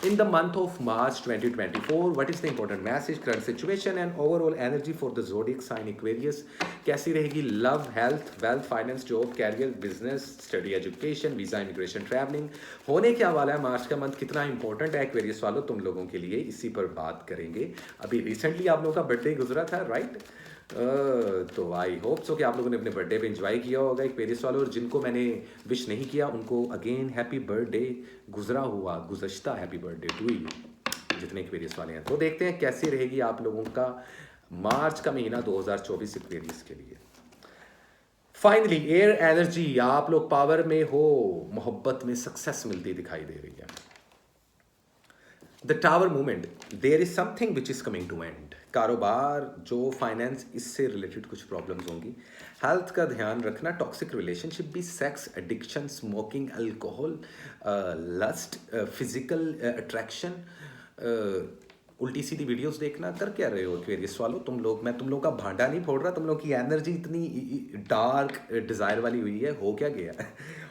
in the month of March 2024। What is the important message, current situation and overall energy for the zodiac sign Aquarius. कैसी रहेगी love, health, wealth, finance, job, career, business, study, education, visa, immigration, travelling. होने क्या वाला है मार्च का मंथ, कितना इंपॉर्टेंट है एक्वेरियस वालों तुम लोगों के लिए, इसी पर बात करेंगे। अभी रिसेंटली आप लोगों का बर्थडे गुजरा था, राइट? तो आई होप सो कि आप लोगों ने अपने बर्थडे पे एंजॉय किया होगा एक्वेरियस वालों। और जिनको मैंने विश नहीं किया उनको अगेन हैप्पी बर्थडे, गुजरा हुआ गुज़श्ता हैप्पी बर्थडे टू यू, जितने एक्वेरियस वाले हैं। तो देखते हैं कैसी रहेगी आप लोगों का मार्च का महीना 2024 एक्वेरियस के लिए। फाइनली एयर एनर्जी, आप लोग पावर में हो, मोहब्बत में सक्सेस मिलती दिखाई दे रही है। The tower movement, there is something which is coming to end. कारोबार, जो फाइनेंस, इससे रिलेटेड कुछ प्रॉब्लम्स होंगी। हेल्थ का ध्यान रखना, टॉक्सिक रिलेशनशिप भी, sex addiction, smoking, alcohol, lust, physical attraction, उल्टी सीधी वीडियोस देखना। कर क्या रहे हो एक्वेरियस वालों तुम लोग? मैं तुम लोग का भांडा नहीं फोड़ रहा, तुम लोग की एनर्जी इतनी डार्क डिजायर वाली हुई है, हो क्या गया?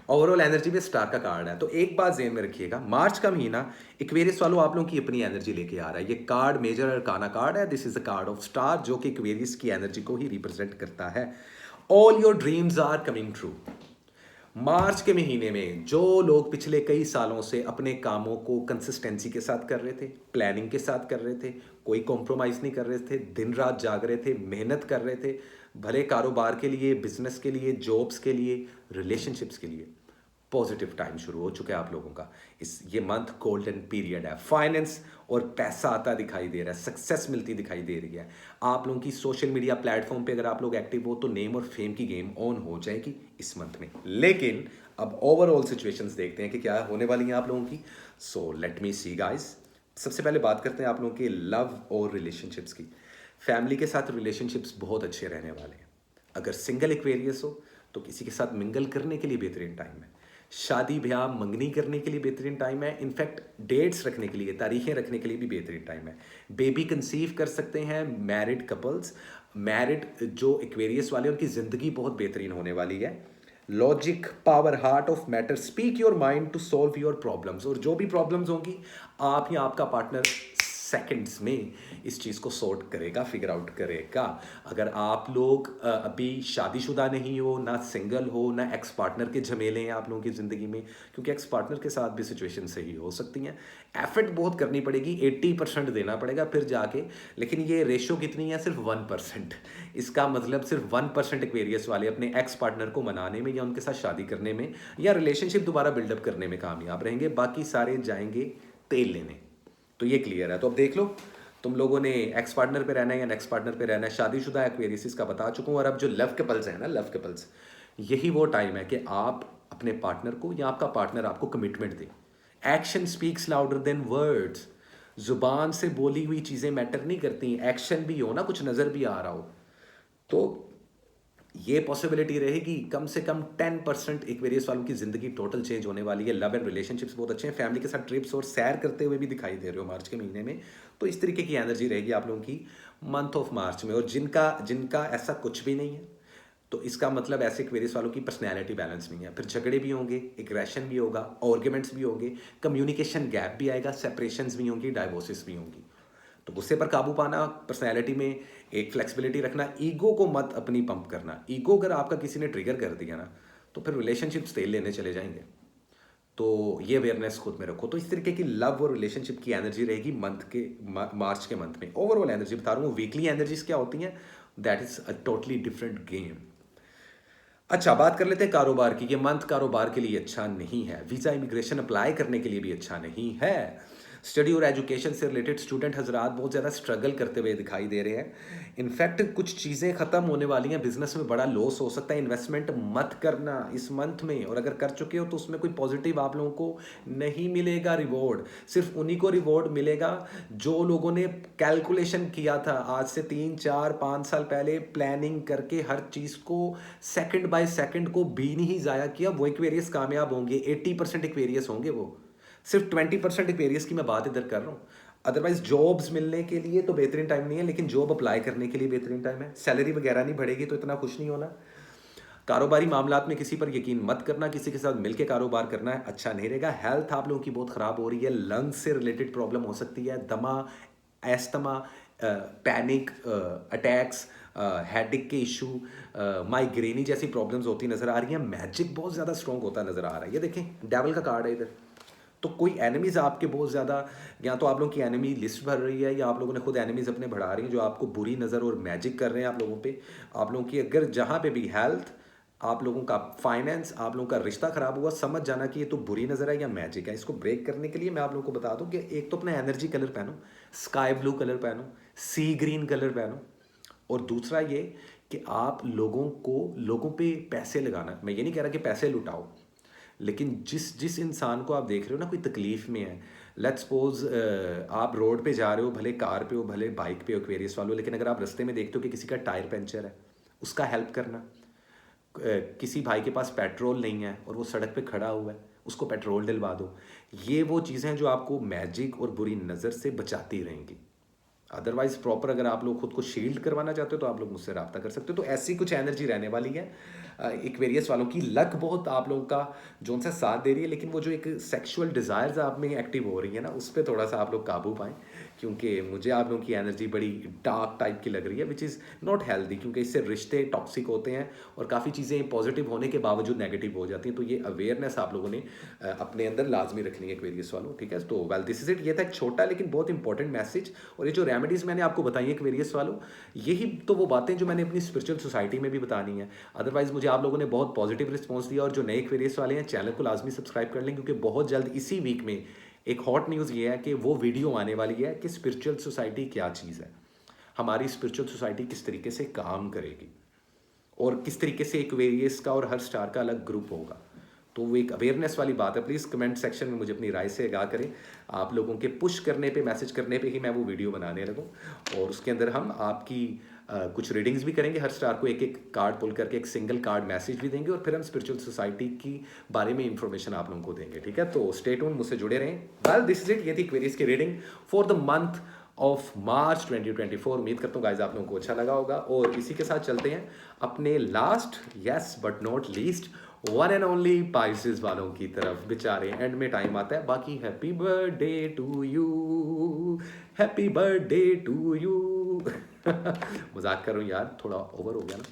ओवरऑल एनर्जी में स्टार का कार्ड है। तो एक बात ज़हन में रखिएगा, मार्च का महीना एक्वेरियस वालों आप लोगों की अपनी एनर्जी लेके आ रहा है। ये कार्ड मेजर अरकाना कार्ड है, this is the card of star, जो कि एक्वेरियस की एनर्जी को ही रिप्रेजेंट करता है। All your dreams are coming true. March के महीने में जो लोग पिछले कई सालों से अपने कामों को कंसिस्टेंसी के साथ कर रहे थे, प्लानिंग के साथ कर रहे थे, कोई कॉम्प्रोमाइज़ नहीं कर रहे थे, दिन रात जाग रहे थे, मेहनत कर रहे थे, भले कारोबार के लिए, बिजनेस के लिए, जॉब्स के लिए, रिलेशनशिप्स के लिए, पॉजिटिव टाइम शुरू हो चुका है आप लोगों का। ये मंथ गोल्डन पीरियड है। फाइनेंस और पैसा आता दिखाई दे रहा है, सक्सेस मिलती दिखाई दे रही है। आप लोगों की सोशल मीडिया प्लेटफॉर्म पे अगर आप लोग एक्टिव हो तो नेम और फेम की गेम ऑन हो जाएगी इस मंथ में। लेकिन अब ओवरऑल सिचुएशंस देखते हैं कि क्या होने वाली हैं आप लोगों की। सो लेट मी सी गाइस। सबसे पहले बात करते हैं आप लोगों के लव और रिलेशनशिप्स की। फैमिली के साथ रिलेशनशिप्स बहुत अच्छे रहने वाले हैं। अगर सिंगल एक्वेरियस हो तो किसी के साथ मिंगल करने के लिए बेहतरीन टाइम है। शादी ब्याह मंगनी करने के लिए बेहतरीन टाइम है। इनफैक्ट डेट्स रखने के लिए, तारीखें रखने के लिए भी बेहतरीन टाइम है। बेबी कंसीव कर सकते हैं मैरिड कपल्स। मैरिड जो एक्वेरियस वाले, उनकी ज़िंदगी बहुत बेहतरीन होने वाली है। Logic, power, heart of matter, speak your mind to solve your problems. और जो भी प्रॉब्लम्स होंगी, आप या आपका पार्टनर सेकंड्स में इस चीज़ को सॉर्ट करेगा, फिगर आउट करेगा। अगर आप लोग अभी शादीशुदा नहीं हो, ना सिंगल हो, ना एक्स पार्टनर के झमेले हैं आप लोगों की ज़िंदगी में, क्योंकि एक्स पार्टनर के साथ भी सिचुएशन सही हो सकती हैं। एफर्ट बहुत करनी पड़ेगी, 80% देना पड़ेगा फिर जाके। लेकिन ये रेशो कितनी है? सिर्फ 1%। इसका मतलब सिर्फ 1% एक्वेरियस वाले अपने एक्स पार्टनर को मनाने में या उनके साथ शादी करने में या रिलेशनशिप दोबारा बिल्डअप करने में कामयाब रहेंगे। बाकी सारे जाएंगे तेल लेने। तो ये क्लियर है। तो अब देख लो, तुम लोगों ने एक्स पार्टनर पे रहना है या नेक्स्ट पार्टनर पे रहना है। शादीशुदा एक्वेरियस का बता चुका हूँ। और अब जो लव कपल्स हैं ना, लव कपल्स, यही वो टाइम है कि आप अपने पार्टनर को या आपका पार्टनर आपको कमिटमेंट दे। Action speaks louder than words. जुबान से बोली हुई चीज़ें मैटर नहीं करती, एक्शन भी हो ना, कुछ नज़र भी आ रहा हो। तो ये पॉसिबिलिटी रहेगी कम से कम 10% एक्वेरियस वालों की ज़िंदगी टोटल चेंज होने वाली है। लव एंड रिलेशनशिप्स बहुत अच्छे हैं। फैमिली के साथ ट्रिप्स और सैर करते हुए भी दिखाई दे रहे हो मार्च के महीने में। तो इस तरीके की एनर्जी रहेगी आप लोगों की मंथ ऑफ मार्च में। और जिनका जिनका ऐसा कुछ भी नहीं है, तो इसका मतलब ऐसे एक्वेरियस वालों की पर्सनैलिटी बैलेंस नहीं है। फिर झगड़े भी होंगे, एग्रेशन भी होगा, आर्ग्यूमेंट्स भी होंगे, कम्युनिकेशन गैप भी आएगा, सेपरेशंस भी होंगी, डाइवोर्सेस भी होंगी। तो गुस्से पर काबू पाना, पर्सनैलिटी में एक फ्लेक्सिबिलिटी रखना, ईगो को मत अपनी पंप करना। ईगो अगर आपका किसी ने ट्रिगर कर दिया ना, तो फिर रिलेशनशिप्स तेल लेने चले जाएंगे। तो ये अवेयरनेस खुद में रखो। तो इस तरीके की लव और रिलेशनशिप की एनर्जी रहेगी मंथ के मार्च के मंथ में। ओवरऑल एनर्जी बता रहा हूँ। वीकली एनर्जीज क्या होती हैं, that is a totally different game. अच्छा, बात कर लेते हैं कारोबार की। ये मंथ कारोबार के लिए अच्छा नहीं है। वीज़ा इमिग्रेशन अप्लाई करने के लिए भी अच्छा नहीं है। स्टडी और एजुकेशन से रिलेटेड स्टूडेंट हजरात बहुत ज़्यादा स्ट्रगल करते हुए दिखाई दे रहे हैं। इनफैक्ट कुछ चीज़ें ख़त्म होने वाली हैं, बिजनेस में बड़ा लॉस हो सकता है। इन्वेस्टमेंट मत करना इस मंथ में, और अगर कर चुके हो तो उसमें कोई पॉजिटिव आप लोगों को नहीं मिलेगा रिवॉर्ड। सिर्फ उन्हीं को रिवॉर्ड मिलेगा जो लोगों ने कैलकुलेशन किया था आज से 3 4 5 साल पहले, प्लानिंग करके हर चीज़ को सेकंड बाय सेकंड को भी नहीं ज़ाया किया। वो एक्वेरियस कामयाब होंगे। 80% एक्वेरियस होंगे वो। सिर्फ 20% एक्वेरियस की मैं बात इधर कर रहा हूँ। अदरवाइज जॉब्स मिलने के लिए तो बेहतरीन टाइम नहीं है, लेकिन जॉब अप्लाई करने के लिए बेहतरीन टाइम है। सैलरी वगैरह नहीं बढ़ेगी तो इतना खुश नहीं होना। कारोबारी मामलात में किसी पर यकीन मत करना। किसी के साथ मिलकर कारोबार करना है, अच्छा नहीं रहेगा। हेल्थ आप लोगों की बहुत ख़राब हो रही है। लंग्स से रिलेटेड प्रॉब्लम हो सकती है। दमा, एस्थमा, पैनिक अटैक्स, हेडेक के इशू, माइग्रेनी जैसी प्रॉब्लम्स होती नज़र आ रही हैं। मैजिक बहुत ज़्यादा स्ट्रॉन्ग होता नज़र आ रहा है। ये देखें, डेविल का कार्ड है इधर। तो कोई एनिमीज आपके बहुत ज़्यादा, या तो आप लोगों की एनिमी लिस्ट भर रही है, या आप लोगों ने खुद एनिमीज अपने बढ़ा रही हैं जो आपको बुरी नज़र और मैजिक कर रहे हैं आप लोगों पे। आप लोगों की अगर जहाँ पे भी हेल्थ, आप लोगों का फाइनेंस, आप लोगों का रिश्ता खराब हुआ, समझ जाना कि ये तो बुरी नज़र है या मैजिक है। इसको ब्रेक करने के लिए मैं आप लोगों को बता दूं कि एक तो अपना एनर्जी कलर पहनो, स्काई ब्लू कलर पहनो, सी ग्रीन कलर पहनो। और दूसरा ये कि आप लोगों पे पैसे लगाना। मैं ये नहीं कह रहा कि पैसे लुटाओ, लेकिन जिस जिस इंसान को आप देख रहे हो ना कोई तकलीफ़ में है, लेट्स सपोज आप रोड पे जा रहे हो, भले कार पे हो भले बाइक पे हो, एक्वेरियस वालों, लेकिन अगर आप रास्ते में देखते हो कि किसी का टायर पंचर है, उसका हेल्प करना। किसी भाई के पास पेट्रोल नहीं है और वो सड़क पे खड़ा हुआ है, उसको पेट्रोल डलवा दो। ये वो चीज़ें हैं जो आपको मैजिक और बुरी नज़र से बचाती रहेंगी। अदरवाइज प्रॉपर अगर आप लोग खुद को शील्ड करवाना चाहते हो तो आप लोग मुझसे रब्ता कर सकते हो। तो ऐसी कुछ एनर्जी रहने वाली है एक्वेरियस वालों की। लक बहुत आप लोगों का जो उनसे साथ दे रही है, लेकिन वो जो एक सेक्सुअल डिज़ायर्स आप में एक्टिव हो रही है ना, उस पर थोड़ा सा आप लोग काबू पाएँ। क्योंकि मुझे आप लोगों की एनर्जी बड़ी डार्क टाइप की लग रही है, विच इज़ नॉट हेल्दी, क्योंकि इससे रिश्ते टॉक्सिक होते हैं और काफ़ी चीज़ें पॉजिटिव होने के बावजूद नेगेटिव हो जाती हैं। तो ये अवेयरनेस आप लोगों ने अपने अंदर लाजमी रखनी है एक्वेरियस वालों, ठीक है। तो वेल दिस इज इट। ये था एक छोटा लेकिन बहुत इंपॉर्टेंट मैसेज। और ये जो रेमेडीज़ मैंने आपको बताई है एक्वेरियस वालों, यही तो वो बातें जो मैंने अपनी स्पिरिचुअल सोसाइटी में भी बतानी है। अदरवाइज मुझे आप लोगों ने बहुत पॉजिटिव रिस्पॉन्स दिया। और जो नए एक्वेरियस वाले हैं, चैनल को लाजमी सब्सक्राइब कर लें, क्योंकि बहुत जल्द इसी वीक में एक हॉट न्यूज़ ये है कि वो वीडियो आने वाली है कि स्पिरिचुअल सोसाइटी क्या चीज़ है, हमारी स्पिरिचुअल सोसाइटी किस तरीके से काम करेगी, और किस तरीके से एक्वेरियस का और हर स्टार का अलग ग्रुप होगा। तो वो एक अवेयरनेस वाली बात है। प्लीज़ कमेंट सेक्शन में मुझे अपनी राय से आगाह करें। आप लोगों के पुश करने पे, मैसेज करने पे ही मैं वो वीडियो बनाने लगूँ, और उसके अंदर हम आपकी कुछ रीडिंग्स भी करेंगे, हर स्टार को एक एक कार्ड पुल करके एक सिंगल कार्ड मैसेज भी देंगे, और फिर हम स्पिरिचुअल सोसाइटी की बारे में इंफॉर्मेशन आप लोगों को देंगे, ठीक है। तो स्टे ट्यून्ड, मुझसे जुड़े रहें। वेल दिस इज इट, ये थी क्वेरीज की reading for the month of March 2024। उम्मीद करता हूँ गाइज आप लोगों को अच्छा लगा होगा, और इसी के साथ चलते हैं अपने last yes but not least one and only Pisces वालों की तरफ। बेचारे एंड में टाइम आता है, बाकी happy birthday to you, happy birthday to you. मजाक कर रहा हूँ यार, थोड़ा ओवर हो गया ना।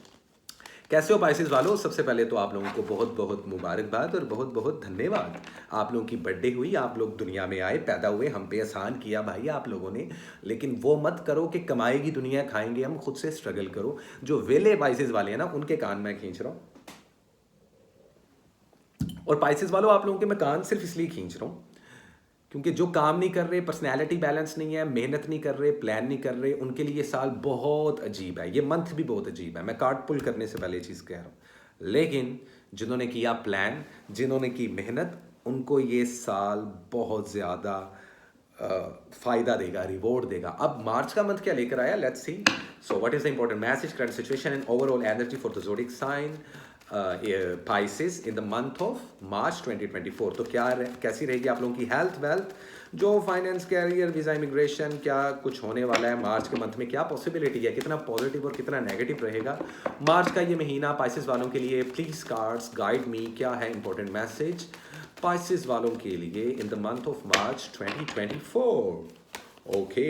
कैसे हो पाइसेस वालों? सबसे पहले तो आप लोगों को बहुत बहुत मुबारकबाद और बहुत बहुत धन्यवाद। आप लोगों की बर्थडे हुई, आप लोग दुनिया में आए, पैदा हुए, हम पे एहसान किया भाई आप लोगों ने। लेकिन वो मत करो कि कमाएगी दुनिया खाएंगे हम, खुद से स्ट्रगल करो। जो वेले पाइसेस वाले हैं ना, उनके कान मैं खींच रहा हूँ। और पाइसेस वालों, आप लोगों के मैं कान सिर्फ इसलिए खींच रहा हूँ क्योंकि जो काम नहीं कर रहे, पर्सनैलिटी बैलेंस नहीं है, मेहनत नहीं कर रहे, प्लान नहीं कर रहे, उनके लिए ये साल बहुत अजीब है, ये मंथ भी बहुत अजीब है। मैं कार्ड पुल करने से पहले ये चीज़ कह रहा हूँ। लेकिन जिन्होंने किया प्लान, जिन्होंने की मेहनत, उनको ये साल बहुत ज़्यादा फ़ायदा देगा, रिवॉर्ड देगा। अब मार्च का मंथ क्या लेकर आया, let's see. So what is the important message, current situation and overall energy for the zodiac sign Pisces in the month of March 2024। तो कैसी रहेगी आप लोगों की हेल्थ, वेल्थ, जो फाइनेंस, कैरियर, वीज़ा, इमिग्रेशन, क्या कुछ होने वाला है मार्च के मंथ में, क्या पॉसिबिलिटी है, कितना पॉजिटिव और कितना नेगेटिव रहेगा मार्च का ये महीना पाइसेस वालों के लिए। प्लीज़ कार्ड्स गाइड मी, क्या है इंपॉर्टेंट मैसेज पाइसेस वालों के लिए in the month of March 2024। Okay,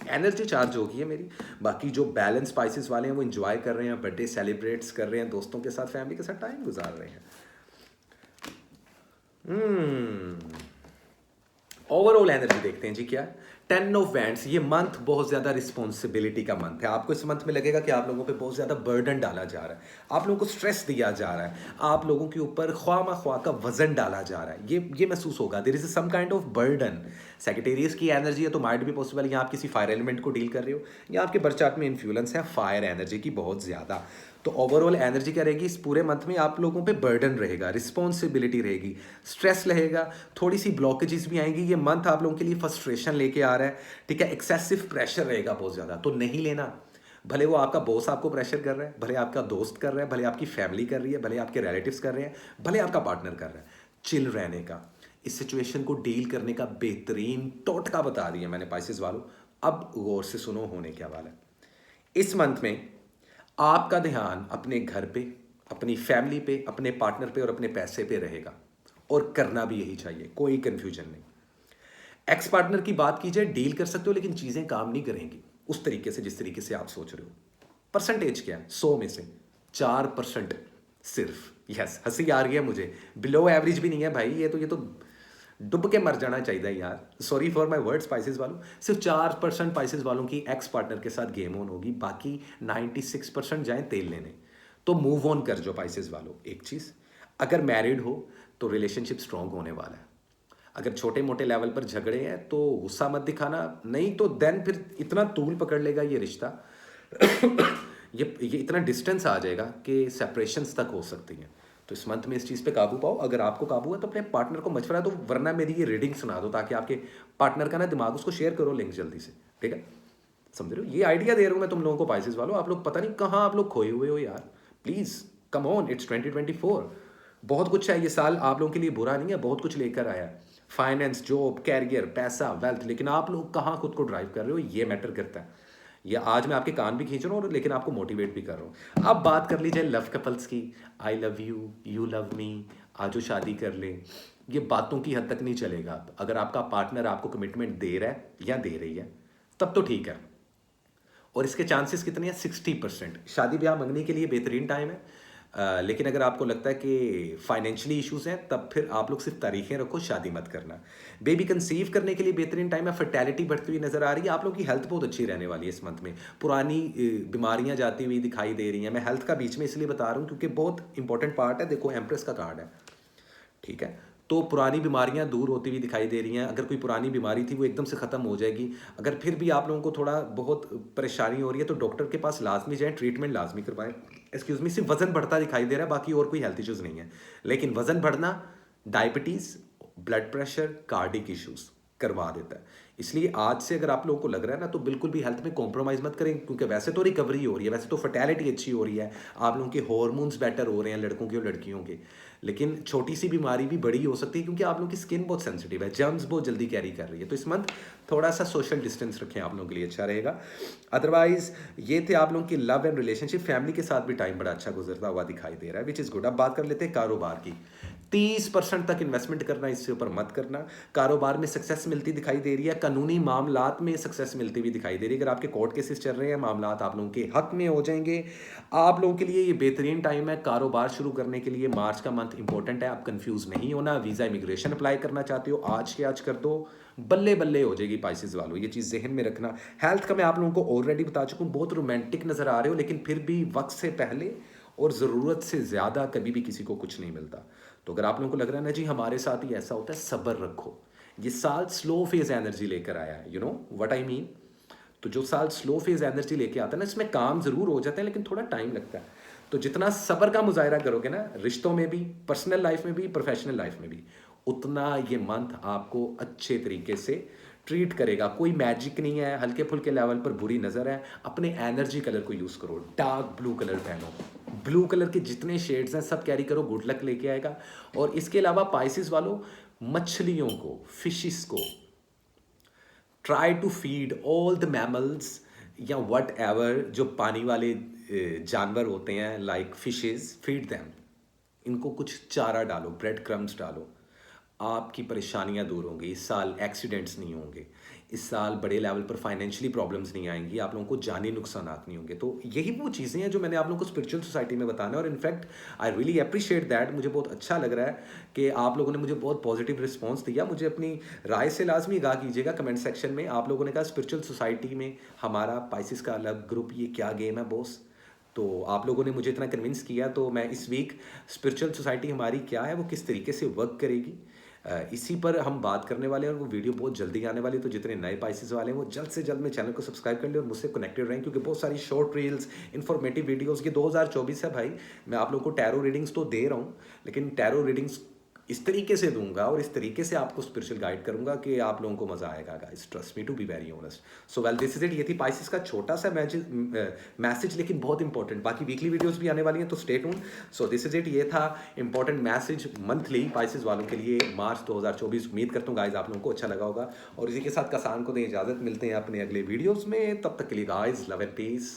energy charge होगी है मेरी। बाकी जो बैलेंस स्पाइसेस वाले हैं वो एंजॉय कर रहे हैं, बर्थडे सेलिब्रेट्स कर रहे हैं, दोस्तों के साथ, फैमिली के साथ टाइम गुजार रहे हैं। ओवरऑल एनर्जी देखते हैं जी क्या है। 10 ऑफ वैंड्स, ये मंथ बहुत ज़्यादा रिस्पॉन्सिबिलिटी का मंथ है। आपको इस मंथ में लगेगा कि आप लोगों पे बहुत ज़्यादा बर्डन डाला जा रहा है, आप लोगों को स्ट्रेस दिया जा रहा है, आप लोगों के ऊपर ख्वाह का वजन डाला जा रहा है। ये महसूस होगा, there is some kind of burden. Sagittarius की एनर्जी है तो माइट भी पॉसिबल, या आप किसी फायर एलिमेंट को डील कर रहे हो, या आपके बर्थ चार्ट में इन्फ्लुएंस है फायर एनर्जी की बहुत ज़्यादा। तो ओवरऑल एनर्जी क्या रहेगी इस पूरे मंथ में, आप लोगों पे बर्डन रहेगा, रिस्पॉन्सिबिलिटी रहेगी, स्ट्रेस रहेगा, थोड़ी सी ब्लॉकेजेस भी आएंगी। ये मंथ आप लोगों के लिए फ्रस्ट्रेशन लेके आ रहा है, ठीक है। एक्सेसिव प्रेशर रहेगा बहुत ज़्यादा, तो नहीं लेना। भले वो आपका बॉस आपको प्रेशर कर रहा है, भले आपका दोस्त कर रहा है, भले आपकी फैमिली कर रही है, भले आपके रिलेटिव्स कर रहे हैं, भले आपका पार्टनर कर रहा है, चिल रहने का, इस सिचुएशन को डील करने का बेहतरीन टोटका बता दिया मैंने पाइसेस वालों। अब गौर से सुनो होने क्या वाला है। इस मंथ में आपका ध्यान अपने घर पे, अपनी फैमिली पे, अपने पार्टनर पे और अपने पैसे पे रहेगा, और करना भी यही चाहिए, कोई कंफ्यूजन नहीं। एक्स पार्टनर की बात की जाए, डील कर सकते हो, लेकिन चीज़ें काम नहीं करेंगी उस तरीके से जिस तरीके से आप सोच रहे हो। परसेंटेज क्या है, 100 में से 4% सिर्फ। यस, हंसी आ रही है मुझे, बिलो एवरेज भी नहीं है भाई, ये तो डुब के मर जाना चाहिए यार। Sorry for my word Pisces वालों। सिर्फ 4% पाइसेस वालों की एक्स पार्टनर के साथ गेम ऑन होगी, बाकी 96% जाएं तेल लेने। तो मूव ऑन कर जो पाइसेस वालों। एक चीज़, अगर मैरिड हो तो रिलेशनशिप स्ट्रांग होने वाला है। अगर छोटे मोटे लेवल पर झगड़े हैं तो गुस्सा मत दिखाना, नहीं तो देन फिर इतना तूल पकड़ लेगा ये रिश्ता ये इतना डिस्टेंस आ जाएगा कि सेपरेशंस तक हो सकती हैं। तो इस मंथ में इस चीज़ पे काबू पाओ। अगर आपको काबू है तो अपने पार्टनर को मशवरा दो, वरना मेरी ये रीडिंग सुना दो, ताकि आपके पार्टनर का ना दिमाग, उसको शेयर करो लिंक जल्दी से, ठीक है। समझ रहे हो, ये आइडिया दे रहा हूँ मैं तुम लोगों को पाइसेस वालों। आप लोग पता नहीं कहाँ आप लोग खोए हुए हो यार। Please come on, it's 2024। बहुत कुछ है ये साल, आप लोगों के लिए बुरा नहीं है, बहुत कुछ लेकर आया है। फाइनेंस, जॉब, कैरियर, पैसा, वेल्थ, लेकिन आप लोग कहाँ खुद को ड्राइव कर रहे हो, ये मैटर करता है। ये आज मैं आपके कान भी खींच रहा हूँ, लेकिन आपको मोटिवेट भी कर रहा हूँ। अब बात कर लीजिए लव कपल्स की। I love you, you love me, आजो शादी कर ले, ये बातों की हद तक नहीं चलेगा। अगर आपका पार्टनर आपको कमिटमेंट दे रहा है या दे रही है तब तो ठीक है, और इसके चांसेस कितने हैं, 60%। शादी ब्याह मंगने के लिए बेहतरीन टाइम है। लेकिन अगर आपको लगता है कि फाइनेंशियली इश्यूज हैं, तब फिर आप लोग सिर्फ तारीखें रखो, शादी मत करना। बेबी कंसीव करने के लिए बेहतरीन टाइम है। फर्टेलिटी बढ़ती हुई नजर आ रही है। आप लोगों की हेल्थ बहुत अच्छी रहने वाली है इस मंथ में। पुरानी बीमारियां जाती हुई दिखाई दे रही हैं। मैं हेल्थ का बीच में इसलिए बता रहा हूँ क्योंकि बहुत इंपॉर्टेंट पार्ट है। देखो एम्प्रेस का कार्ड है, ठीक है। तो पुरानी बीमारियां दूर होती हुई दिखाई दे रही हैं। अगर कोई पुरानी बीमारी थी वो एकदम से ख़त्म हो जाएगी। अगर फिर भी आप लोगों को थोड़ा बहुत परेशानी हो रही है तो डॉक्टर के पास लाजमी जाएं, ट्रीटमेंट लाजमी करवाएं। एक्सक्यूज़ मी, सिर्फ वज़न बढ़ता दिखाई दे रहा है, बाकी और कोई हेल्थ इश्यूज़ नहीं है। लेकिन वज़न बढ़ना diabetes, blood pressure, cardiac issues करवा देता है। इसलिए आज से अगर आप लोगों को लग रहा है ना, तो बिल्कुल भी हेल्थ में कॉम्प्रोमाइज़ मत करें, क्योंकि वैसे तो रिकवरी हो रही है, वैसे तो फर्टिलिटी अच्छी हो रही है, आप लोगों के हार्मोन्स बेटर हो रहे हैं लड़कों के और लड़कियों के। लेकिन छोटी सी बीमारी भी बड़ी हो सकती है, क्योंकि आप लोगों की स्किन बहुत सेंसिटिव है, जर्म्स बहुत जल्दी कैरी कर रही है। तो इस मंथ थोड़ा सा सोशल डिस्टेंस रखें, आप लोगों के लिए अच्छा रहेगा। अदरवाइज ये थे आप लोगों की लव एंड रिलेशनशिप। फैमिली के साथ भी टाइम बड़ा अच्छा गुजरता हुआ दिखाई दे रहा है, विच इज़ गुड। अब बात कर लेते हैं कारोबार की। 30% तक इन्वेस्टमेंट करना, इससे ऊपर मत करना। कारोबार में सक्सेस मिलती दिखाई दे रही है, कानूनी मामलात में सक्सेस मिलती हुई दिखाई दे रही है। अगर आपके कोर्ट केसेस चल रहे हैं, मामलात आप लोगों के हक में हो जाएंगे। आप लोगों के लिए ये बेहतरीन टाइम है कारोबार शुरू करने के लिए। मार्च का मंथ इंपॉर्टेंट है, आप कंफ्यूज नहीं होना। वीज़ा इमिग्रेशन अप्लाई करना चाहते हो, आज के आज कर दो, बल्ले बल्ले हो जाएगी पाइसेस वालों, ये चीज़ जहन में रखना। हेल्थ का मैं आप लोगों को ऑलरेडी बता चुका हूँ, बहुत रोमांटिक नज़र आ रहे हो, लेकिन फिर भी वक्त से पहले और ज़रूरत से ज़्यादा कभी भी किसी को कुछ नहीं मिलता। तो अगर आप लोगों को लग रहा है ना जी हमारे साथ ही ऐसा होता है, सब्र रखो। ये साल स्लो फेज एनर्जी लेकर आया है, you know what I mean. तो जो साल स्लो फेज एनर्जी लेके आता है ना, इसमें काम जरूर हो जाते हैं, लेकिन थोड़ा टाइम लगता है। तो जितना सब्र का मुजाहरा करोगे ना, रिश्तों में भी, पर्सनल लाइफ में भी, प्रोफेशनल लाइफ में भी, उतना ये मंथ आपको अच्छे तरीके से ट्रीट करेगा। कोई मैजिक नहीं है, हल्के फुल्के लेवल पर बुरी नज़र है। अपने एनर्जी कलर को यूज़ करो, डार्क ब्लू कलर पहनो, ब्लू कलर के जितने शेड्स हैं सब कैरी करो, गुड लक लेके आएगा। और इसके अलावा पाइसिस वालों, मछलियों को, फिशिस को try to feed all the mammals या वट एवर, जो पानी वाले जानवर होते हैं लाइक फिशेज, फीड दैम। इनको कुछ चारा डालो, ब्रेड क्रम्स डालो, आपकी परेशानियां दूर होंगी। इस साल एक्सीडेंट्स नहीं होंगे, इस साल बड़े लेवल पर फाइनेंशियली प्रॉब्लम्स नहीं आएंगी, आप लोगों को जानी नुकसानात नहीं होंगे। तो यही वो चीज़ें हैं जो मैंने आप लोगों को स्पिरिचुअल सोसाइटी में बताना है। और in fact I really appreciate that, मुझे बहुत अच्छा लग रहा है कि आप लोगों ने मुझे बहुत पॉजिटिव रिस्पॉन्स दिया। मुझे अपनी राय से लाजमी आगाह कीजिएगा कमेंट सेक्शन में। आप लोगों ने कहा स्पिरिचुअल सोसाइटी में हमारा पाइसिस का अलग ग्रुप, ये क्या गेम है बॉस। तो आप लोगों ने मुझे इतना कन्विंस किया, तो मैं इस वीक स्पिरिचुअल सोसाइटी हमारी क्या है, वो किस तरीके से वर्क करेगी, इसी पर हम बात करने वाले हैं। और वो वीडियो बहुत जल्दी आने वाली है, तो जितने नए पाइसेस वाले हैं वो जल्द से जल्द मेरे चैनल को सब्सक्राइब कर लें और मुझसे कनेक्टेड रहें, क्योंकि बहुत सारी शॉर्ट रील्स, इन्फॉर्मेटिव वीडियोस। ये 2024 है भाई, मैं आप लोगों को टैरो रीडिंग्स तो दे रहा हूँ, लेकिन टैरो रीडिंग्स इस तरीके से दूंगा और इस तरीके से आपको स्पिरिचुअल गाइड करूंगा कि आप लोगों को मजा आएगा guys, trust me to be very honest. So well, this is it. ये थी पाइसेस का छोटा सा मैसेज, लेकिन बहुत इंपॉर्टेंट। बाकी वीकली वीडियोस भी आने वाली हैं, तो stay tuned. So this is it, ये था इंपॉर्टेंट मैसेज मंथली पाइसेस वालों के लिए मार्च 2024। उम्मीद करता हूँ गाइज आप लोगों को अच्छा लगा होगा। और इसी के साथ कसान को दें इजाजत, मिलते हैं अपने अगले वीडियोज में। तब तक के लिए गाइज, लव एंड पीस।